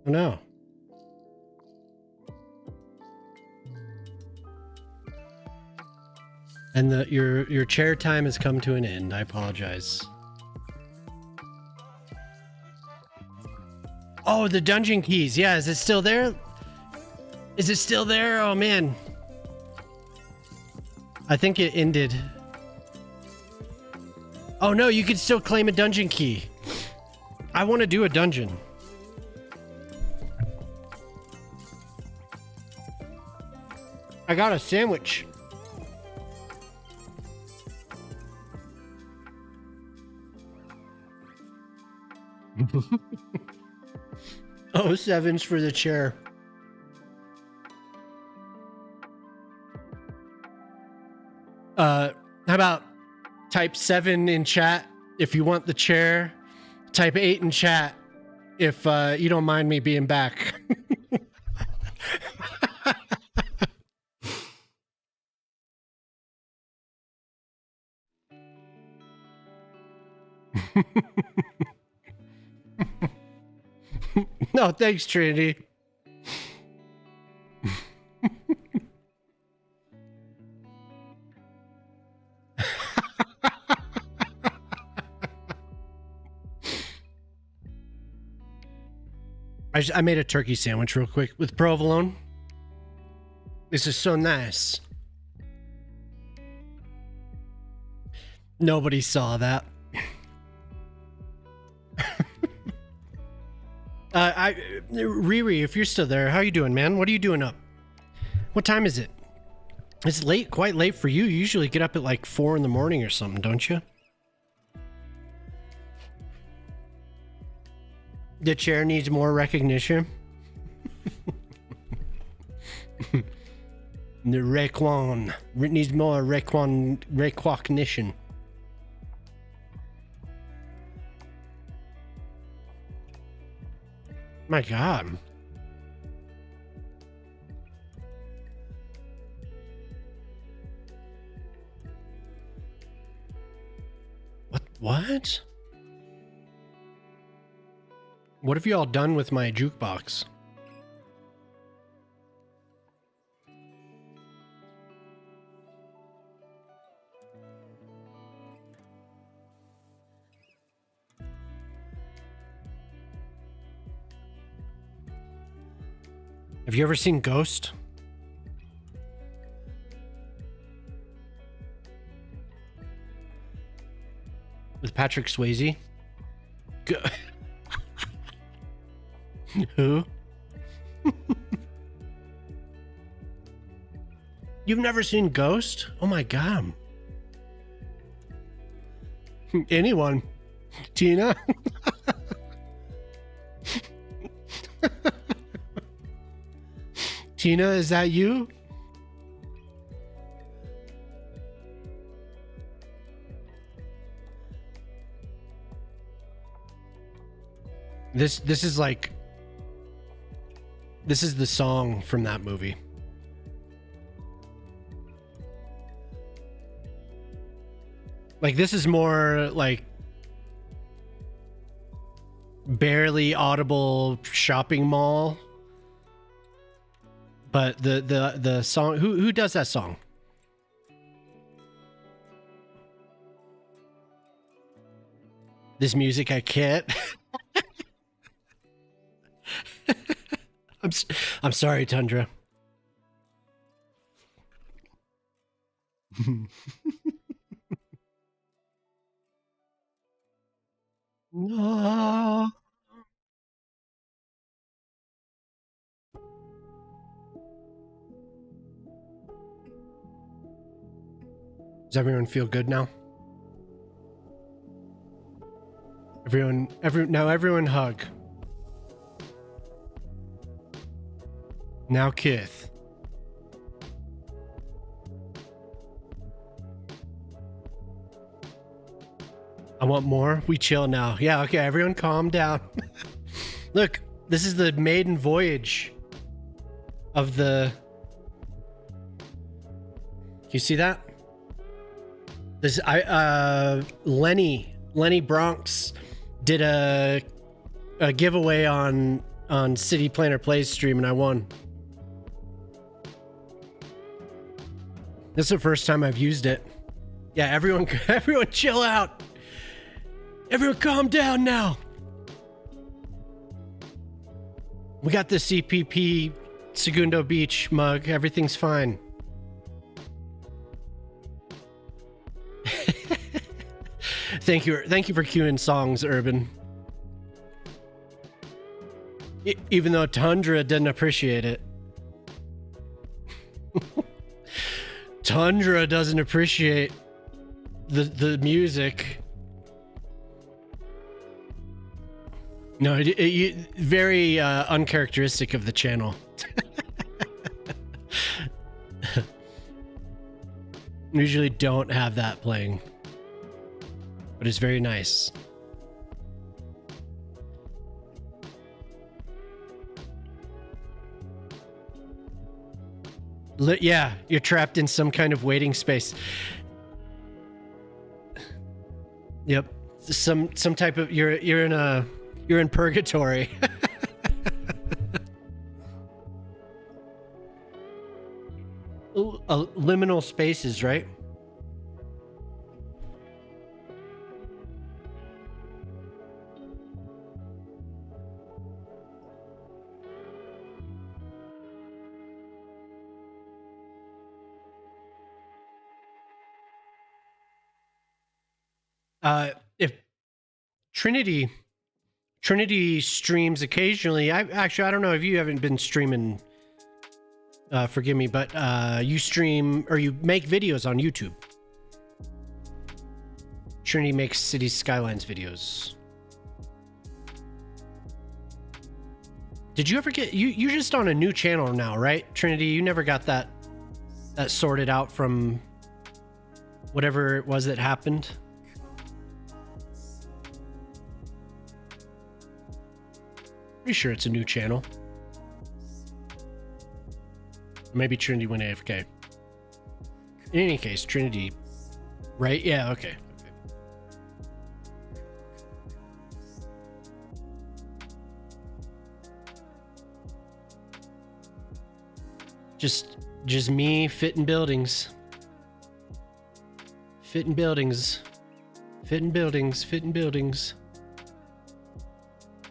Oh no. And your chair time has come to an end. I apologize. Oh, the dungeon keys. Yeah, is it still there? Is it still there? Oh man. I think it ended. Oh no, you can still claim a dungeon key. I want to do a dungeon. I got a sandwich. Oh, sevens for the chair. How about type 7 in chat if you want the chair? Type 8 in chat if you don't mind me being back. No, thanks, Trinity. I made a turkey sandwich real quick with provolone. This is so nice. Nobody saw that. Riri, if you're still there, how you doing, man? What are you doing up? What time is it? It's late, quite late for you. You usually get up at like 4 in the morning or something, don't you? The chair needs more recognition. The Rayquan needs more recognition. My God. What? What have you all done with my jukebox? Have you ever seen Ghost? With Patrick Swayze? Who? You've never seen Ghost? Oh my God. Anyone? Tina? Tina, is that you? This is like, this is the song from that movie. Like, this is more like barely audible shopping mall. But the song, who does that song? This music I can't. I'm sorry, Tundra. No. Does everyone feel good now? Everyone hug. Now Kith. I want more. We chill now. Yeah, okay, everyone calm down. Look, this is the maiden voyage of the... You see that? This Lenny Bronx did a giveaway on on City Planner Plays stream and I won. This is the first time I've used it. Yeah, everyone chill out. Everyone calm down now. We got the CPP Segundo Beach mug. Everything's fine. Thank you for queuing songs, Urban. Even though Tundra didn't appreciate it. Tundra doesn't appreciate the music. No, very uncharacteristic of the channel. Usually don't have that playing, but it's very nice. Yeah, you're trapped in some kind of waiting space. Yep, some type of you're in purgatory. Liminal spaces, right? If Trinity streams occasionally, I don't know if you haven't been streaming, forgive me, but you stream or you make videos on YouTube. Trinity makes Cities Skylines videos. Did you ever get you're just on a new channel now, right, Trinity? You never got that sorted out from whatever it was that happened. Pretty sure it's a new channel. Maybe Trinity went AFK. In any case, Trinity, right? Yeah, okay. Just me fitting buildings. Fitting buildings. Fitting buildings. Fitting buildings.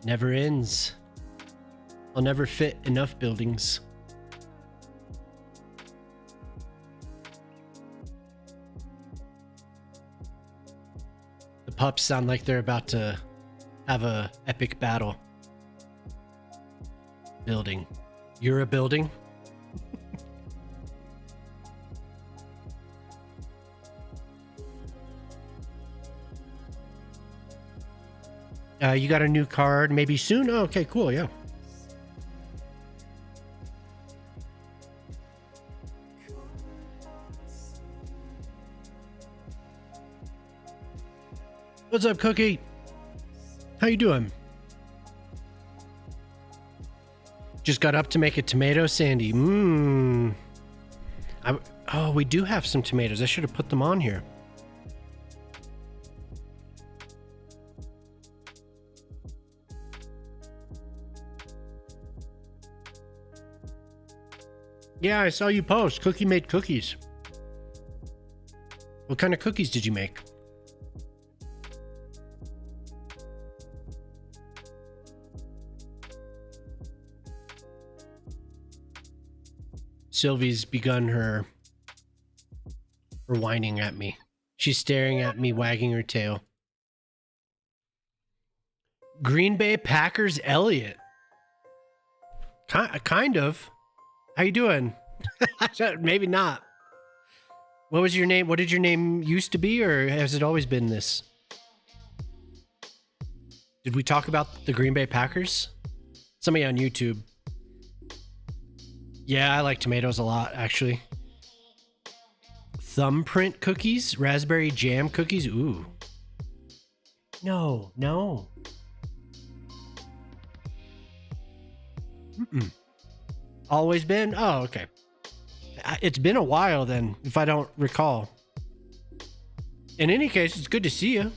Never ends. I'll never fit enough buildings. The pups sound like they're about to have a epic battle. Building. You're a building? You got a new card maybe soon? Oh, okay, cool, yeah. What's up, Cookie? How you doing? Just got up to make a tomato sandy. Oh, we do have some tomatoes. I should have put them on here. Yeah, I saw you post. Cookie made cookies. What kind of cookies did you make? Sylvie's begun her whining at me. She's staring at me, wagging her tail. Green Bay Packers Elliott. Kind of. How you doing? Maybe not. What was your name? What did your name used to be, or has it always been this? Did we talk about the Green Bay Packers? Somebody on YouTube. Yeah, I like tomatoes a lot, actually. Thumbprint cookies? Raspberry jam cookies? Ooh. No. Mm-mm. Always been? Oh, okay. It's been a while then, if I don't recall. In any case, it's good to see you.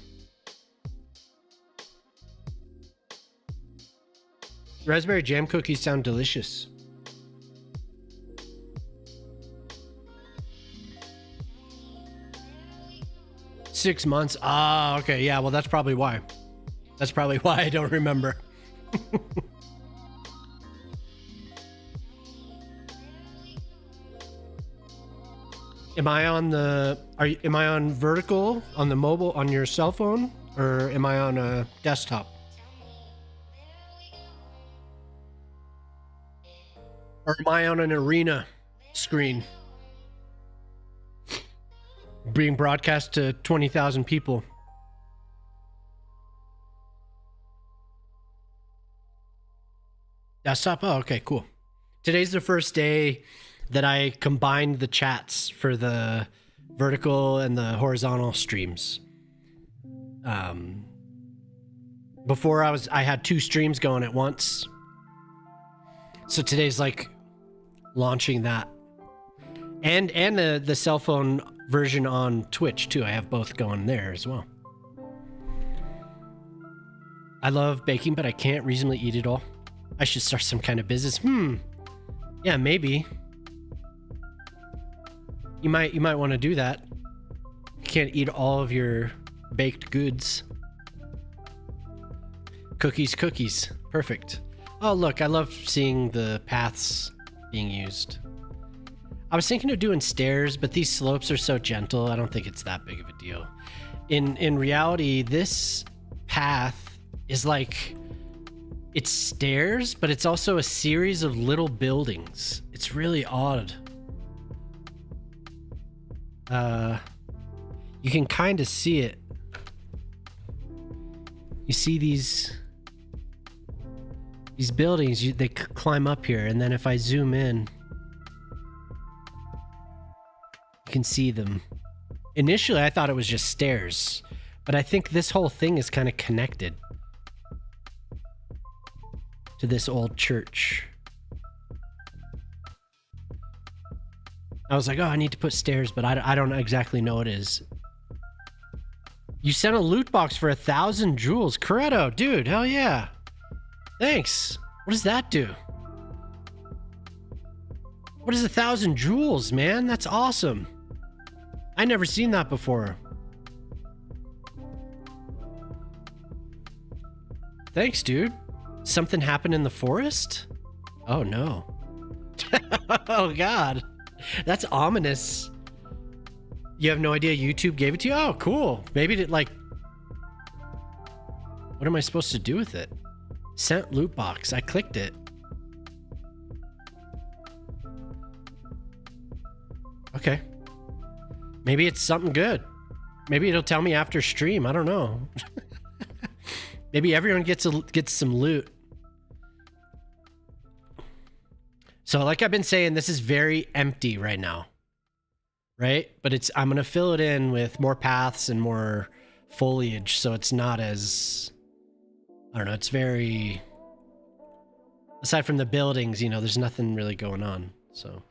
Raspberry jam cookies sound delicious. Six months. Ah, okay. Yeah, well, that's probably why. That's probably why I don't remember. Am I on vertical on the mobile on your cell phone, or am I on a desktop? Or am I on an arena screen being broadcast to 20,000 people? Desktop? Oh, okay, cool. Today's the first day that I combined the chats for the vertical and the horizontal streams. Before I had two streams going at once. So today's like launching that. And the cell phone version on Twitch too. I have both going there as well. I love baking, but I can't reasonably eat it all. I should start some kind of business. Yeah, maybe. You might want to do that. You can't eat all of your baked goods. Cookies. Perfect. Oh, look, I love seeing the paths being used. I was thinking of doing stairs, but these slopes are so gentle, I don't think it's that big of a deal. In reality, this path is like, it's stairs, but it's also a series of little buildings. It's really odd. You can kind of see it. You see these buildings, they climb up here, and then if I zoom in, you can see them. Initially, I thought it was just stairs, but I think this whole thing is kind of connected to this old church. I was like, oh, I need to put stairs, but I don't exactly know what it is. You sent a loot box for 1,000 jewels. Corretto, dude, hell yeah. Thanks. What does that do? What is 1,000 jewels, man? That's awesome. I never seen that before. Thanks, dude. Something happened in the forest? Oh, no. Oh, God. That's ominous. You have no idea YouTube gave it to you? Oh, cool. Maybe it like... What am I supposed to do with it? Sent loot box. I clicked it. Okay. Maybe it's something good. Maybe it'll tell me after stream. I don't know. Maybe everyone gets some loot. So like I've been saying, this is very empty right now. Right? But I'm going to fill it in with more paths and more foliage. So it's not as... I don't know. It's very... Aside from the buildings, you know, there's nothing really going on. So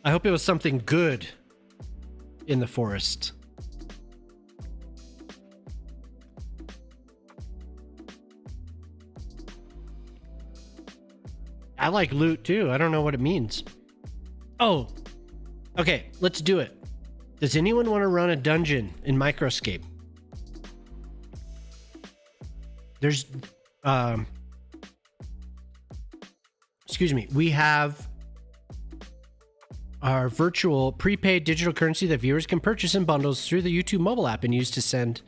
I hope it was something good in the forest. I like loot too. I don't know what it means. Oh, okay. Let's do it. Does anyone want to run a dungeon in Microscape? There's, excuse me. We have our virtual prepaid digital currency that viewers can purchase in bundles through the YouTube mobile app and use to send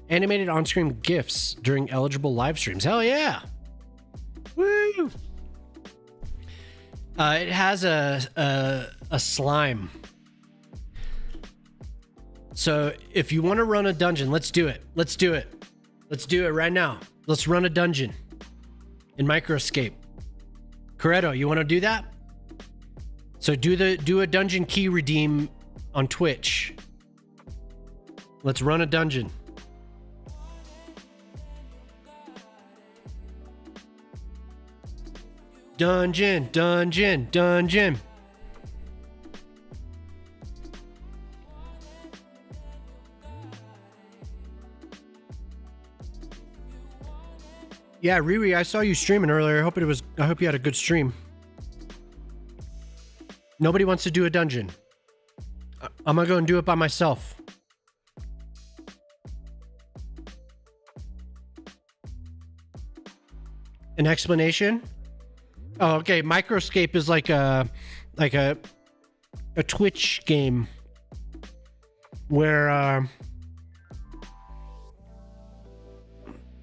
animated on-screen GIFs during eligible live streams. Hell yeah. Woo! It has a slime. So if you want to run a dungeon, let's do it. Let's do it. Let's do it right now. Let's run a dungeon in Microscape. Corretto, you want to do that? So do a dungeon key redeem on Twitch. Let's run a dungeon. Dungeon. Yeah, Riri, I saw you streaming earlier. I hope you had a good stream. Nobody wants to do a dungeon. I'm gonna go and do it by myself. An explanation? Oh, okay. Microscape is like a Twitch game where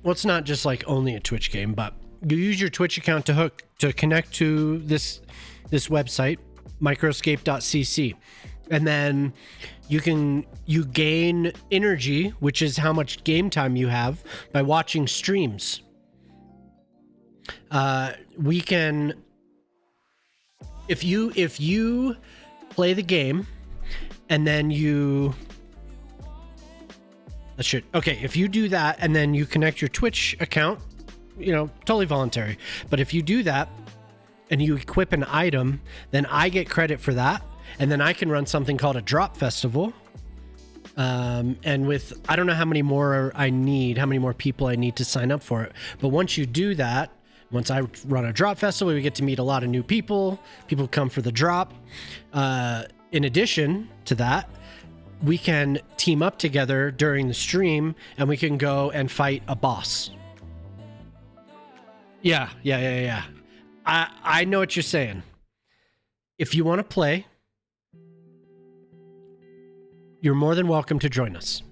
well, it's not just like only a Twitch game, but you use your Twitch account to connect to this website, microscape.cc, and then you gain energy, which is how much game time you have by watching streams. We can, if you play the game and then if you do that and then you connect your Twitch account, totally voluntary. But if you do that and you equip an item, then I get credit for that. And then I can run something called a drop festival. And with, I don't know how many more people I need to sign up for it. But once you do that, once I run a drop festival, we get to meet a lot of new people. People come for the drop. In addition to that, we can team up together during the stream and we can go and fight a boss. Yeah. I know what you're saying. If you want to play, you're more than welcome to join us.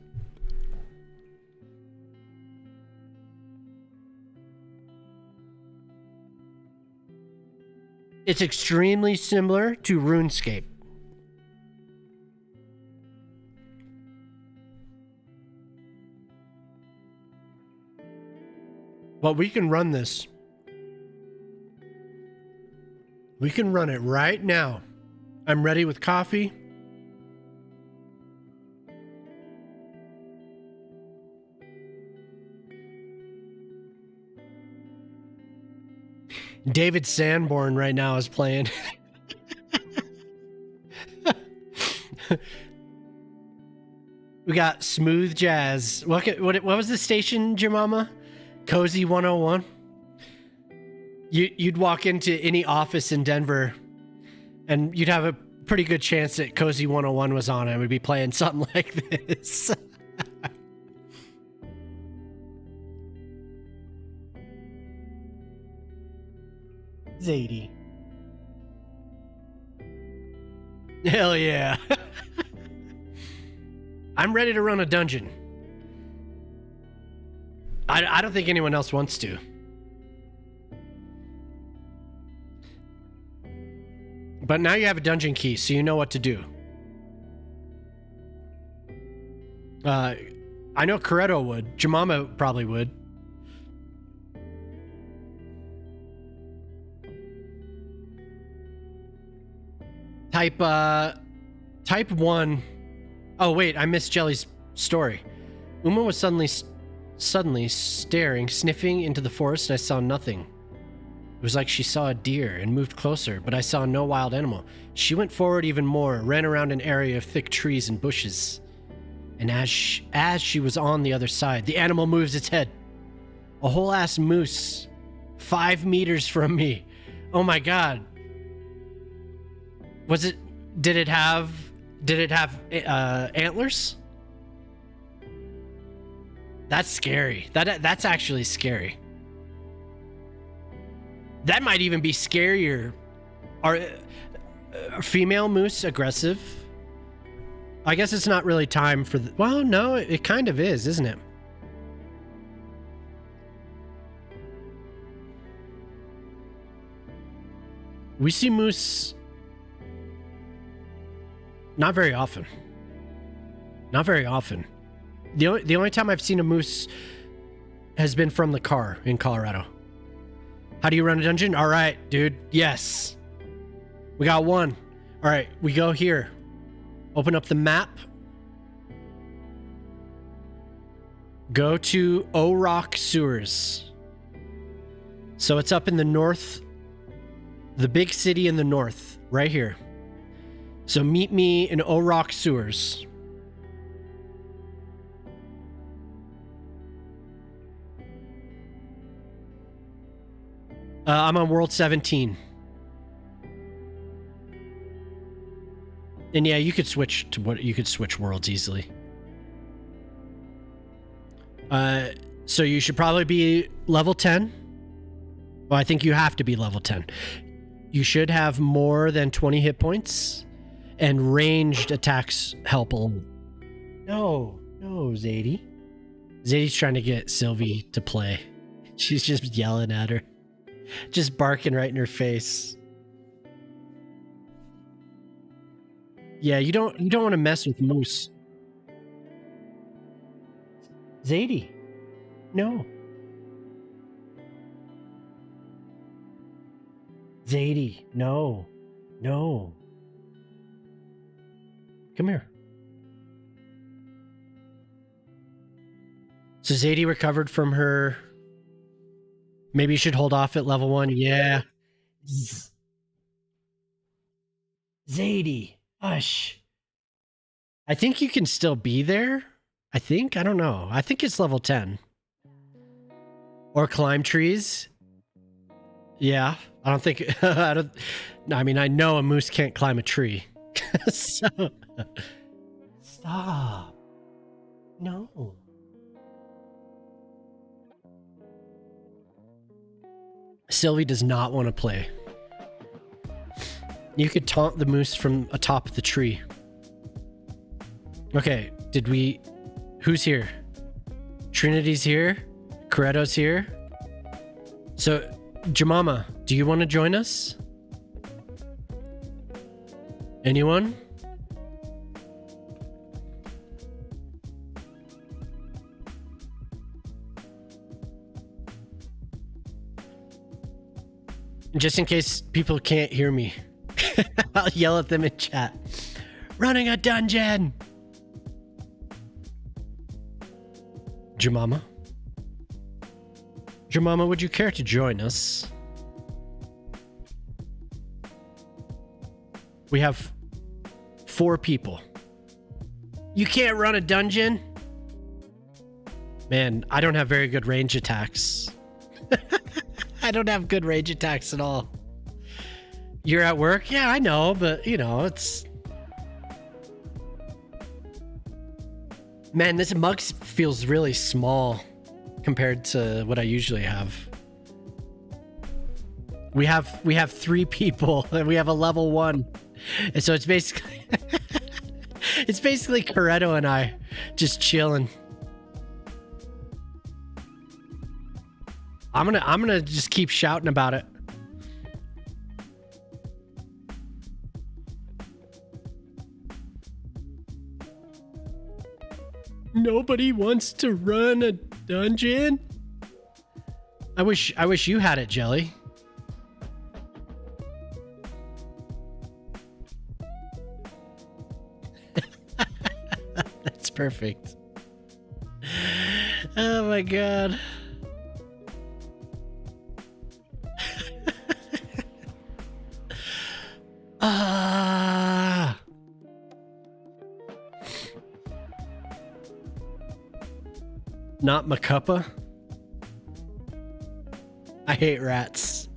It's extremely similar to RuneScape. But we can run this. We can run it right now. I'm ready with coffee. David Sanborn right now is playing. We got smooth jazz. What was the station, Jemama? Cozy 101. You'd walk into any office in Denver and you'd have a pretty good chance that Cozy 101 was on and would be playing something like this. Zadie. Hell yeah. I'm ready to run a dungeon. I don't think anyone else wants to. But now you have a dungeon key, so you know what to do. I know Coretto would. Jemama probably would. Type 1. Oh wait, I missed Jelly's story. Uma was suddenly staring, sniffing into the forest, and I saw nothing. It was like she saw a deer and moved closer, but I saw no wild animal. She went forward even more, ran around an area of thick trees and bushes. And as she was on the other side, the animal moves its head. A whole ass moose, 5 meters from me. Oh my god. Did it have antlers? That's scary. That's actually scary. That might even be scarier. Are female moose aggressive? I guess it's not really time for well, no, it kind of is, isn't it? We see moose not very often. Not very often. The only time I've seen a moose has been from the car in Colorado. How do you run a dungeon? All right, dude. Yes. We got one. All right, we go here. Open up the map. Go to O-Rock Sewers. So it's up in the north. The big city in the north. Right here. So meet me in O-Rock Sewers. I'm on world 17. And yeah, you could switch worlds easily. So you should probably be level 10. Well, I think you have to be level 10. You should have more than 20 hit points, and ranged attacks help a lot. No, Zadie. Zadie's trying to get Sylvie to play. She's just yelling at her. Just barking right in her face. Yeah, you don't want to mess with Moose. Zadie. No. Zadie, no. No. Come here. So Zadie recovered from her... Maybe you should hold off at level 1. Yeah. Zadie. Hush. I think you can still be there. I don't know. I think it's level 10. Or climb trees. Yeah. I don't think... I mean, I know a moose can't climb a tree. So... Stop. No. Sylvie does not want to play. You could taunt the moose from atop the tree. Okay, who's here? Trinity's here. Corretto's here. So, Jemima, do you want to join us? Anyone? Just in case people can't hear me, I'll yell at them in chat. Running a dungeon! Jemima? Jemima, would you care to join us? We have 4 people. You can't run a dungeon? Man, I don't have very good range attacks. I don't have good range attacks at all. You're at work? Yeah, I know, but it's... Man, this mug feels really small compared to what I usually have. We have 3 people and we have a level 1. And so it's basically it's basically Coretto and I just chilling. I'm gonna just keep shouting about it. Nobody wants to run a dungeon. I wish you had it, Jelly. That's perfect. Oh my god. Not Macuppa. I hate rats.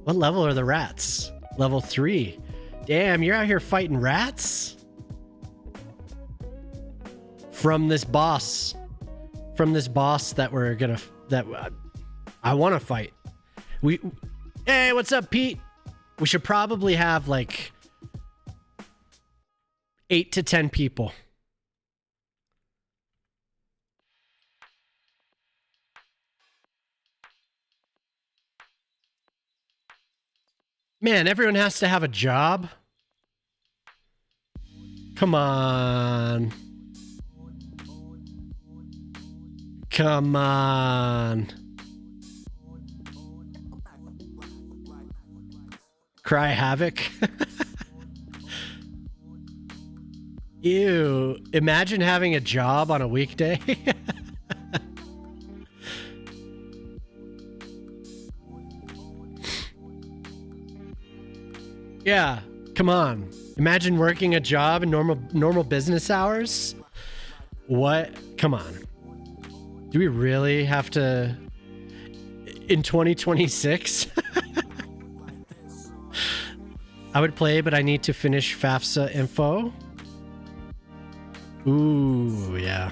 What level are the rats? Level 3. Damn, you're out here fighting rats? From this boss. From this boss that we're gonna... I want to fight. Hey, what's up, Pete? We should probably have like 8 to 10 people. Man, everyone has to have a job. Come on. Come on. Cry havoc. Ew. Imagine having a job on a weekday. Yeah, come on. Imagine working a job in normal business hours. What? Come on. Do we really have to... in 2026. I would play, but I need to finish FAFSA info. Ooh, yeah.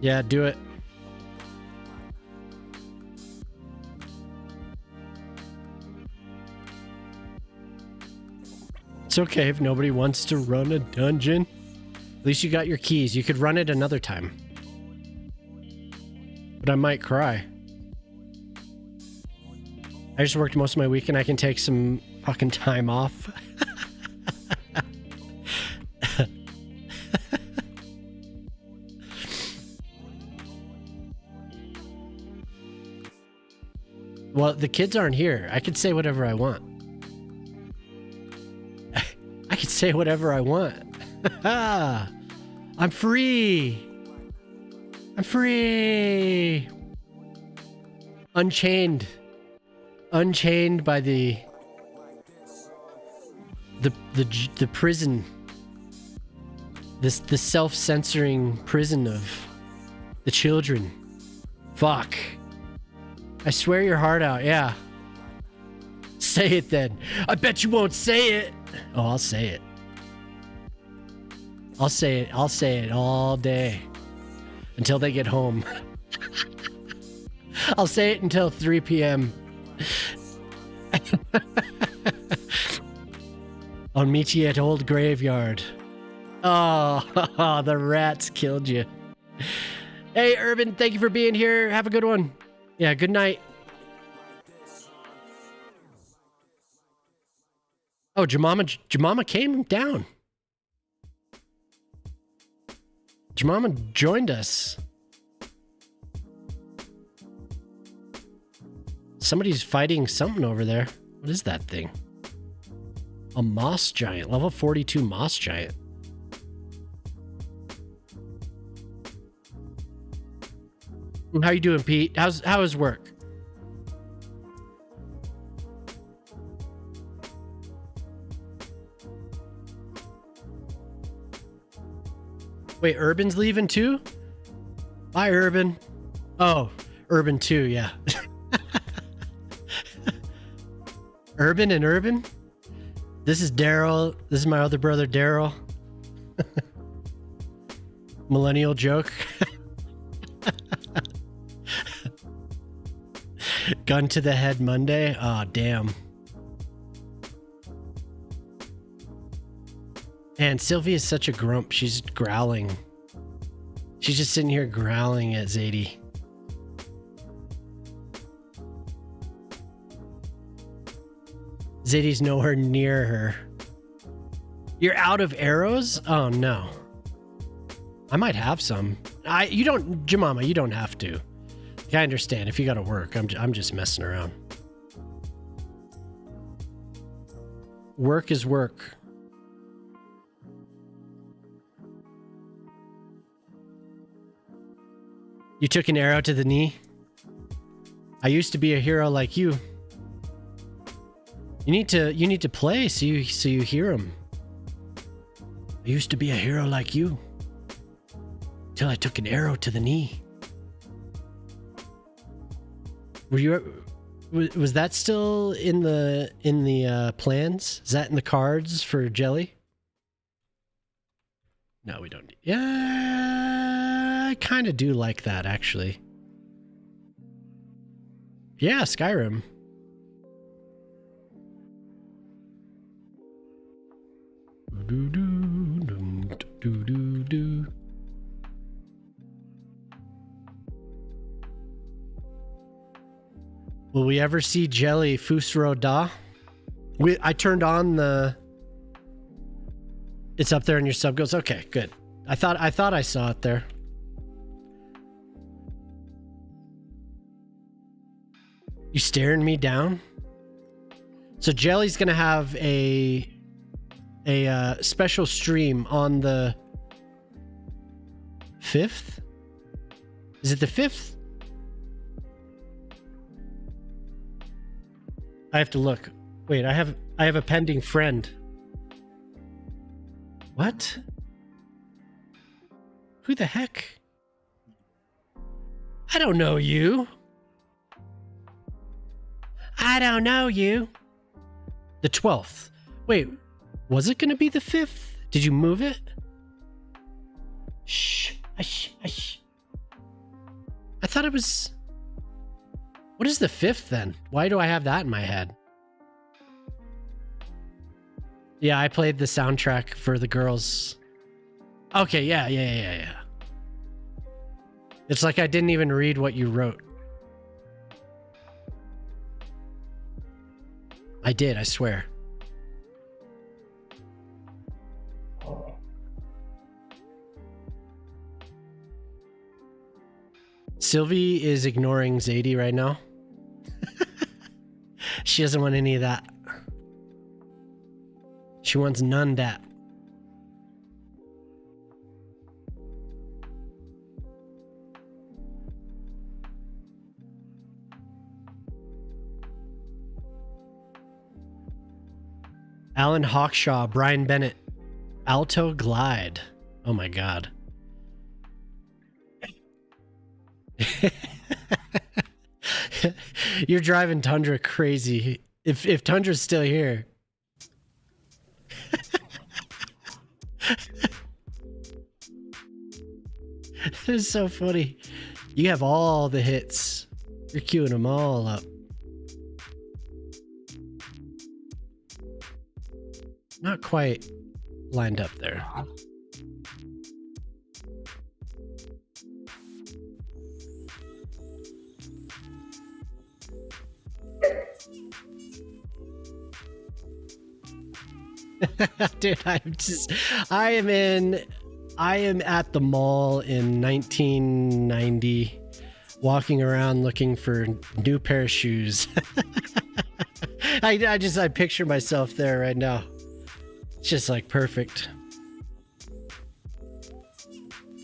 Yeah, do it. It's okay if nobody wants to run a dungeon. At least you got your keys. You could run it another time. But I might cry. I just worked most of my weekend. I can take some fucking time off. Well, the kids aren't here. I could say whatever I want. I could say whatever I want. I'm free. I'm free. Unchained. Unchained by the prison. The self-censoring prison of the children. Fuck. I swear your heart out, yeah. Say it then. I bet you won't say it. Oh, I'll say it. I'll say it. I'll say it all day. Until they get home. I'll say it until 3 p.m. I'll meet you at Old Graveyard. Oh, the rats killed you. Hey, Urban, thank you for being here. Have a good one. Yeah, good night. Oh, Jemama came down. Jemama joined us. Somebody's fighting something over there. What is that thing? A moss giant. Level 42 moss giant. How you doing, Pete? How is work? Wait, Urban's leaving too? Bye, Urban. Oh, Urban too, yeah. Urban and Urban? This is Daryl. This is my other brother, Daryl. Millennial joke. Gun to the head Monday? Oh, damn. Man, Sylvie is such a grump. She's growling. She's just sitting here growling at Zadie. Zadie's nowhere near her. You're out of arrows? Oh, no. I might have some. Jemima, you don't have to. I understand if you gotta work. I'm just messing around. Work is work. You took an arrow to the knee? I used to be a hero like you. You need to play so you hear him. I used to be a hero like you. Till I took an arrow to the knee. Was that still in the plans? Is that in the cards for Jelly? No, we don't. Yeah, I kind of do like that, actually. Yeah, Skyrim. Will we ever see Jelly Fusro Da? I turned on the... It's up there in your sub goes. Okay, good. I thought I saw it there. You staring me down? So Jelly's gonna have a special stream on the 5th? Is it the 5th? I have to look. Wait, I have a pending friend. What? Who the heck? I don't know you. I don't know you. The 12th. Wait, was it going to be the 5th? Did you move it? Shh. Hush. I thought it was... What is the 5th then? Why do I have that in my head? Yeah, I played the soundtrack for the girls. Okay, yeah. It's like I didn't even read what you wrote. I did, I swear. Sylvie is ignoring Zadie right now. She doesn't want any of that. She wants none of that. Alan Hawkshaw, Brian Bennett, Alto Glide. Oh my God. You're driving Tundra crazy. If Tundra's still here. That is so funny. You have all the hits. You're queuing them all up. Not quite lined up there. Dude, I am at the mall in 1990, walking around looking for a new pair of shoes. I picture myself there right now. It's just like perfect.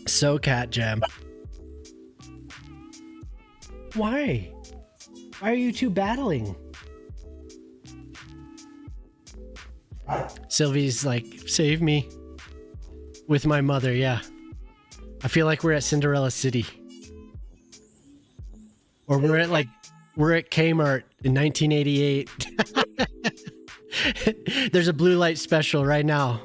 So Cat Jam. Why? Why are you two battling? Sylvie's like, save me. With my mother, yeah. I feel like we're at Cinderella City. Or we're at Kmart in 1988. There's a blue light special right now.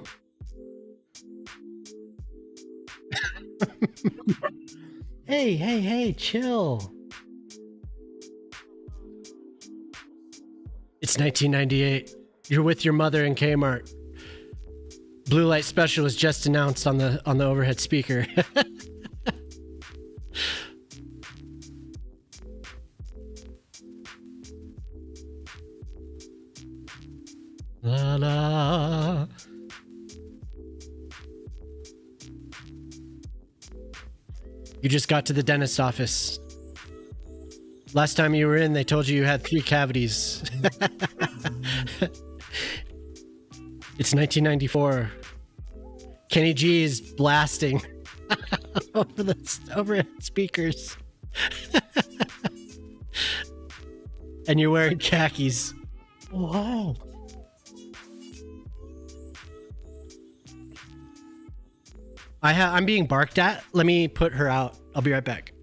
Hey, chill. It's 1998. You're with your mother in Kmart. Blue light special was just announced on the overhead speaker. La la. You just got to the dentist office. Last time you were in, they told you had 3 cavities. It's 1994. Kenny G is blasting over the overhead speakers. And you're wearing khakis. Whoa. I'm being barked at. Let me put her out. I'll be right back.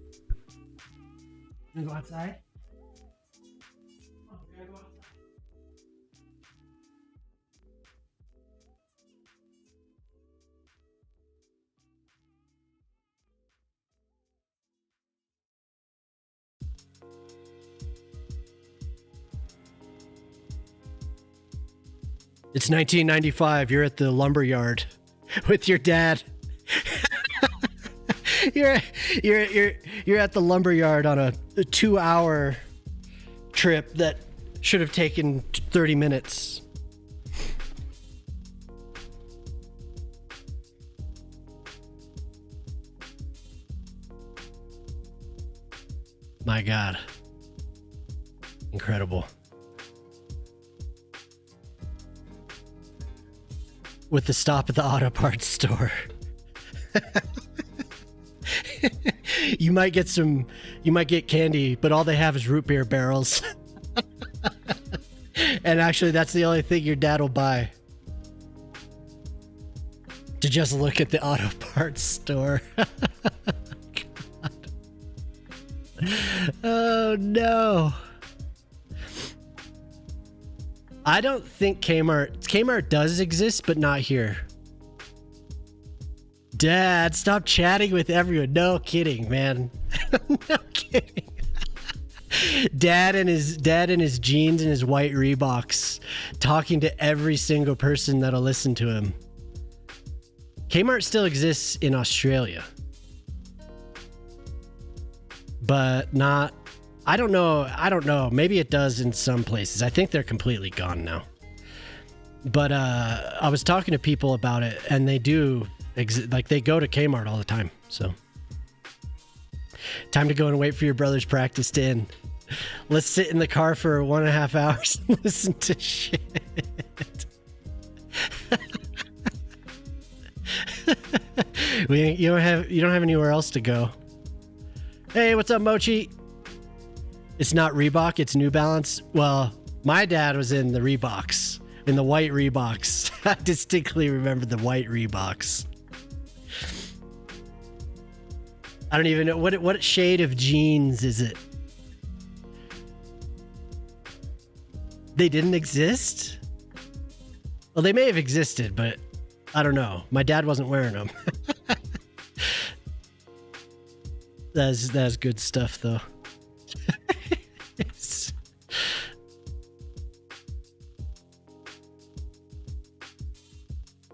You go outside? It's 1995. You're at the lumber yard with your dad. You're at the lumber yard on a 2-hour trip that should have taken 30 minutes. My God. Incredible. With the stop at the auto parts store. You might get candy, but all they have is root beer barrels. And actually, that's the only thing your dad will buy. To just look at the auto parts store. God. Oh no. I don't think Kmart does exist, but not here. Dad, stop chatting with everyone. No kidding, man. No kidding. Dad and his jeans and his white Reeboks, talking to every single person that'll listen to him. Kmart still exists in Australia, but not. I don't know. Maybe it does in some places. I think they're completely gone now. But I was talking to people about it, and they do like they go to Kmart all the time. So time to go and wait for your brother's practice to end. Let's sit in the car for 1.5 hours and listen to shit. You don't have anywhere else to go. Hey, what's up, Mochi? It's not Reebok, it's New Balance. Well, my dad was in the Reeboks, in the white Reeboks. I distinctly remember the white Reeboks. I don't even know what shade of jeans is it. They didn't exist? Well, they may have existed, but I don't know. My dad wasn't wearing them. That's good stuff, though.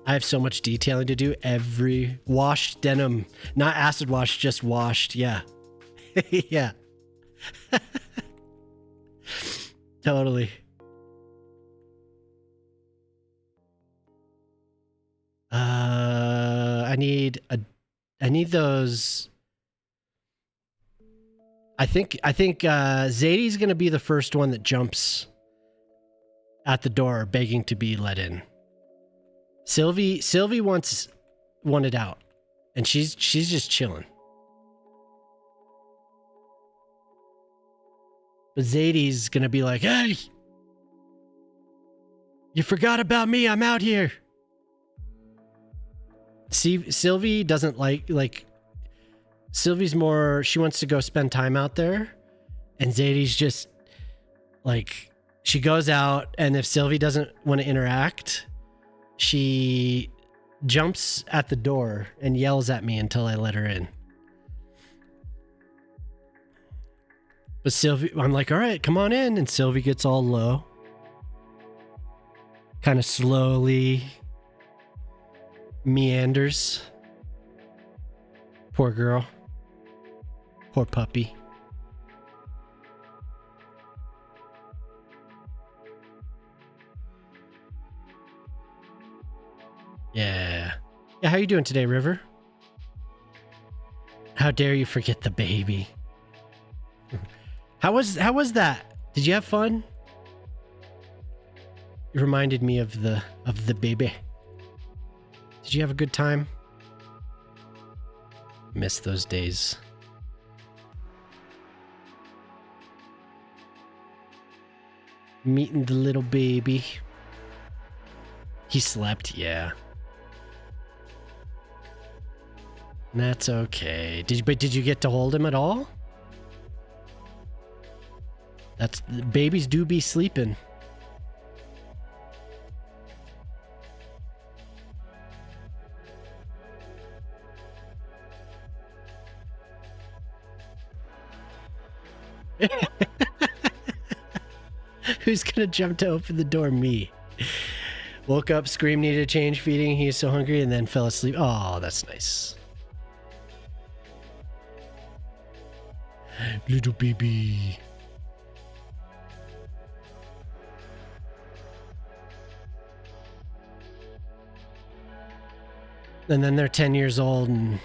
I have so much detailing to do. Every washed denim, not acid wash, just washed. Yeah. Yeah. Totally. I need those. I think Zadie's gonna be the first one that jumps at the door begging to be let in. Sylvie wanted out, and she's just chilling. But Zadie's gonna be like, "Hey, you forgot about me. I'm out here." See, Sylvie doesn't like Sylvie's more, she wants to go spend time out there, and Zadie's just like, she goes out, and if Sylvie doesn't want to interact, she jumps at the door and yells at me until I let her in. But Sylvie, I'm like, all right, come on in. And Sylvie gets all low, kind of slowly meanders. Poor girl. Poor puppy. Yeah. Yeah, how you doing today, River? How dare you forget the baby? How was that? Did you have fun? It reminded me of the baby. Did you have a good time? Miss those days. Meeting the little baby. He slept, yeah. That's okay. Did you get to hold him at all? Babies do be sleeping. Who's gonna jump to open the door? Me. Woke up, screamed, needed a change, feeding. He is so hungry, and then fell asleep. Oh, that's nice. Little baby. And then they're 10 years old and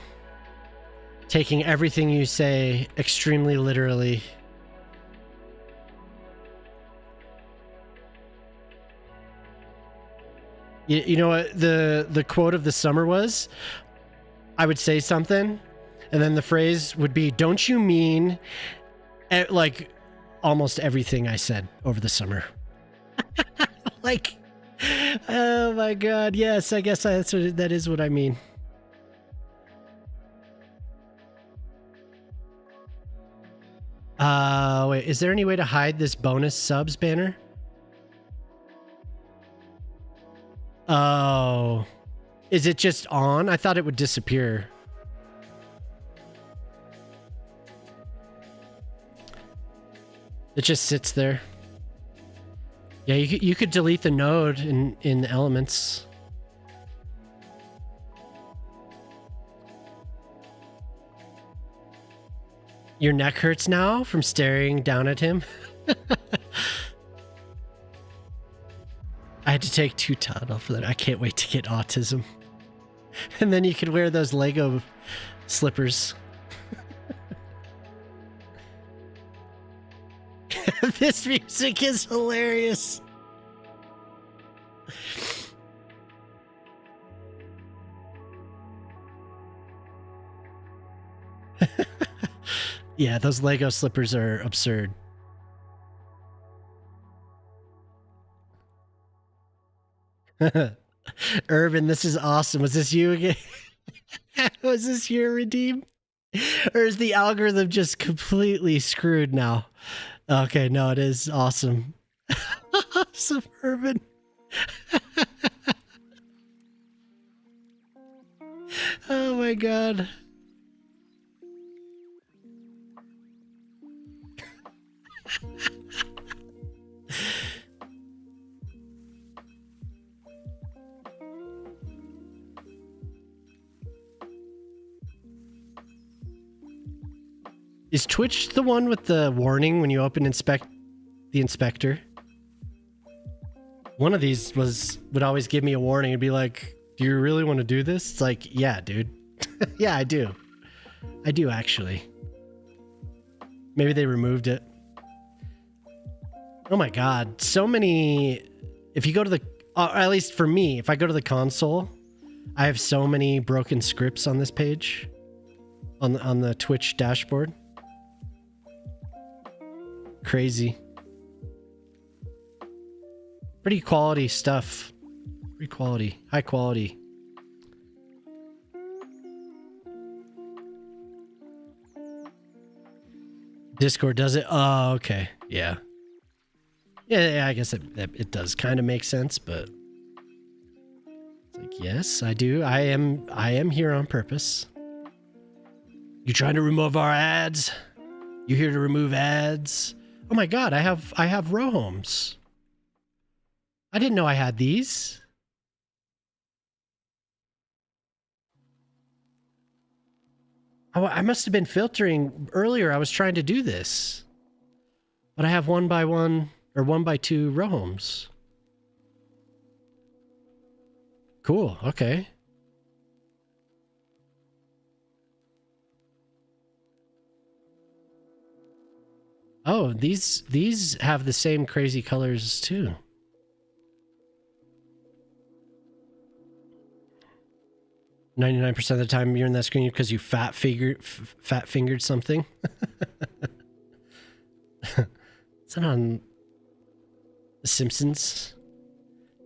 taking everything you say extremely literally. You know what the quote of the summer was? I would say something, and then the phrase would be, "Don't you mean," like almost everything I said over the summer. Like, oh my God, yes, I guess that is what I mean. Wait, is there any way to hide this bonus subs banner? Oh. Is it just on? I thought it would disappear. It just sits there. Yeah, you could delete the node in the elements. Your neck hurts now from staring down at him? I had to take 2 Tylenol for that. I can't wait to get autism. And then you could wear those Lego slippers. This music is hilarious. Yeah, those Lego slippers are absurd. Urban, this is awesome. Was this you again? Was this your redeem? Or is the algorithm just completely screwed now? Okay, no, it is awesome. Awesome, Urban. Oh my god. Is Twitch the one with the warning when you open the inspector? One of these would always give me a warning and be like, do you really want to do this? It's like, yeah, dude. Yeah, I do. I do, actually. Maybe they removed it. Oh my god. So many... If you go to the... at least for me, if I go to the console, I have so many broken scripts on this page. On the Twitch dashboard. Crazy. Pretty quality stuff. Pretty quality. High quality. Discord does it? Oh, okay. Yeah. Yeah, I guess it does kind of make sense, but it's like, yes, I do. I am here on purpose. You trying to remove our ads? You here to remove ads? Oh my god, I have row homes. I didn't know I had these. Oh, I must have been filtering earlier. I was trying to do this. But I have 1x1 or 1x2 row homes. Cool, okay. Oh, these have the same crazy colors too. "99% of the time you're in that screen because you fat fingered something." Is that on The Simpsons?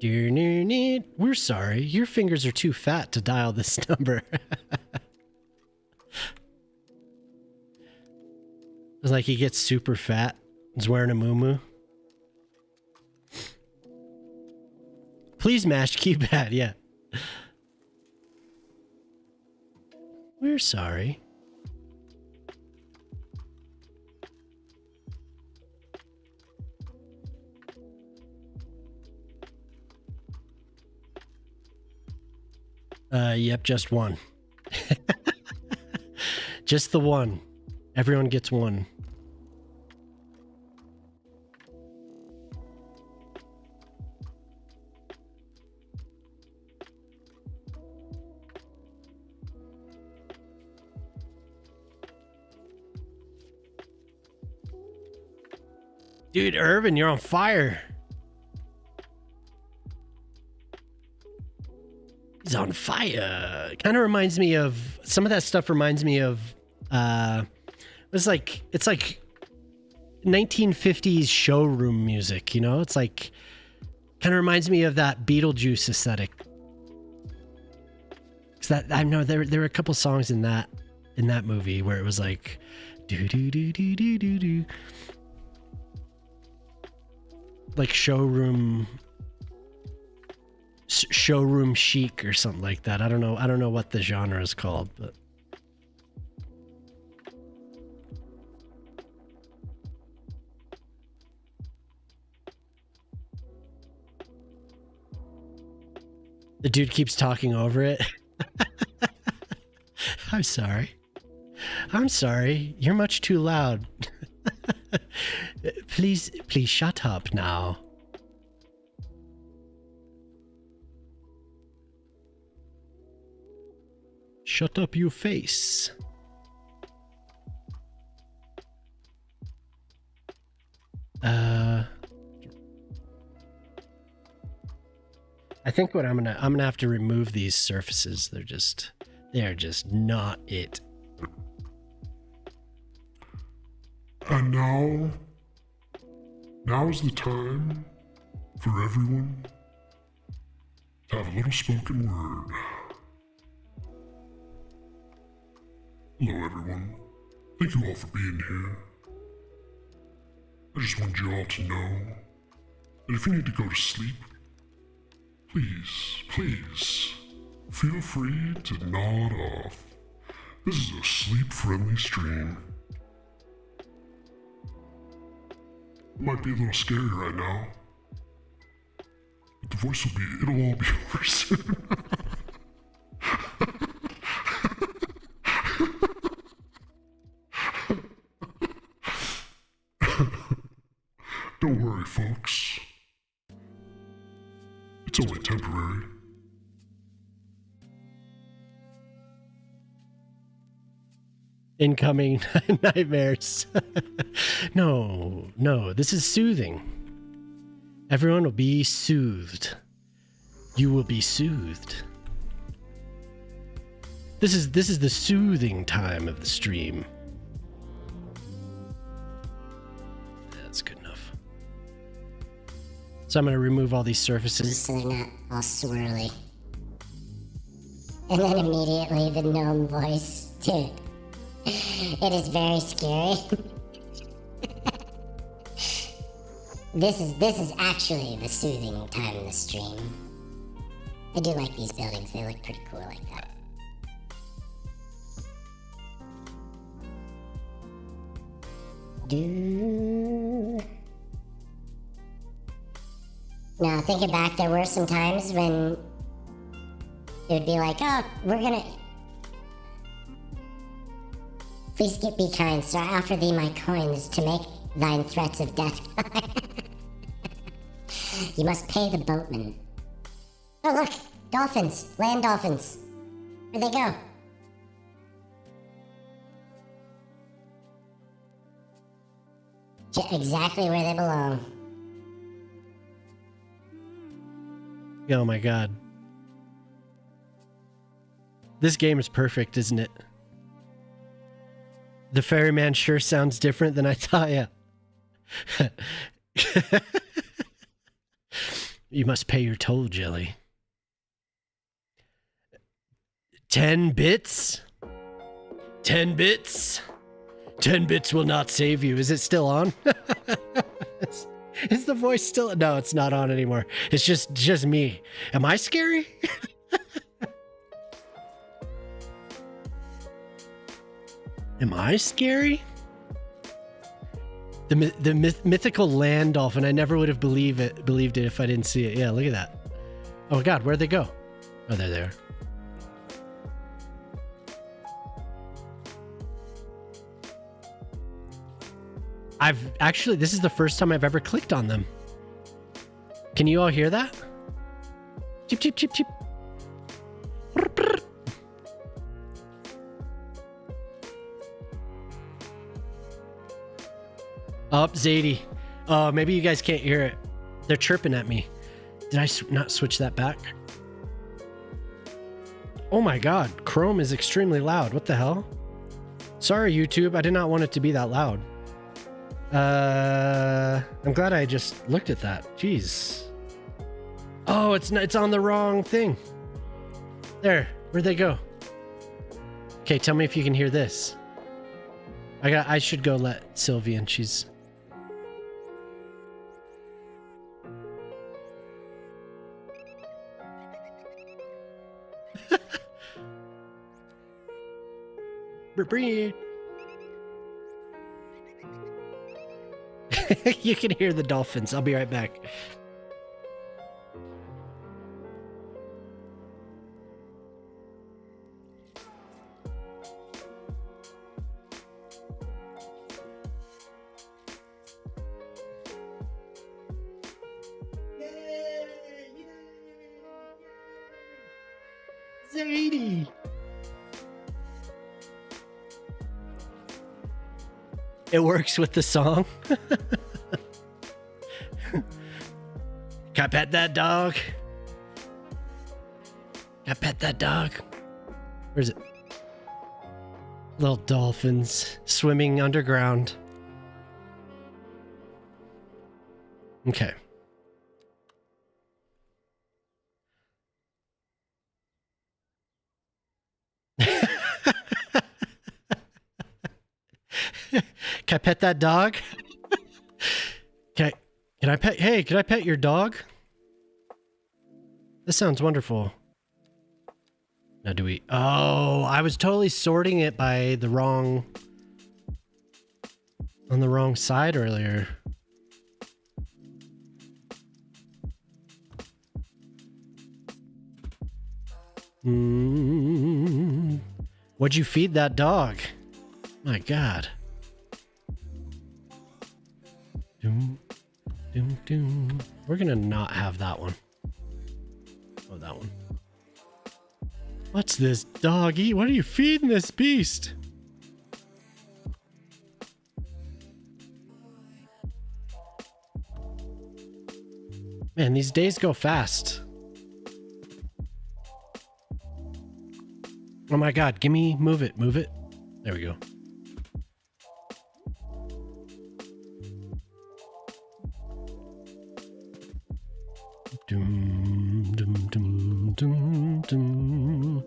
We're sorry, your fingers are too fat to dial this number. It's like he gets super fat. He's wearing a muumuu. Please mash keypad, yeah. We're sorry. Yep, just one. Just the one. Everyone gets one. Dude, Irvin, you're on fire. He's on fire. Kind of reminds me of some of that stuff. Reminds me of it's like 1950s showroom music. You know, it's like kind of reminds me of that Beetlejuice aesthetic. Cause that I know there were a couple songs in that movie where it was like Do do do do do do do. Like showroom chic or something like that. I don't know what the genre is called, but the dude keeps talking over it. I'm sorry. You're much too loud. Please shut up now. Shut up, you face. I think what I'm gonna have to remove these surfaces. They're just not it. And now is the time for everyone to have a little spoken word. Hello, everyone. Thank you all for being here. I just want you all to know that if you need to go to sleep, please, feel free to nod off. This is a sleep-friendly stream. It might be a little scary right now, but the voice it'll all be over soon. Don't worry, folks. It's only temporary. Incoming nightmares. No, this is soothing. Everyone will be soothed. You will be soothed. This is the soothing time of the stream. That's good enough. So I'm going to remove all these surfaces. So they're not all swirly. And then immediately the gnome voice. Dude, it is very scary. This is actually the soothing time in the stream. I do like these buildings. They look pretty cool like that. Now, thinking back, there were some times when it would be like, oh, please be kind, so I offer thee my coins to make thine threats of death. You must pay the boatman. Oh, look, dolphins, land dolphins. Where'd they go? Exactly where they belong. Oh my god. This game is perfect, isn't it? The ferryman sure sounds different than I thought, yeah. You must pay your toll, Jelly. 10 bits? 10 bits? 10 bits will not save you. Is it still on? Is the voice still? No, it's not on anymore. It's just me. Am I scary? Am I scary? The mythical land dolphin. I never would have believed it if I didn't see it. Yeah, look at that. Oh god, where'd they go? Oh, they're there. This is the first time I've ever clicked on them. Can you all hear that? Cheep, cheep, cheep, cheep. Oh, Zadie. Oh, maybe you guys can't hear it. They're chirping at me. Did I not switch that back? Oh my god, Chrome is extremely loud. What the hell? Sorry, YouTube. I did not want it to be that loud. I'm glad I just looked at that. Jeez. Oh, it's on the wrong thing. There. Where'd they go? Okay, tell me if you can hear this. I should go let Sylvie and she's... You can hear the dolphins. I'll be right back. Zadie. It works with the song. Can I pet that dog? Can I pet that dog? Where is it? Little dolphins swimming underground. Okay. Can I pet that dog? Can I pet? Hey, can I pet your dog? This sounds wonderful. Now do we? Oh, I was totally sorting it by the wrong, on the wrong side earlier. What'd you feed that dog? My God. Doom, doom, doom. We're gonna not have that one. Oh, that one. What's this dog eat? What are you feeding this beast? Man, these days go fast. Oh my God, move it. There we go. Doom, doom, doom, doom, doom.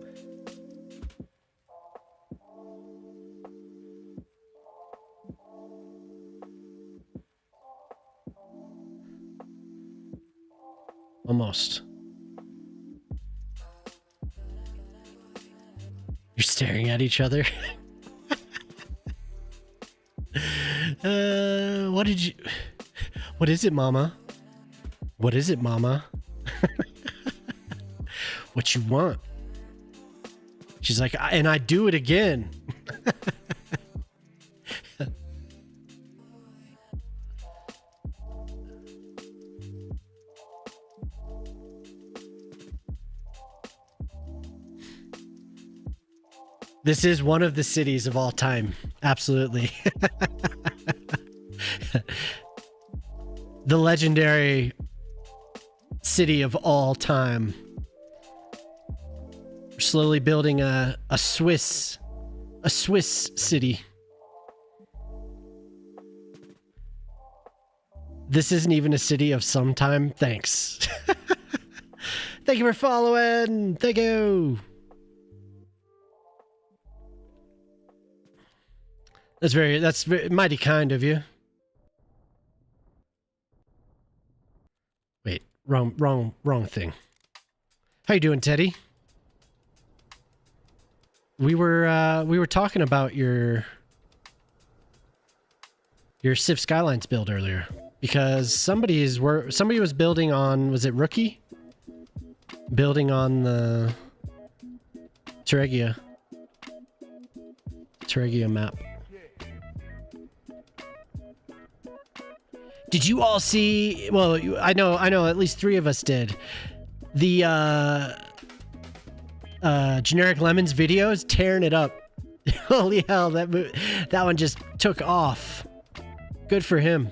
Almost. You're staring at each other. What is it, Mama? What is it, Mama? What you want? She's like, and I do it again. This is one of the cities of all time. Absolutely. The legendary city of all time. We're slowly building a Swiss city. This isn't even a city of some time. Thanks. Thank you for following. Thank you. That's very mighty kind of you. Wait, wrong thing. How you doing, Teddy? We were talking about your Civ Skylines build earlier because somebody was building on, was it Rookie? Building on the Teregia map. Did you all see? Well, I know. At least 3 of us did. The Generic Lemons videos tearing it up. Holy hell! That one just took off. Good for him.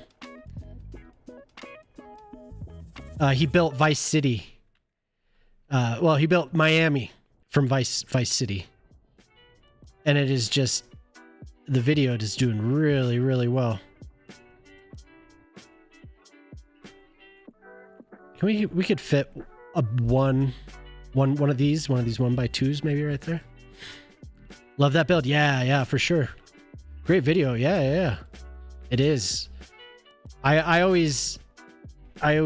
He built Vice City. Well, he built Miami from Vice City, and it is just the video is doing really, really well. We could fit one of these 1x2s maybe right there. Love that build. Yeah, for sure. Great video. Yeah. It is. I always talk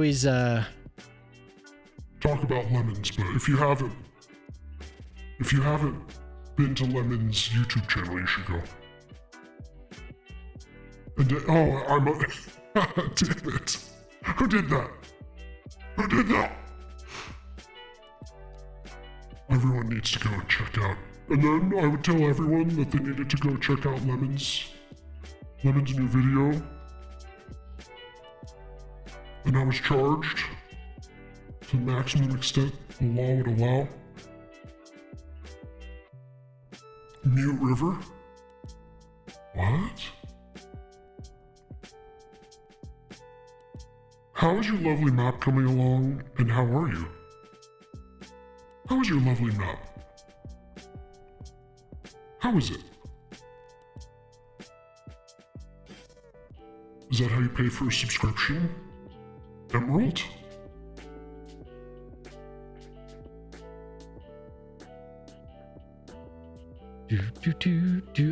about Lemons, but if you haven't been to Lemons' YouTube channel, you should go. And damn it. Who did that? Everyone needs to go and check out. And then I would tell everyone that they needed to go check out Lemon's new video. And I was charged to the maximum extent the law would allow. Mute River? What? How is your lovely map coming along, and how are you? How is your lovely map? How is it? Is that how you pay for a subscription? Emerald?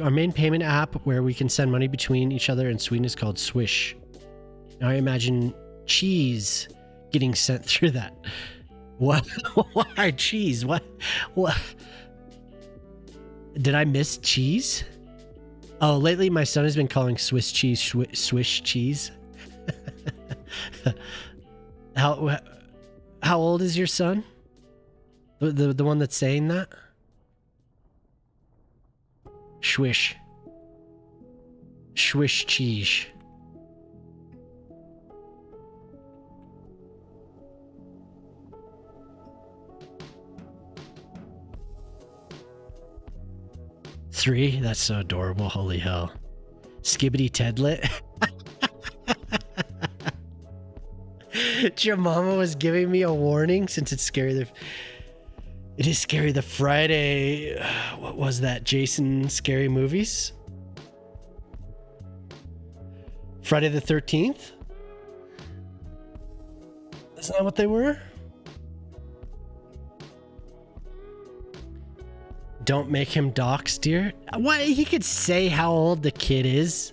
Our main payment app where we can send money between each other in Sweden is called Swish. Now I imagine cheese getting sent through that. What? Why cheese? What? Did I miss cheese? Oh, lately my son has been calling Swiss cheese Swish cheese. How old is your son? The one that's saying that? Swish cheese. Three? That's so adorable. Holy hell. Skibbity Tedlet. Your mama was giving me a warning since it's scary. It is scary. The Friday, what was that? Jason scary movies? Friday the 13th? Isn't that what they were? Don't make him dox, dear. What? He could say how old the kid is.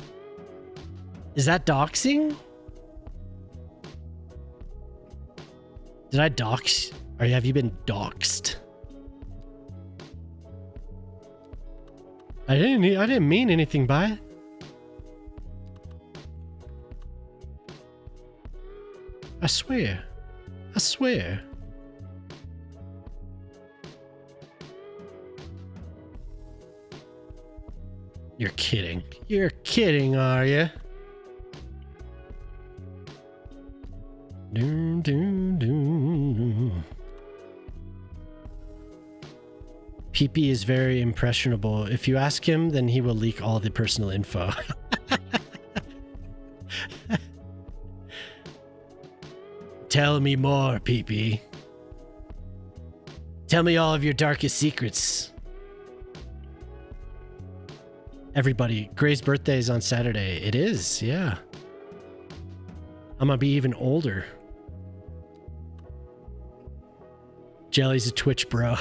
Is that doxing? Did I dox? Or have you been doxed? I didn't mean anything by it. I swear. You're kidding. You're kidding, are you? Doom, doom, doom. PP is very impressionable. If you ask him, then he will leak all the personal info. Tell me more, PP. Tell me all of your darkest secrets. Everybody, Gray's birthday is on Saturday. It is, yeah. I'm gonna be even older. Jelly's a Twitch bro.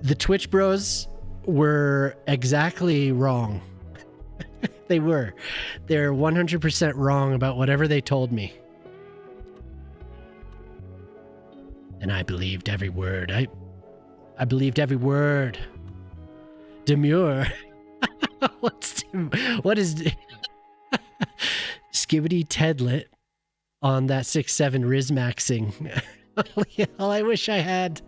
The Twitch bros were exactly wrong. They were. They're 100% wrong about whatever they told me. And I believed every word. I believed every word. Demure. What is Skibbity Tedlet on that 6'7" Rizmaxing? Hell, I wish I had.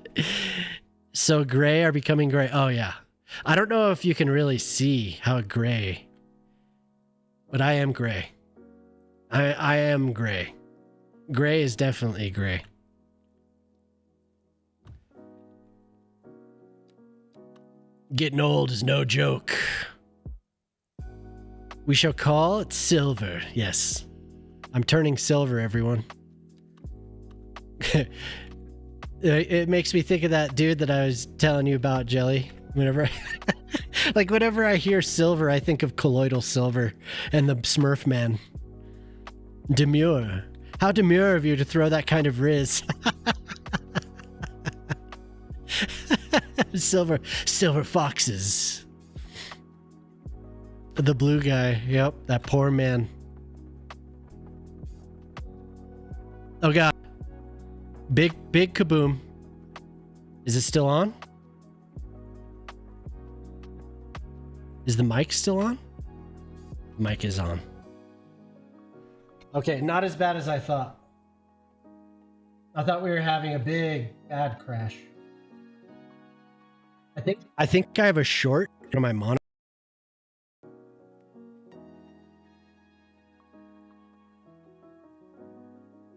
So gray are becoming gray. Oh yeah. I don't know if you can really see how gray, but I am gray. I am gray. Gray is definitely gray. Getting old is no joke. We shall call it silver. Yes. I'm turning silver, everyone. It makes me think of that dude that I was telling you about, Jelly. Whenever I hear silver, I think of colloidal silver and the Smurf man. Demure. How demure of you to throw that kind of riz. Silver foxes. The blue guy. Yep, that poor man. Oh god. Big kaboom. Is it still on? Is the mic still on? The mic is on. Okay, not as bad as I thought. I thought we were having a big bad crash. I think I have a short on my monitor.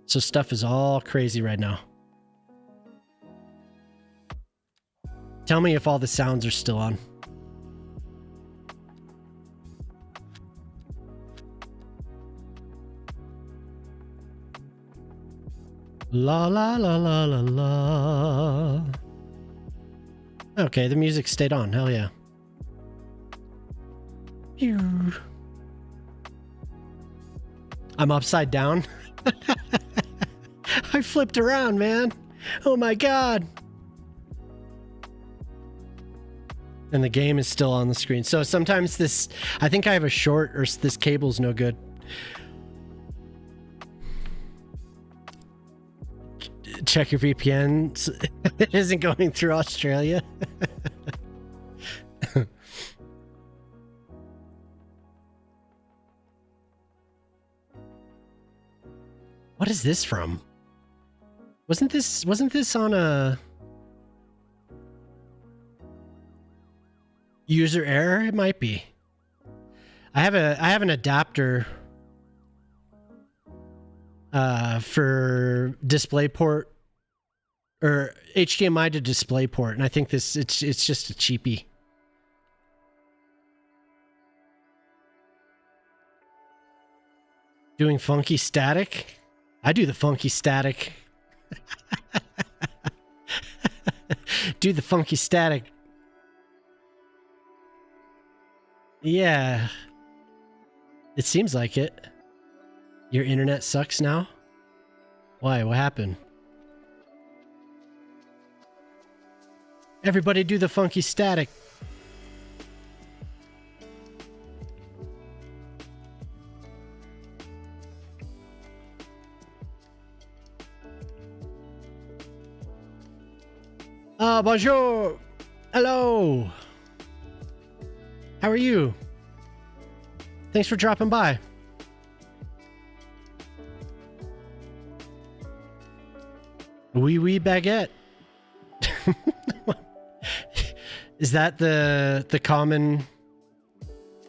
So stuff is all crazy right now. Tell me if all the sounds are still on. La la la la la la. Okay, the music stayed on. Hell yeah. Pew. I'm upside down. I flipped around, man. Oh my god. And the game is still on the screen. So sometimes this, I think I have a short or this cable's no good. Check your VPN. It isn't going through Australia. What is this from? Wasn't this on a user error? It might be. I have an adapter for DisplayPort or HDMI to DisplayPort, and I think it's just a cheapie. Doing funky static? I do the funky static. Do the funky static. Yeah. It seems like it. Your internet sucks now? Why? What happened? Everybody do the funky static. Ah, bonjour. Hello. How are you? Thanks for dropping by. Oui, baguette. Is that the common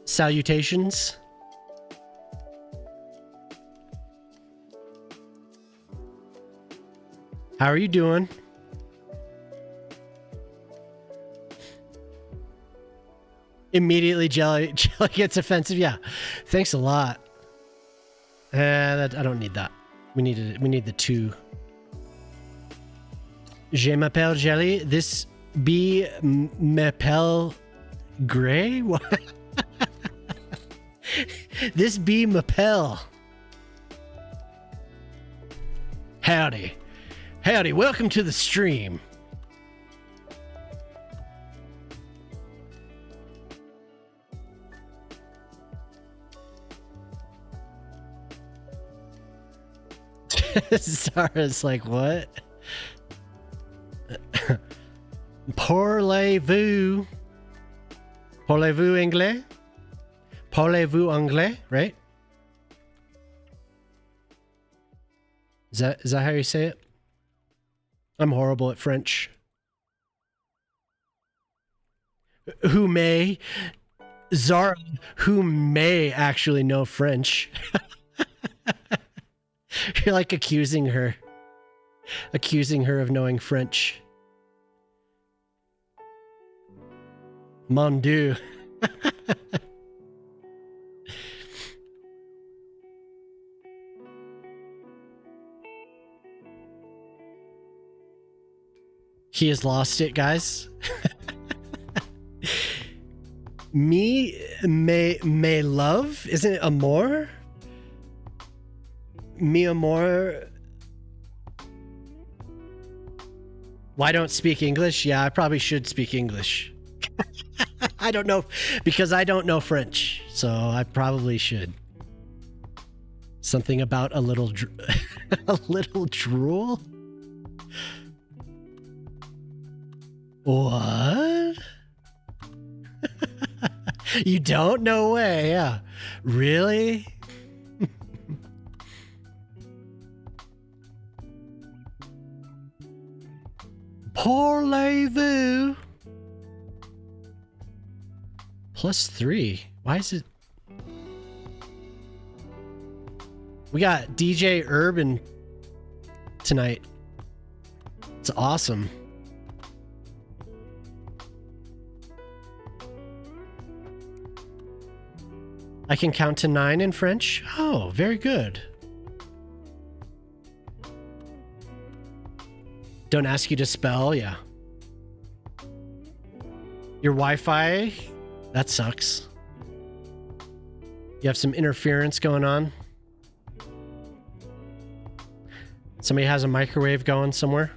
salutations? How are you doing? Immediately jelly gets offensive. Yeah, thanks a lot. I don't need that. We need the two. Je m'appelle Jelly. This be m'appelle Gray. What? This be m'appelle. Howdy, welcome to the stream. Zara's like, what? Parlez-vous anglais? Parlez-vous anglais, right? Is that how you say it? I'm horrible at French. Who may actually know French. You're like accusing her of knowing French. Mon Dieu. He has lost it, guys. Me love? Isn't it amour? Mi amor. Why don't speak English? Yeah, I probably should speak English. I don't know, because I don't know French, so I probably should. Something about a little a little drool? What? You don't? No way, yeah. Really? Parlez-vous? +3. Why is it? We got DJ Urban tonight. It's awesome. I can count to 9 in French. Oh, very good. Don't ask you to spell, yeah. Your Wi-Fi, that sucks. You have some interference going on. Somebody has a microwave going somewhere.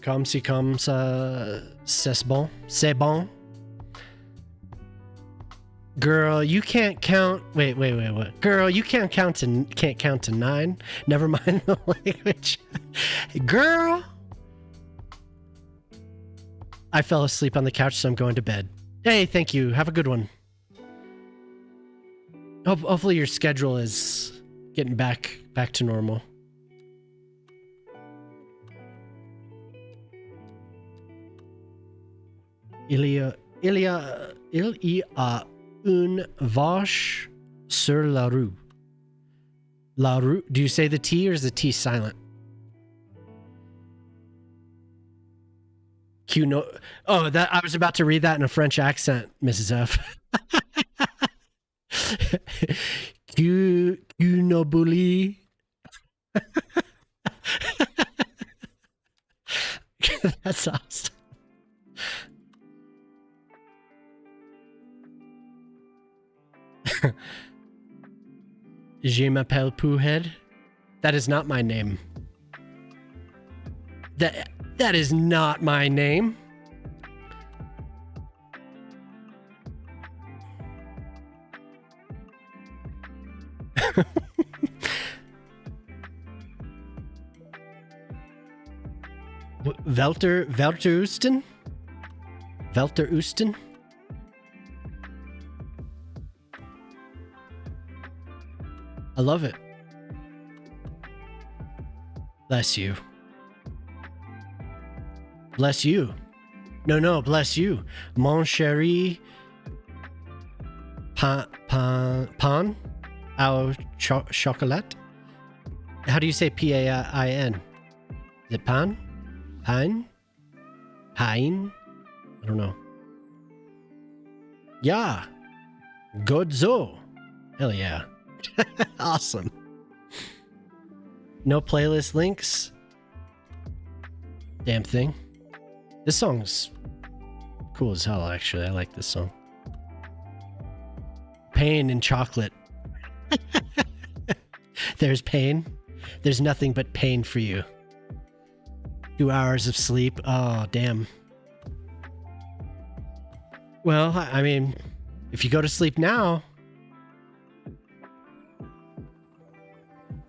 Comme si comme ça, c'est bon. C'est bon. Girl, you can't count. Wait. What? Girl, you can't count to 9. Never mind the language. Girl, I fell asleep on the couch, so I'm going to bed. Hey, thank you. Have a good one. Hopefully your schedule is getting back to normal. Il y a une vache sur la rue. La rue. Do you say the T or is the T silent? Q no. Oh, that I was about to read that in a French accent, Mrs. F. Q nobuli. That's awesome. Je m'appelle Poohead. That is not my name. That is not my name. Welter Usten? Welter Usten? I love it. Bless you. Bless you. No, bless you. Mon chéri. Pan au chocolat. How do you say P-A-I-N? Is it pan? Pine? Pine? I don't know. Yeah. Godzo. Hell yeah. Awesome. No playlist links. Damn thing. This song's cool as hell, actually. I like this song. Pain and chocolate. There's pain. There's nothing but pain for you. 2 hours of sleep. Oh, damn. Well, I mean, if you go to sleep now,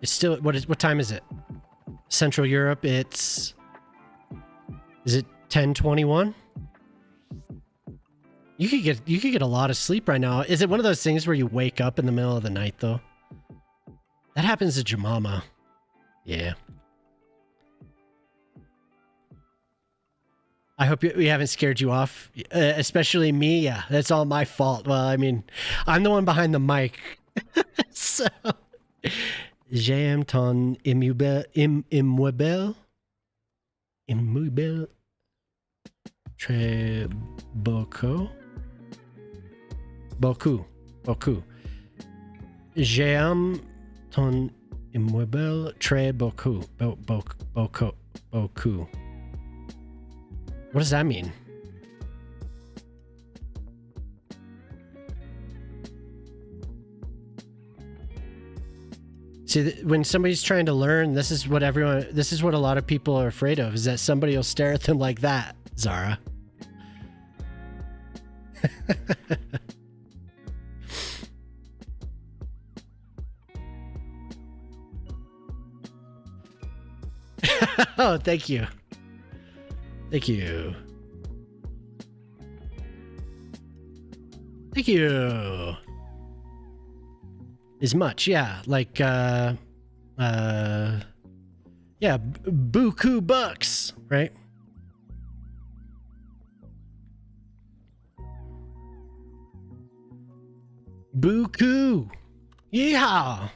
it's still, what time is it? Central Europe, is it 10:21? You could get a lot of sleep right now. Is it one of those things where you wake up in the middle of the night though? That happens to Jamama. Yeah. I hope we haven't scared you off, especially me. Yeah, that's all my fault. Well, I mean, I'm the one behind the mic. So, j'aime ton immeuble, très beaucoup. J'aime ton immeuble très beaucoup. What does that mean? See, when somebody's trying to learn, this is what a lot of people are afraid of, is that somebody will stare at them like that, Zara. Oh, thank you. Thank you. Thank you. As much, yeah. Like, yeah, buku bucks, right? Buku. Yeehaw.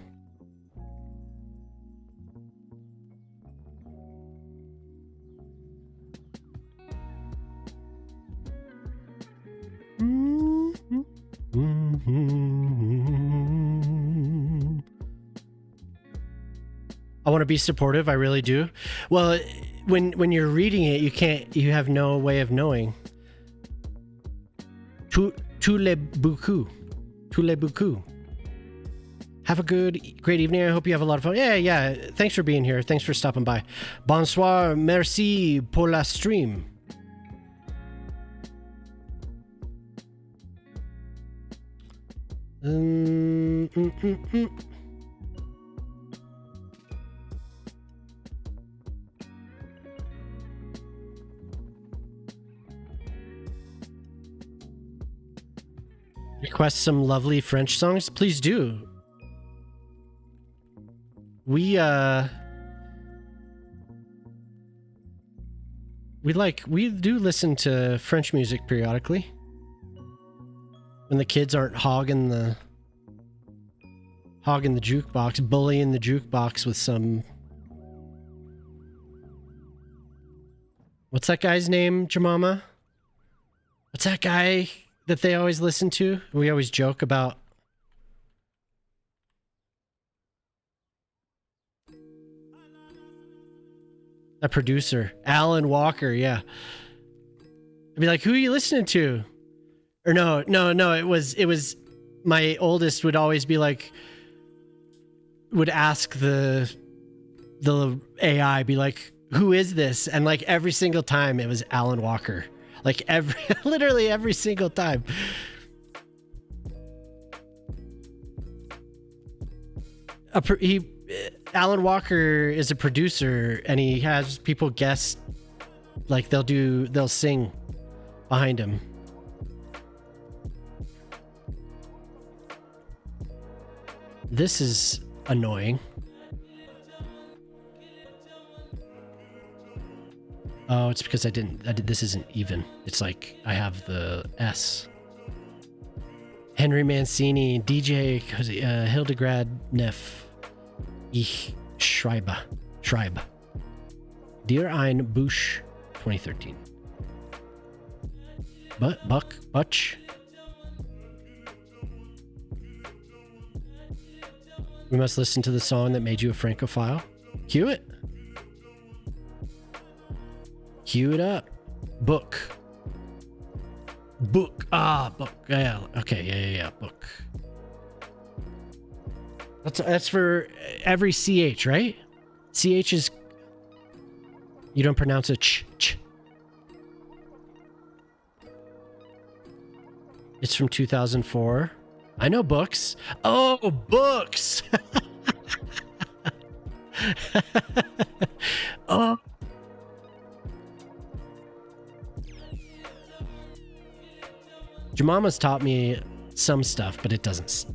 I want to be supportive. I really do. Well, when you're reading it, you have no way of knowing. Tous les beaucoup. Have a great evening. I hope you have a lot of fun. Yeah. Thanks for being here. Thanks for stopping by. Bonsoir. Merci pour la stream. Request some lovely French songs? Please do. We do listen to French music periodically. When the kids aren't hogging the jukebox, bullying the jukebox with some... What's that guy's name, Jemama? What's that guy that they always listen to? We always joke about. A producer, Alan Walker, yeah. I'd be like, who are you listening to? Or no, it was my oldest would always be like, would ask the AI, be like, who is this? And like every single time it was Alan Walker. Like literally every single time. Alan Walker is a producer, and he has people guess, like they'll sing behind him. This is annoying. Oh, it's because this isn't even. It's like I have the S. Henry Mancini, DJ Hildegard Neff. Ich schreibe. Dir ein Buch 2013. Butch. We must listen to the song that made you a Francophile. Cue it. Cue it up. Book. Book. Yeah. Okay. Yeah. Book. That's for every CH, right? CH is... You don't pronounce it ch. It's from 2004. I know books. Oh, books! Oh. Jemama's taught me some stuff, but it doesn't,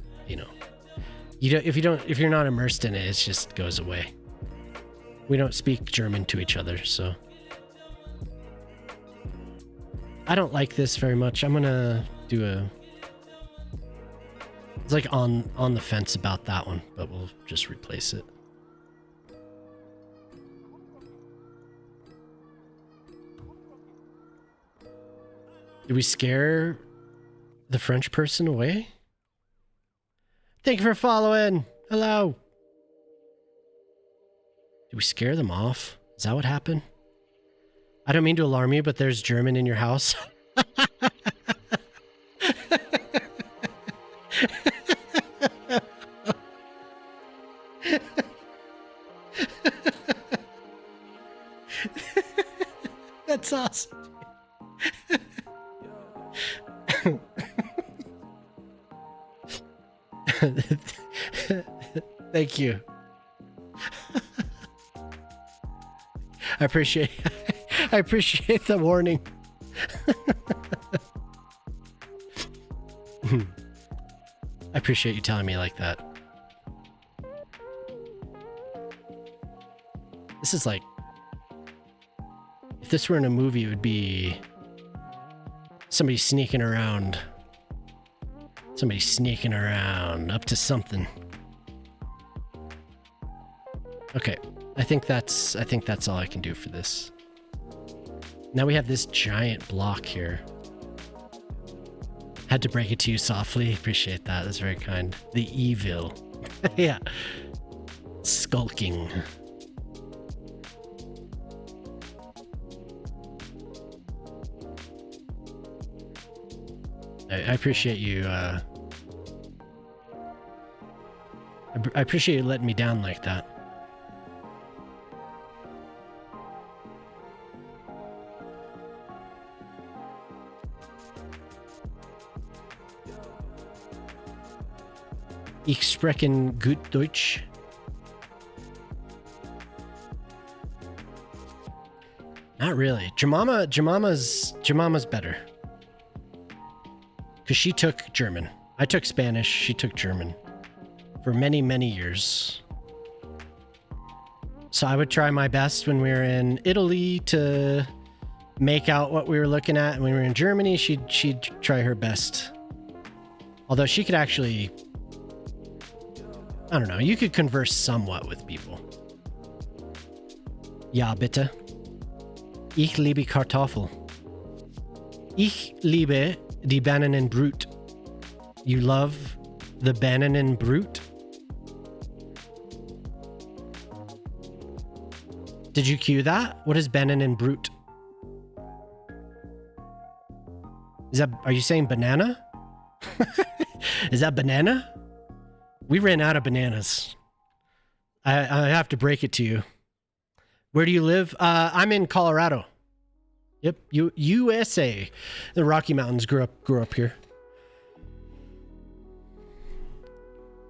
if you're not immersed in it, it just goes away. We don't speak German to each other, so I don't like this very much. I'm gonna do it's like on the fence about that one, but we'll just replace it. Did we scare the French person away? Thank you for following. Hello. Did we scare them off? Is that what happened? I don't mean to alarm you, but there's German in your house. That's awesome. Thank you. I appreciate the warning. I appreciate you telling me like that. This is like, if this were in a movie, it would be somebody sneaking around. Somebody sneaking around up to something. Okay, I think that's all I can do for this. Now we have this giant block here. Had to break it to you softly. Appreciate that. That's very kind. The evil. Yeah. Skulking. I appreciate you, I appreciate you letting me down like that. Ich sprechen gut Deutsch. Not really. Jemama's better. Because she took German. I took Spanish, she took German. For many, many years. So I would try my best when we were in Italy to make out what we were looking at. And when we were in Germany, she'd try her best. Although she could actually... I don't know, you could converse somewhat with people. Ja, bitte. Ich liebe Kartoffel. Ich liebe die Bananenbrot. You love the Bananenbrot? Did you cue that? What is Bananenbrot? Are you saying banana? Is that banana? We ran out of bananas. I have to break it to you. Where do you live? I'm in Colorado. Yep, USA. The Rocky Mountains grew up here.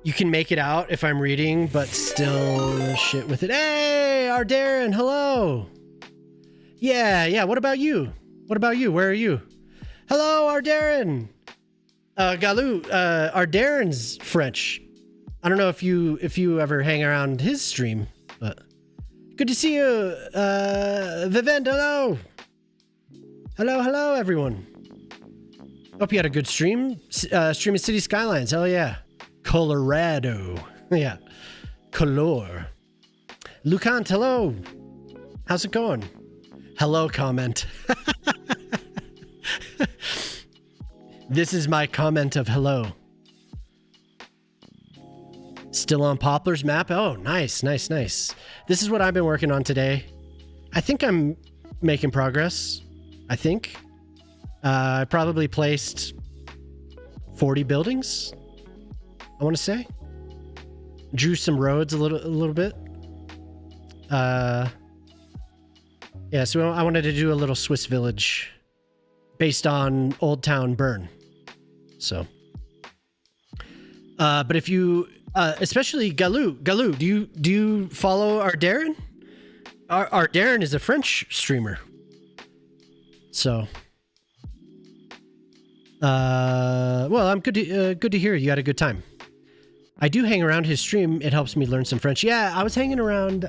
You can make it out if I'm reading, but still shit with it. Hey, our Darren, hello. Yeah. What about you? Where are you? Hello, our Darren. Galou, our Darren's French. I don't know if you ever hang around his stream, but good to see you. Vivend, hello. Hello, everyone. Hope you had a good stream. Stream of City Skylines, hell yeah. Colorado, yeah. Color. Lucant, hello. How's it going? Hello, comment. This is my comment of hello. Still on Poplar's map? Oh, nice. This is what I've been working on today. I think I'm making progress. I think. I probably placed 40 buildings, I want to say. Drew some roads a little bit. Yeah, so I wanted to do a little Swiss village based on Old Town Bern. So. But if you... especially Galou, do you follow our Darren? Our Darren is a French streamer. So, well, I'm good to hear you had a good time. I do hang around his stream. It helps me learn some French. Yeah, I was hanging around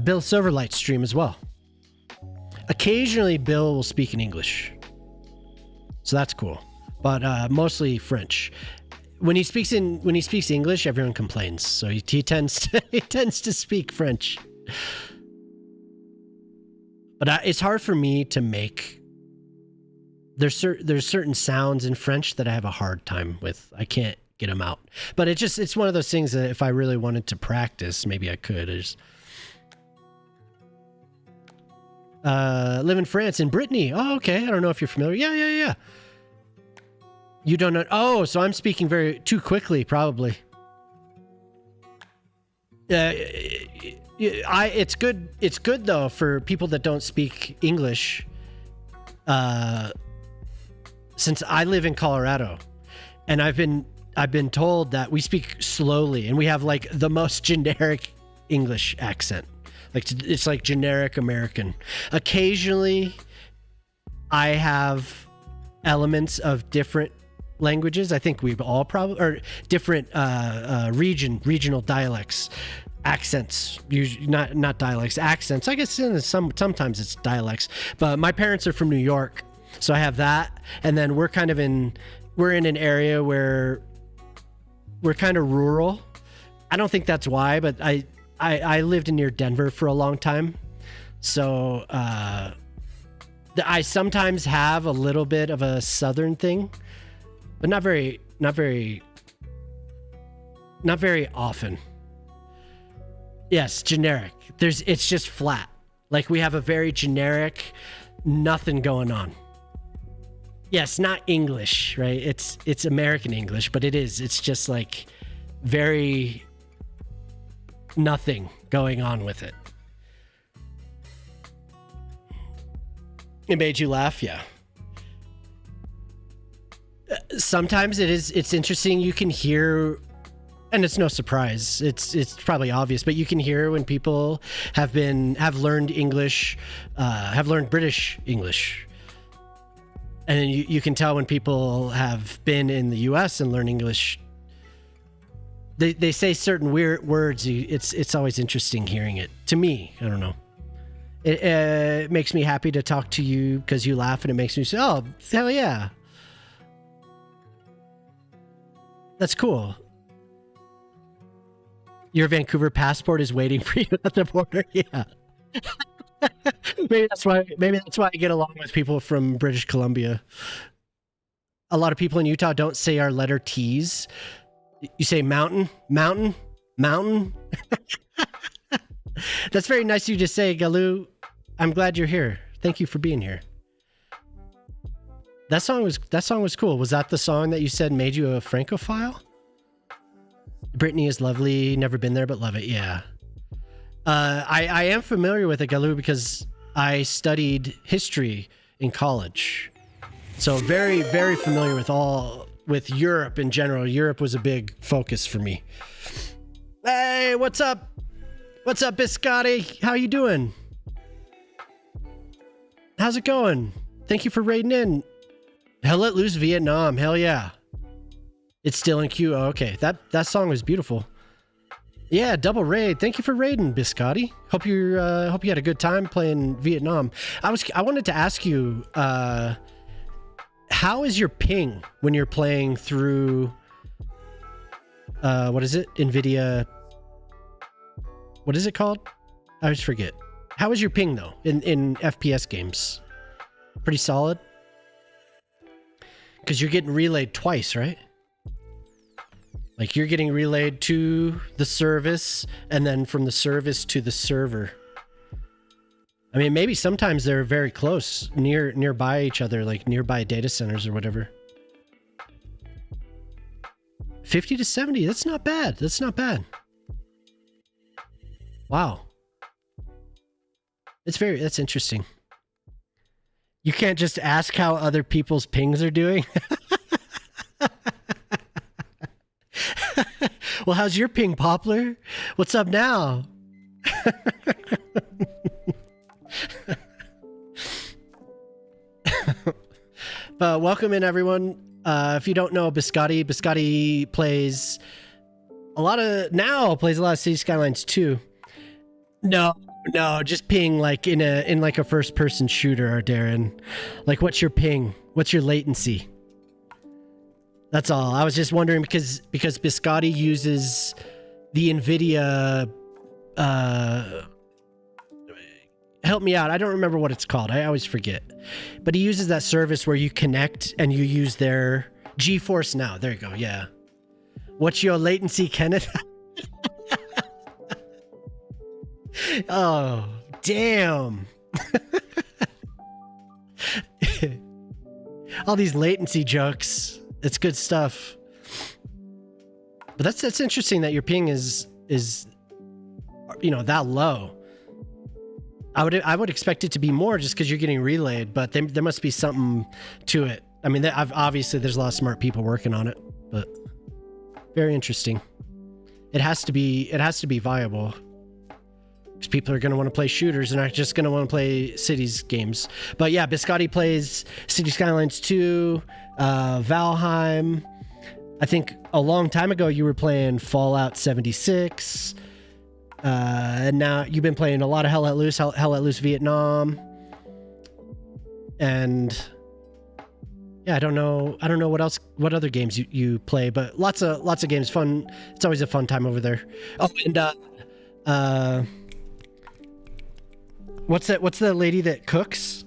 Bill Silverlight's stream as well. Occasionally, Bill will speak in English, so that's cool. But mostly French. When he speaks English, everyone complains. So he tends to speak French. But it's hard for me to make. There's certain sounds in French that I have a hard time with. I can't get them out. But it's one of those things that if I really wanted to practice, maybe I could. live in France, in Brittany. Oh, okay. I don't know if you're familiar. Yeah. You don't know. Oh, so I'm speaking too quickly, probably. It's good. It's good though for people that don't speak English. Since I live in Colorado, and I've been told that we speak slowly, and we have like the most generic English accent. Like it's like generic American. Occasionally, I have elements of different languages. I think we've all probably, or different regional dialects, accents. Usually not dialects, accents. I guess sometimes it's dialects. But my parents are from New York, so I have that. And then we're in an area where we're kind of rural. I don't think that's why, but I lived near Denver for a long time, so I sometimes have a little bit of a southern thing, but not very often. Yes, generic. It's just flat. Like we have a very generic, nothing going on. Yes, not English, right? It's American English, but it's just like very nothing going on with it. It made you laugh, yeah. Sometimes it's interesting. You can hear, and it's no surprise. It's probably obvious, but you can hear when people have learned English, have learned British English, and then you can tell when people have been in the U.S. and learned English. They say certain weird words. It's always interesting hearing it. To me, I don't know. It makes me happy to talk to you because you laugh, and it makes me say, "Oh, hell yeah, that's cool." Your Vancouver passport is waiting for you at the border. Yeah. Maybe that's why I get along with people from British Columbia. A lot of people in Utah don't say our letter T's. You say mountain. That's very nice of you to say, Galoo. I'm glad you're here. Thank you for being here. That song was cool. Was that the song that you said made you a Francophile? Brittany is lovely. Never been there, but love it. Yeah. I am familiar with it, Galoo, because I studied history in college. So very, very familiar with Europe in general. Europe was a big focus for me. Hey, what's up? What's up, Biscotti? How you doing? How's it going? Thank you for raiding in. Hell Let Loose Vietnam. Hell yeah. It's still in queue. Oh, okay. That song was beautiful. Yeah, double raid. Thank you for raiding, Biscotti. Hope you had a good time playing Vietnam. I wanted to ask you, how is your ping when you're playing through what is it? NVIDIA. What is it called? I always forget. How is your ping though in FPS games? Pretty solid? Because you're getting relayed twice, right? Like you're getting relayed to the service and then from the service to the server. I mean, maybe sometimes they're very close, nearby each other, like nearby data centers or whatever. 50 to 70, that's not bad. That's not bad. Wow. That's interesting. You can't just ask how other people's pings are doing. Well, how's your ping, Poplar? What's up now? Welcome in, everyone. If you don't know Biscotti plays a lot of City Skylines 2. No, just ping like in like a first person shooter, Darren. Like, what's your ping? What's your latency? That's all. I was just wondering because Biscotti uses the NVIDIA. Help me out. I don't remember what it's called. I always forget. But he uses that service where you connect and you use their GeForce Now. There you go. Yeah. What's your latency, Kenneth? Oh, damn. all these latency jokes. It's good stuff. But that's interesting that your ping is that low. I would expect it to be more just because you're getting relayed, but there must be something to it. I mean, obviously there's a lot of smart people working on it, but very interesting. It has to be viable. Because people are going to want to play shooters and aren't just going to want to play Cities games. But yeah, Biscotti plays City Skylines 2, Valheim. I think a long time ago you were playing Fallout 76. And now you've been playing a lot of Hell Let Loose Vietnam. And yeah, I don't know what other games you play, but lots of games. Fun. It's always a fun time over there. Oh, and what's the lady that cooks?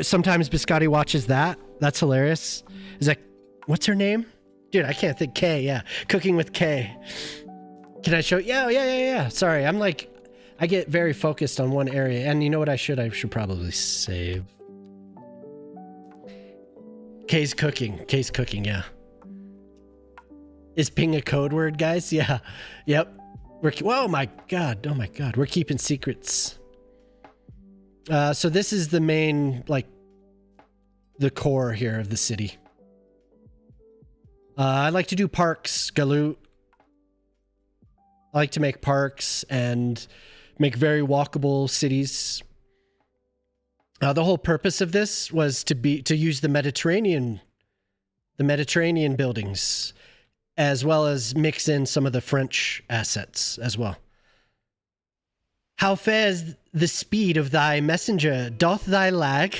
Sometimes Biscotti watches that. That's hilarious. Is that, what's her name? Dude, I can't think. Kay, yeah. Cooking with Kay. Can I show? Yeah. Sorry, I get very focused on one area. And you know what I should probably save. Kay's cooking, yeah. Is ping a code word, guys? Yeah. Yep. Oh my god. We're keeping secrets. So this is the main, the core here of the city. I like to do parks, Galoot. I like to make parks and make very walkable cities. The whole purpose of this was to use the Mediterranean buildings, as well as mix in some of the French assets as well. How fares the speed of thy messenger? Doth thy lag?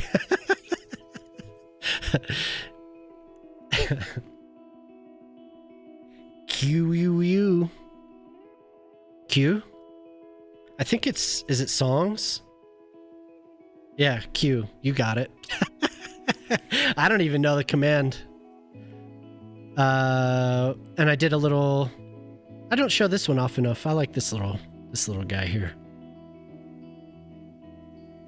Q. I think is it songs? Yeah, Q. You got it. I don't even know the command. And I did a little... I don't show this one off enough. I like this little guy here.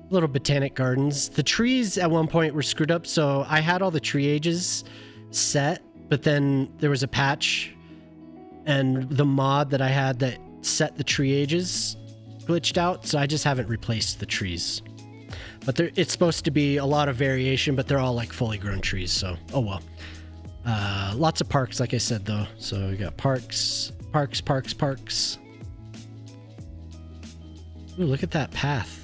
Little botanic gardens. The trees at one point were screwed up, so I had all the tree ages set, but then there was a patch, and the mod that I had that set the tree ages glitched out, so I just haven't replaced the trees. But it's supposed to be a lot of variation, but they're all fully grown trees, so oh well. Lots of parks, like I said, though. So we got parks. Ooh, look at that path.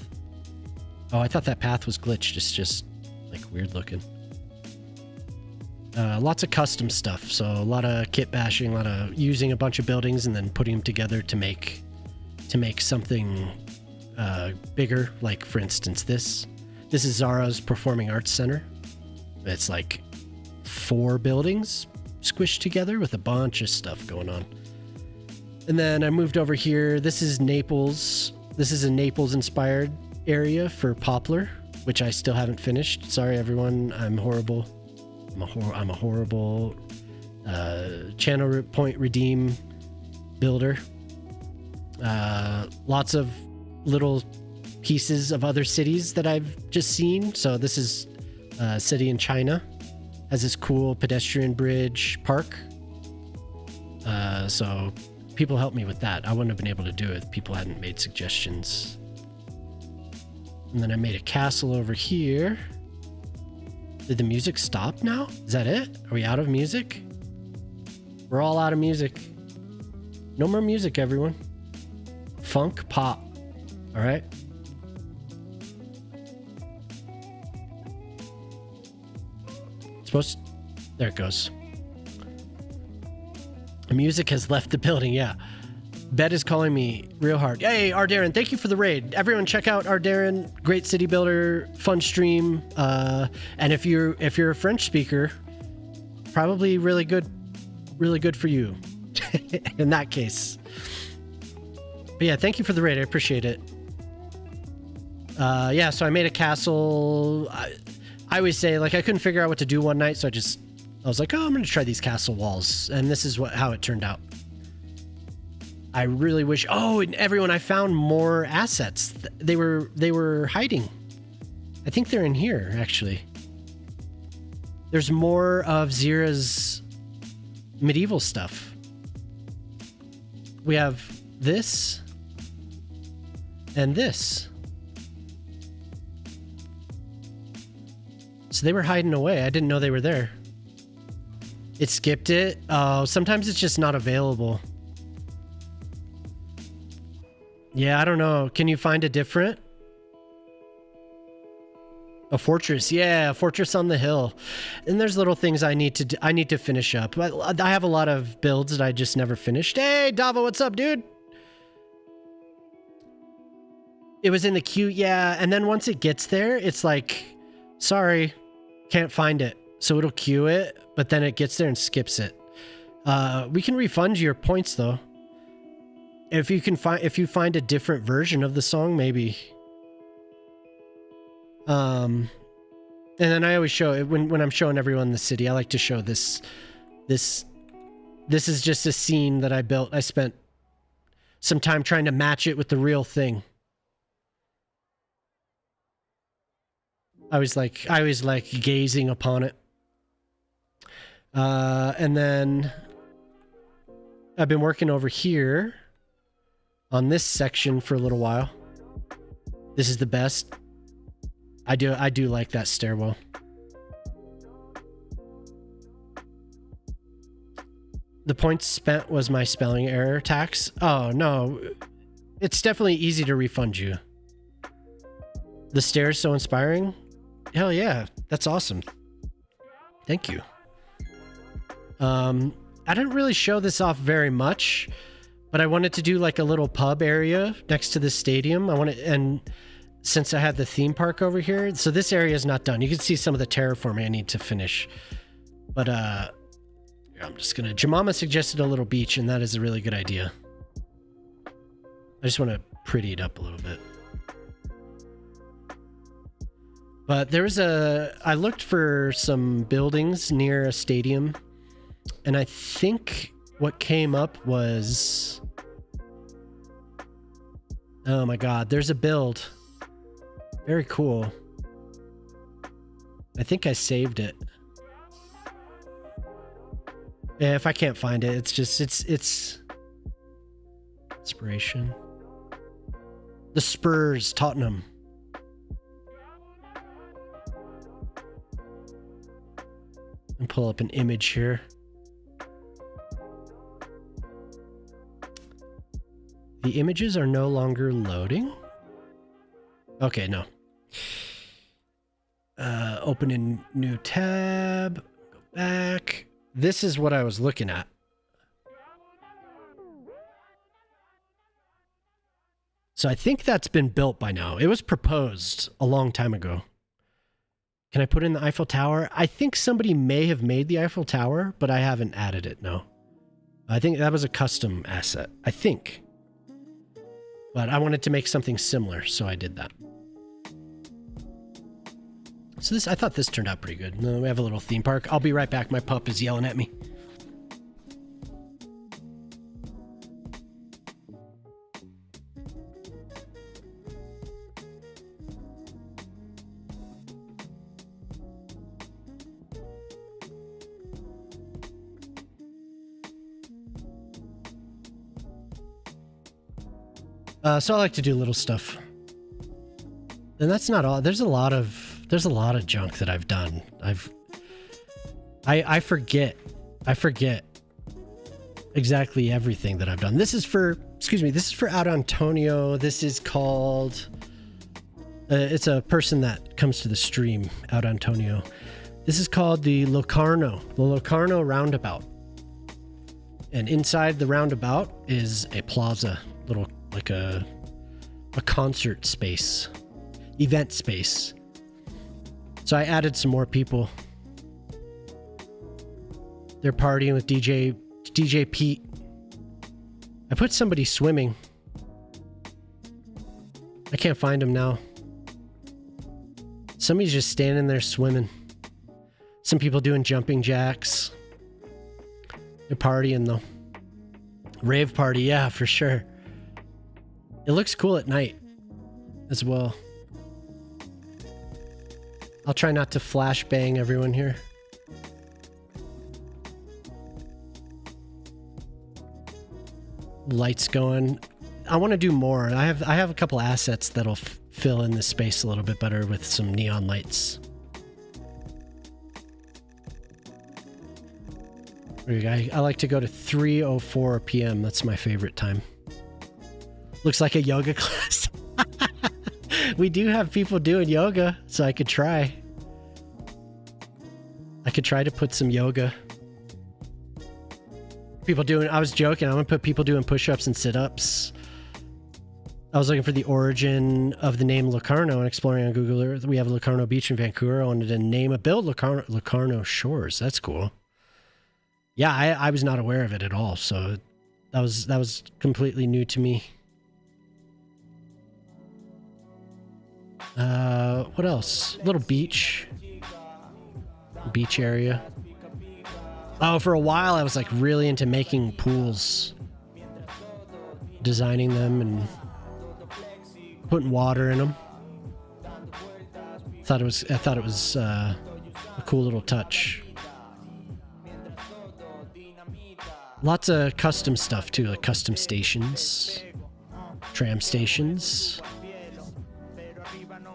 Oh, I thought that path was glitched. It's just weird looking. Lots of custom stuff. So a lot of kit bashing, a lot of using a bunch of buildings and then putting them together to make something bigger. Like, for instance, this is Zara's Performing Arts Center. It's 4 buildings squished together with a bunch of stuff going on. And then I moved over here. This is Naples. This is a Naples inspired area for Poplar, which I still haven't finished. Sorry, everyone. I'm horrible. I'm a horrible channel point redeem builder. Lots of little pieces of other cities that I've just seen. So this is a city in China. Has this cool pedestrian bridge park. So people helped me with that. I wouldn't have been able to do it if people hadn't made suggestions. And then I made a castle over here. Did the music stop now? Is that it? Are we out of music? We're all out of music. No more music, everyone. Funk, pop. All right. There it goes. The music has left the building. Yeah. Bet is calling me real hard. Hey, Ardarren, thank you for the raid. Everyone check out Ardarren. Great city builder, fun stream. And if you're a French speaker, probably really good for you in that case. But yeah, thank you for the raid. I appreciate it. Yeah, so I made a castle. I always say, I couldn't figure out what to do one night, so I was like, oh, I'm going to try these castle walls. And this is how it turned out. I really wish... Oh, and everyone, I found more assets. They were hiding. I think they're in here, actually. There's more of Zira's medieval stuff. We have this and this. So they were hiding away. I didn't know they were there. It skipped it. Oh, sometimes it's just not available. Yeah, I don't know. Can you find a different? A fortress. Yeah, a fortress on the hill. And there's little things I need to finish up. I have a lot of builds that I just never finished. Hey, Dava, what's up, dude? It was in the queue, yeah. And then once it gets there, it's like, sorry, can't find it. So it'll queue it, but then it gets there and skips it. We can refund your points though. If you find a different version of the song, maybe. And then I always show it when I'm showing everyone the city. I like to show this. This is just a scene that I built. I spent some time trying to match it with the real thing. I was like gazing upon it. And then I've been working over here on this section for a little while. This is the best. I do like that stairwell. The points spent was my spelling error tax. Oh no, it's definitely easy to refund you. The stairs so inspiring. Hell yeah, that's awesome. Thank you. I didn't really show this off very much, but I wanted to do like a little pub area next to the stadium. And since I had the theme park over here, so this area is not done. You can see some of the terraforming I need to finish. But I'm just gonna. Jamama suggested a little beach, and that is a really good idea. I just want to pretty it up a little bit. But there was I looked for some buildings near a stadium, and I think what came up was, oh my god, there's a build. Very cool. I think I saved it. Yeah, if I can't find it, it's just, it's inspiration. The Spurs, Tottenham. And pull up an image here. The images are no longer loading. Okay, no. Open a new tab. Go back. This is what I was looking at. So I think that's been built by now. It was proposed a long time ago. Can I put in the Eiffel Tower? I think somebody may have made the Eiffel Tower, but I haven't added it, no. I think that was a custom asset. I think. But I wanted to make something similar, so I did that. So I thought this turned out pretty good. We have a little theme park. I'll be right back. My pup is yelling at me. So I like to do little stuff. And that's not all. There's a lot of junk that I've done. I forget exactly everything that I've done. This is for Out Antonio. This is called it's a person that comes to the stream, Out Antonio. This is called the Locarno roundabout. And inside the roundabout is a plaza, little like a concert space, event space. So I added some more people. They're partying with DJ Pete. I put somebody swimming. I can't find him now. Somebody's just standing there swimming. Some people doing jumping jacks. They're partying though. Rave party, yeah, for sure. It looks cool at night as well. I'll try not to flashbang everyone here. lights going. I want to do more. I have a couple assets that'll fill in the space a little bit better with some neon lights. I like to go to 3:04 p.m. That's my favorite time. Looks like a yoga class. We do have people doing yoga, so I could try. I could try to put some yoga. People doing, I was joking, I'm gonna put people doing push-ups and sit-ups. I was looking for the origin of the name Locarno and exploring on Google Earth. We have Locarno Beach in Vancouver. I wanted to name a build Locarno Shores. That's cool. Yeah, I was not aware of it at all, so that was completely new to me. What else? A little beach area. Oh, for a while I was like really into making pools, designing them and putting water in them. I thought it was a cool little touch. Lots of custom stuff too, like custom stations, tram stations.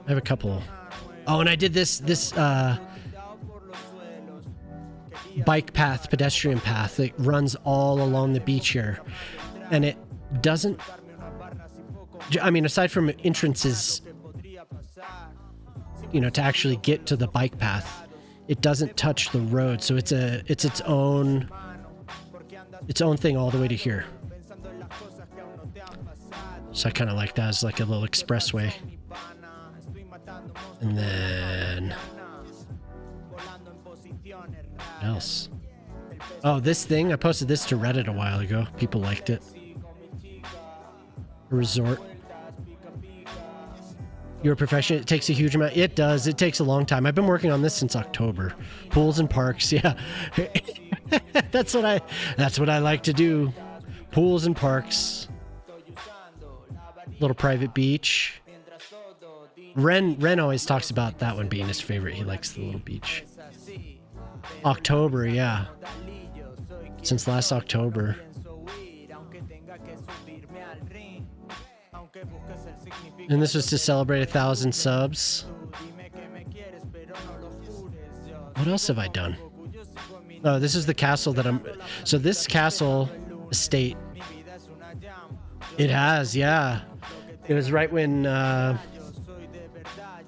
I have a couple. Oh, and I did this bike path, pedestrian path that runs all along the beach here. And it doesn't, I mean, aside from entrances, you know, to actually get to the bike path, it doesn't touch the road. So it's its own thing all the way to here. So I kind of like that as like a little expressway. And then what else? Oh, this thing, I posted this to Reddit a while ago. People liked it. A resort. You're a professional. It takes a huge amount. It does. It takes a long time. I've been working on this since October. Pools and parks. Yeah. That's what I like to do. Pools and parks. Little private beach. Ren always talks about that one being his favorite. He likes the little beach. October, yeah. Since last October. And this was to celebrate 1,000 subs. What else have I done? Oh, this is the castle that so this castle estate. It has, yeah. It was right when,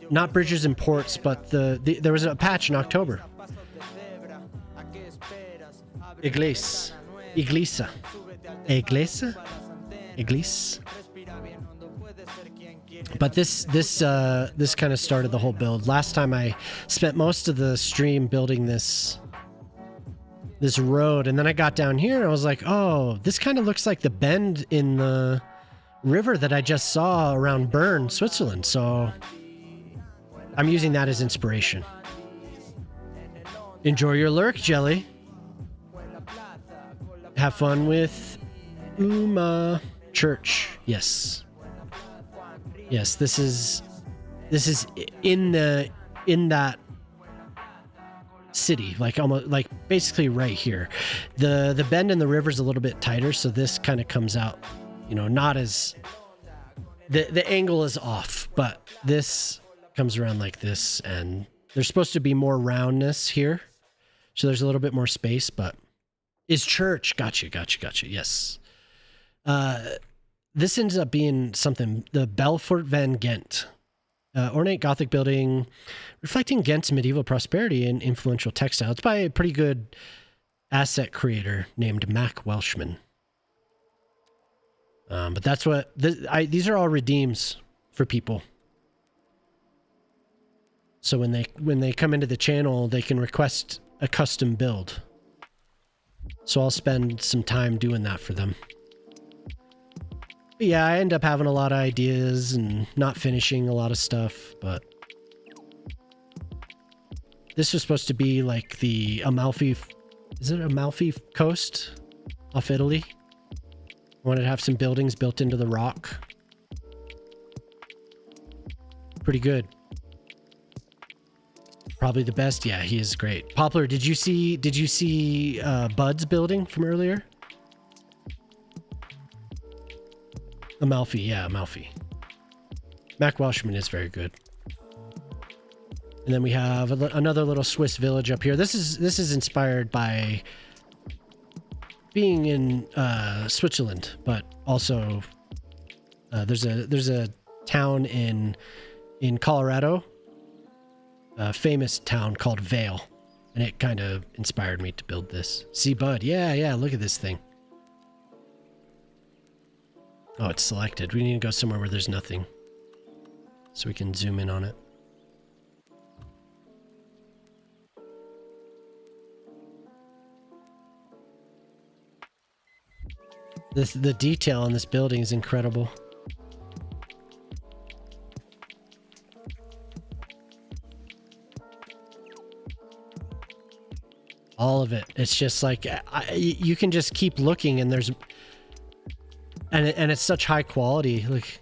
not bridges and ports, but there was a patch in October. Iglesia. But this kind of started the whole build. Last time I spent most of the stream building this road, and then I got down here and I was like, oh, this kind of looks like the bend in the river that I just saw around Bern, Switzerland. So I'm using that as inspiration. Enjoy your lurk, Jelly. Have fun with Uma Church. Yes. Yes, this is in that city, like almost like basically right here. The bend in the river is a little bit tighter, so this kind of comes out, you know, not as the angle is off, but this comes around like this, and there's supposed to be more roundness here, so there's a little bit more space. But is church? Gotcha. Yes. This ends up being something, the Belfort van Ghent. Ornate Gothic building reflecting Ghent's medieval prosperity and influential textile. It's by a pretty good asset creator named Mac Welshman. But that's what, these are all redeems for people. So when they come into the channel, they can request a custom build. So I'll spend some time doing that for them. But yeah, I end up having a lot of ideas and not finishing a lot of stuff, but this was supposed to be like the Amalfi, is it Amalfi Coast off Italy? I wanted to have some buildings built into the rock. Pretty good. Probably the best. Yeah, he is great. Poplar, did you see Bud's building from earlier? Amalfi, yeah, Amalfi. Mac Welshman is very good. And then we have another little Swiss village up here. This is inspired by being in Switzerland, but also there's a town in Colorado, a famous town called Vail, and it kind of inspired me to build this. See, bud, yeah, look at this thing. Oh, it's selected. We need to go somewhere where there's nothing, so we can zoom in on it. The detail on this building is incredible. All of it. It's just like you can just keep looking, and there's and it's such high quality. Like,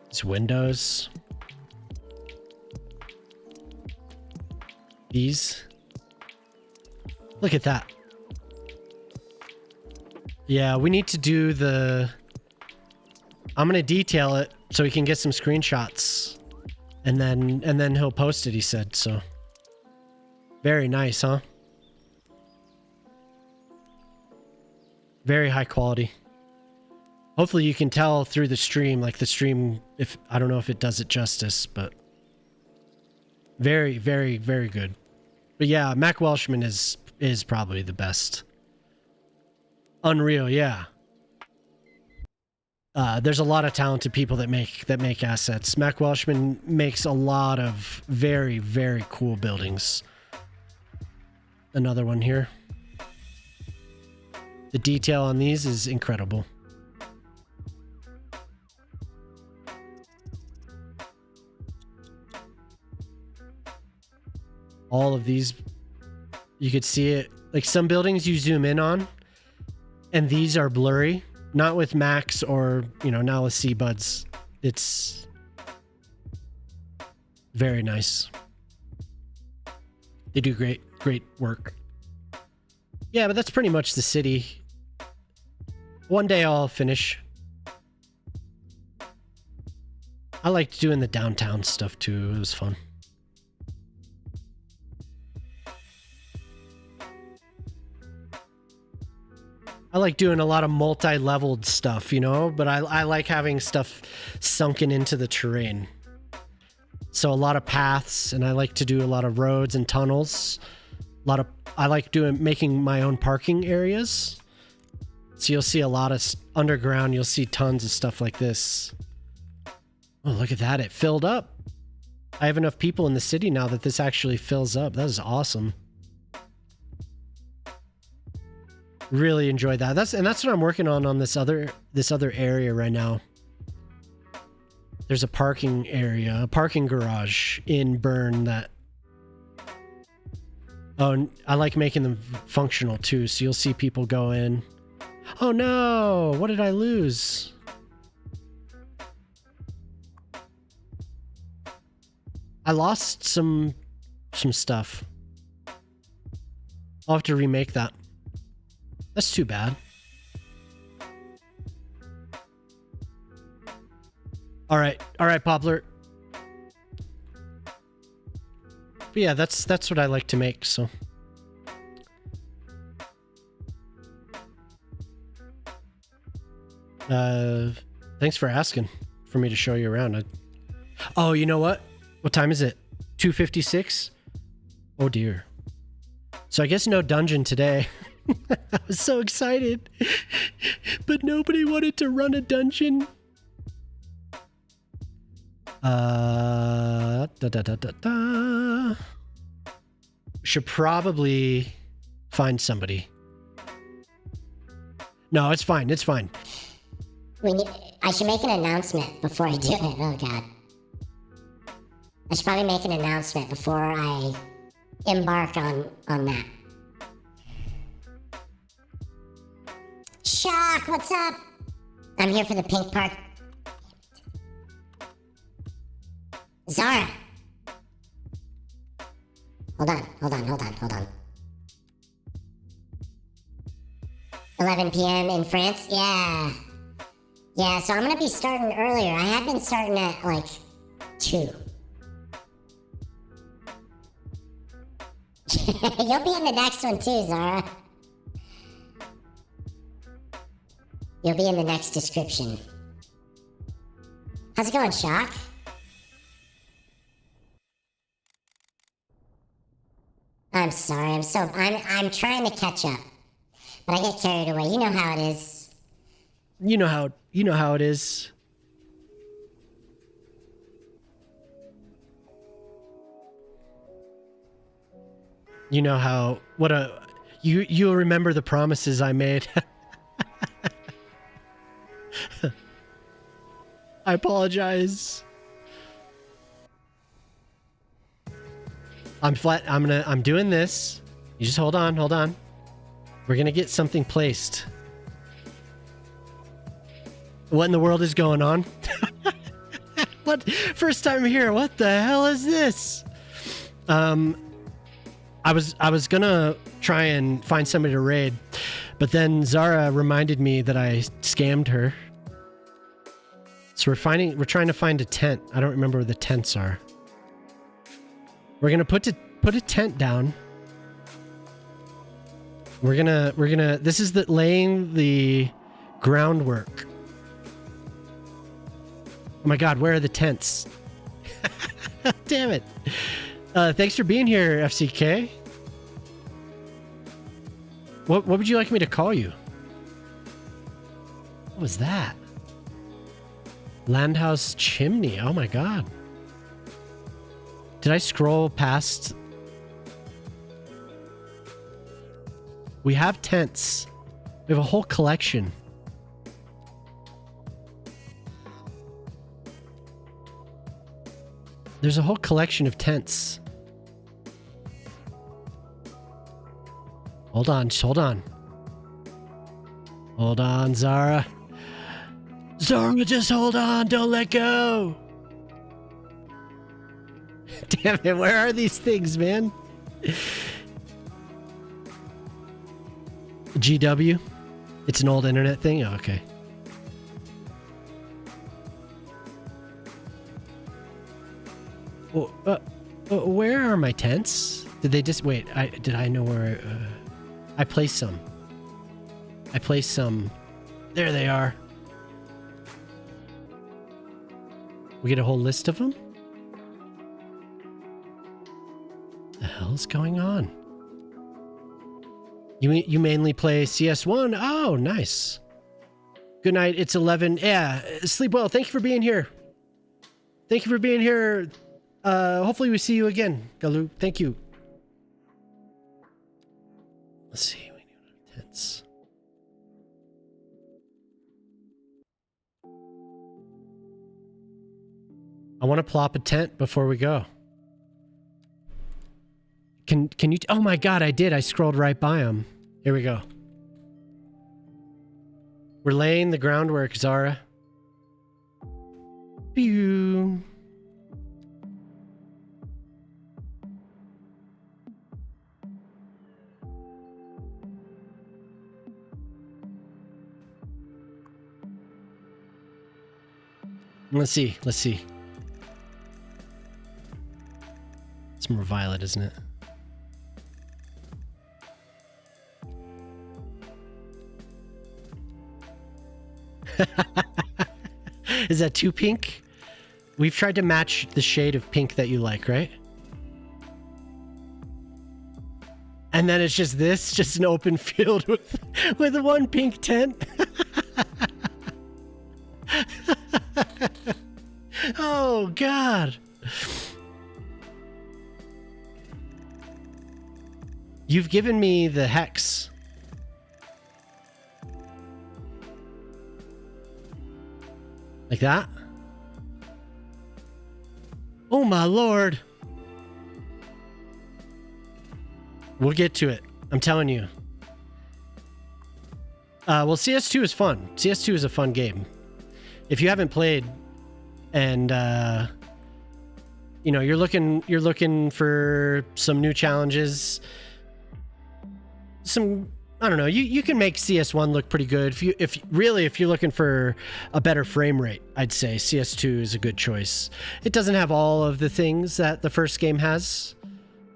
these windows. These. Look at that. Yeah, we need to do the... I'm gonna detail it so we can get some screenshots. And then he'll post it, he said, so. Very nice, huh? Very high quality. Hopefully you can tell through the stream, like the stream, if I don't know if it does it justice, but very, very, very good. But yeah, Mac Welshman is probably the best. Unreal, yeah. There's a lot of talented people that make assets. Mac Welshman makes a lot of very, very cool buildings. Another one here. The detail on these is incredible. All of these, you could see it. Like some buildings you zoom in on, and these are blurry. Not with Max or, now with C-Buds. It's very nice. They do great work. Yeah, but that's pretty much the city. One day I'll finish. I liked doing the downtown stuff too. It was fun. I like doing a lot of multi-leveled stuff, but I like having stuff sunken into the terrain. So a lot of paths, and I like to do a lot of roads and tunnels. I like making my own parking areas. So you'll see a lot of underground, you'll see tons of stuff like this. Oh, look at that, it filled up. I have enough people in the city now that this actually fills up. That is awesome. Really enjoyed that. That's what I'm working on this other area right now. There's a parking area, a parking garage in Bern that... Oh, and I like making them functional too, so you'll see people go in. Oh no! What did I lose? I lost some stuff. I'll have to remake that. That's too bad. All right, Poplar. But yeah, that's what I like to make, so. Thanks for asking for me to show you around. Oh, you know what? What time is it? 2:56? Oh dear. So I guess no dungeon today. I was so excited, but nobody wanted to run a dungeon. Should probably find somebody. No, it's fine. It's fine. I should make an announcement before I do it. Oh god. I should probably make an announcement before I embark on that. Shock, what's up? I'm here for the pink part. Zara. Hold on. 11 p.m. in France? Yeah. Yeah, so I'm gonna be starting earlier. I have been starting at like 2. You'll be in the next one too, Zara. You'll be in the next description. How's it going, Shock? I'm sorry, I'm trying to catch up. But I get carried away. You know how it is. You know how it is. You know how you'll remember the promises I made. I apologize. I'm doing this. You just hold on. We're gonna get something placed. What in the world is going on? What? First time here. What the hell is this? I was gonna try and find somebody to raid, but then Zara reminded me that I scammed her. So we're trying to find a tent. I don't remember where the tents are. We're gonna put a tent down. We're gonna this is laying the groundwork. Oh my god, where are the tents? Damn it. Thanks for being here, FCK. What would you like me to call you? What was that? Landhouse chimney. Oh my god. Did I scroll past? We have tents. We have a whole collection. There's a whole collection of tents. Hold on, hold on. Hold on, Zara. Zara, just hold on, don't let go. Damn it, where are these things, man? GW? It's an old internet thing? Oh, okay. Where are my tents? Did they just wait? Did I know where? I placed some. There they are. We get a whole list of them. The hell's going on? You mainly play CS1? Oh, nice. Good night. It's 11. Yeah, sleep well. Thank you for being here. Hopefully we see you again, Galoo. Thank you. Let's see. We need tents. I want to plop a tent before we go. Can you? Oh my god, I did. I scrolled right by them. Here we go. We're laying the groundwork, Zara. Pew. Let's see. It's more violet, isn't it? Is that too pink? We've tried to match the shade of pink that you like, right? And then it's just an open field with one pink tent. Oh god. You've given me the hex. Like that? Oh my lord. We'll get to it. I'm telling you. Well, CS2 is fun. CS2 is a fun game. If you haven't played and you know, you're looking for some new challenges. I don't know. You can make CS1 look pretty good. If you're looking for a better frame rate, I'd say CS2 is a good choice. It doesn't have all of the things that the first game has,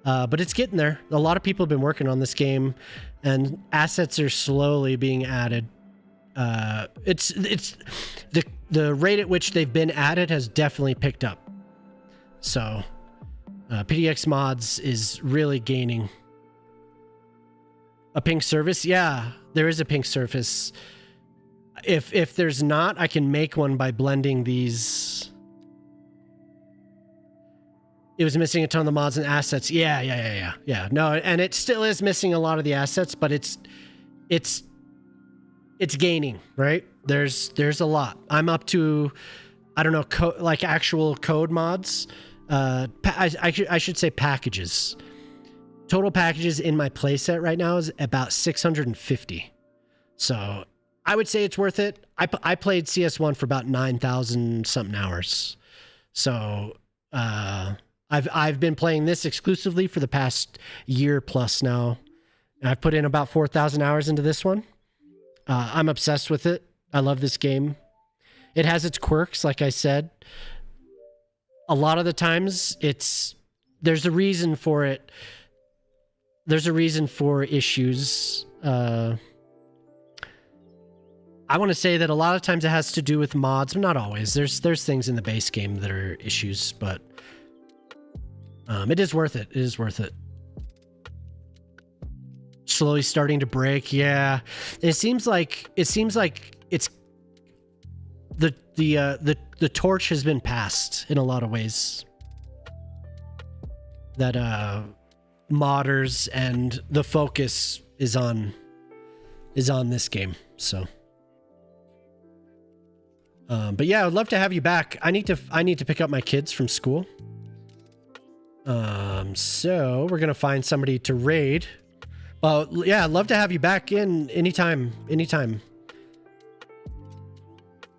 but it's getting there. A lot of people have been working on this game, and assets are slowly being added. It's the rate at which they've been added has definitely picked up. So PDX Mods is really gaining. A pink surface? Yeah, there is a pink surface. If there's not, I can make one by blending these. It was missing a ton of the mods and assets. Yeah. No, and it still is missing a lot of the assets, but it's gaining, right? There's a lot. I'm up to, I don't know, like actual code mods. I should say packages. Total packages in my playset right now is about 650. So I would say it's worth it. I played CS1 for about 9,000 something hours. So I've been playing this exclusively for the past year plus now. And I've put in about 4,000 hours into this one. I'm obsessed with it. I love this game. It has its quirks, like I said. A lot of the times there's a reason for it. There's a reason for issues. I want to say that a lot of times it has to do with mods, but not always. There's things in the base game that are issues, but it is worth it. It is worth it. Slowly starting to break. Yeah, it seems like it's the torch has been passed in a lot of ways. That modders and the focus is on this game. So but yeah, I'd love to have you back. I need to pick up my kids from school, so we're gonna find somebody to raid. Yeah, I'd love to have you back in anytime,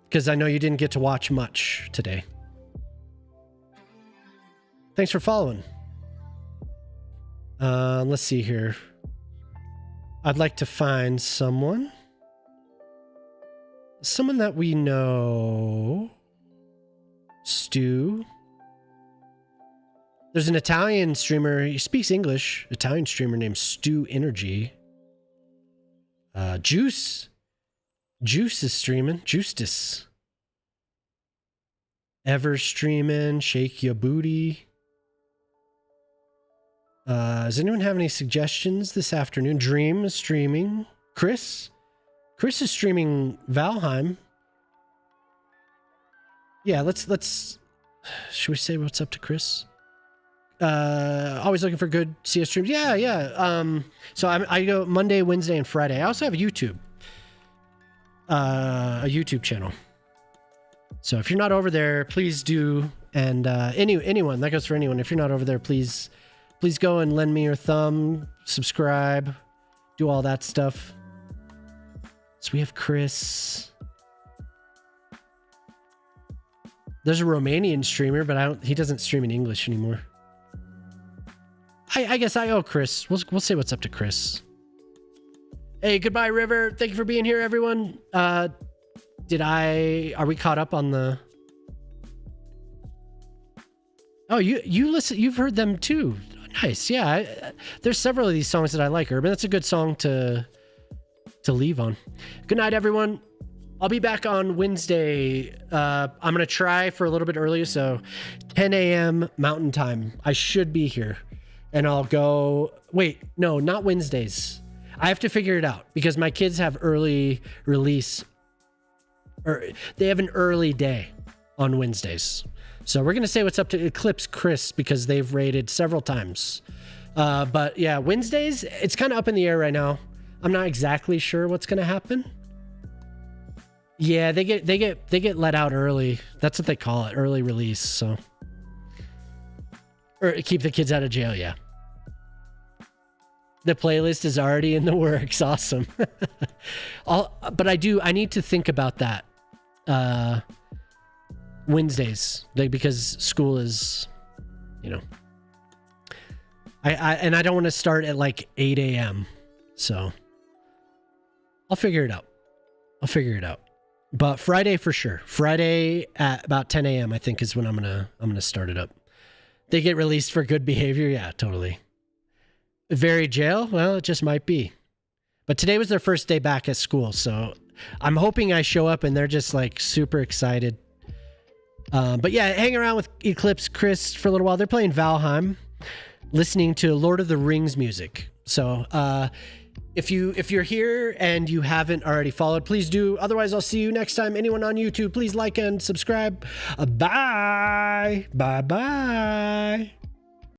because I know you didn't get to watch much today. Thanks for following. Let's see here. I'd like to find someone that we know. Stu. There's an Italian streamer. He speaks English. Italian streamer named Stu Energy. Juice is streaming. Justice. Ever streaming. Shake Your Booty. Does anyone have any suggestions this afternoon? Dream is streaming. Chris is streaming Valheim. Yeah, let's should we say what's up to Chris? Always looking for good CS streams. Yeah. So I go Monday, Wednesday, and Friday. I also have a YouTube channel. So if you're not over there, please do. And anyone, that goes for anyone. If you're not over there, please go and lend me your thumb, subscribe, do all that stuff. So we have Chris. There's a Romanian streamer, but he doesn't stream in English anymore. I guess I owe Chris. We'll say what's up to Chris. Hey, goodbye, River. Thank you for being here, everyone. Are we caught up on the... Oh, you listen. You've heard them too. Nice. Yeah. There's several of these songs that I like, Urban. That's a good song to leave on. Good night, everyone. I'll be back on Wednesday. I'm going to try for a little bit earlier. So 10 a.m. Mountain Time. I should be here. And I'll go... Wait, no, not Wednesdays. I have to figure it out because my kids have early release. Or they have an early day on Wednesdays. So we're going to say what's up to Eclipse Chris because they've raided several times. But yeah, Wednesdays, it's kind of up in the air right now. I'm not exactly sure what's going to happen. Yeah, they get let out early. That's what they call it, early release. So, or keep the kids out of jail. Yeah. The playlist is already in the works. Awesome. But I need to think about that. Wednesdays, because school is you know. I don't want to start at like 8 a.m. So I'll figure it out. But Friday for sure. Friday at about 10 a.m. I think is when I'm gonna start it up. They get released for good behavior. Yeah, totally. Very jail? Well, it just might be. But today was their first day back at school, so I'm hoping I show up and they're just like super excited. But yeah, hang around with Eclipse Chris for a little while. They're playing Valheim, listening to Lord of the Rings music. So if you're here and you haven't already followed, please do. Otherwise, I'll see you next time. Anyone on YouTube, please like and subscribe. Bye. Bye.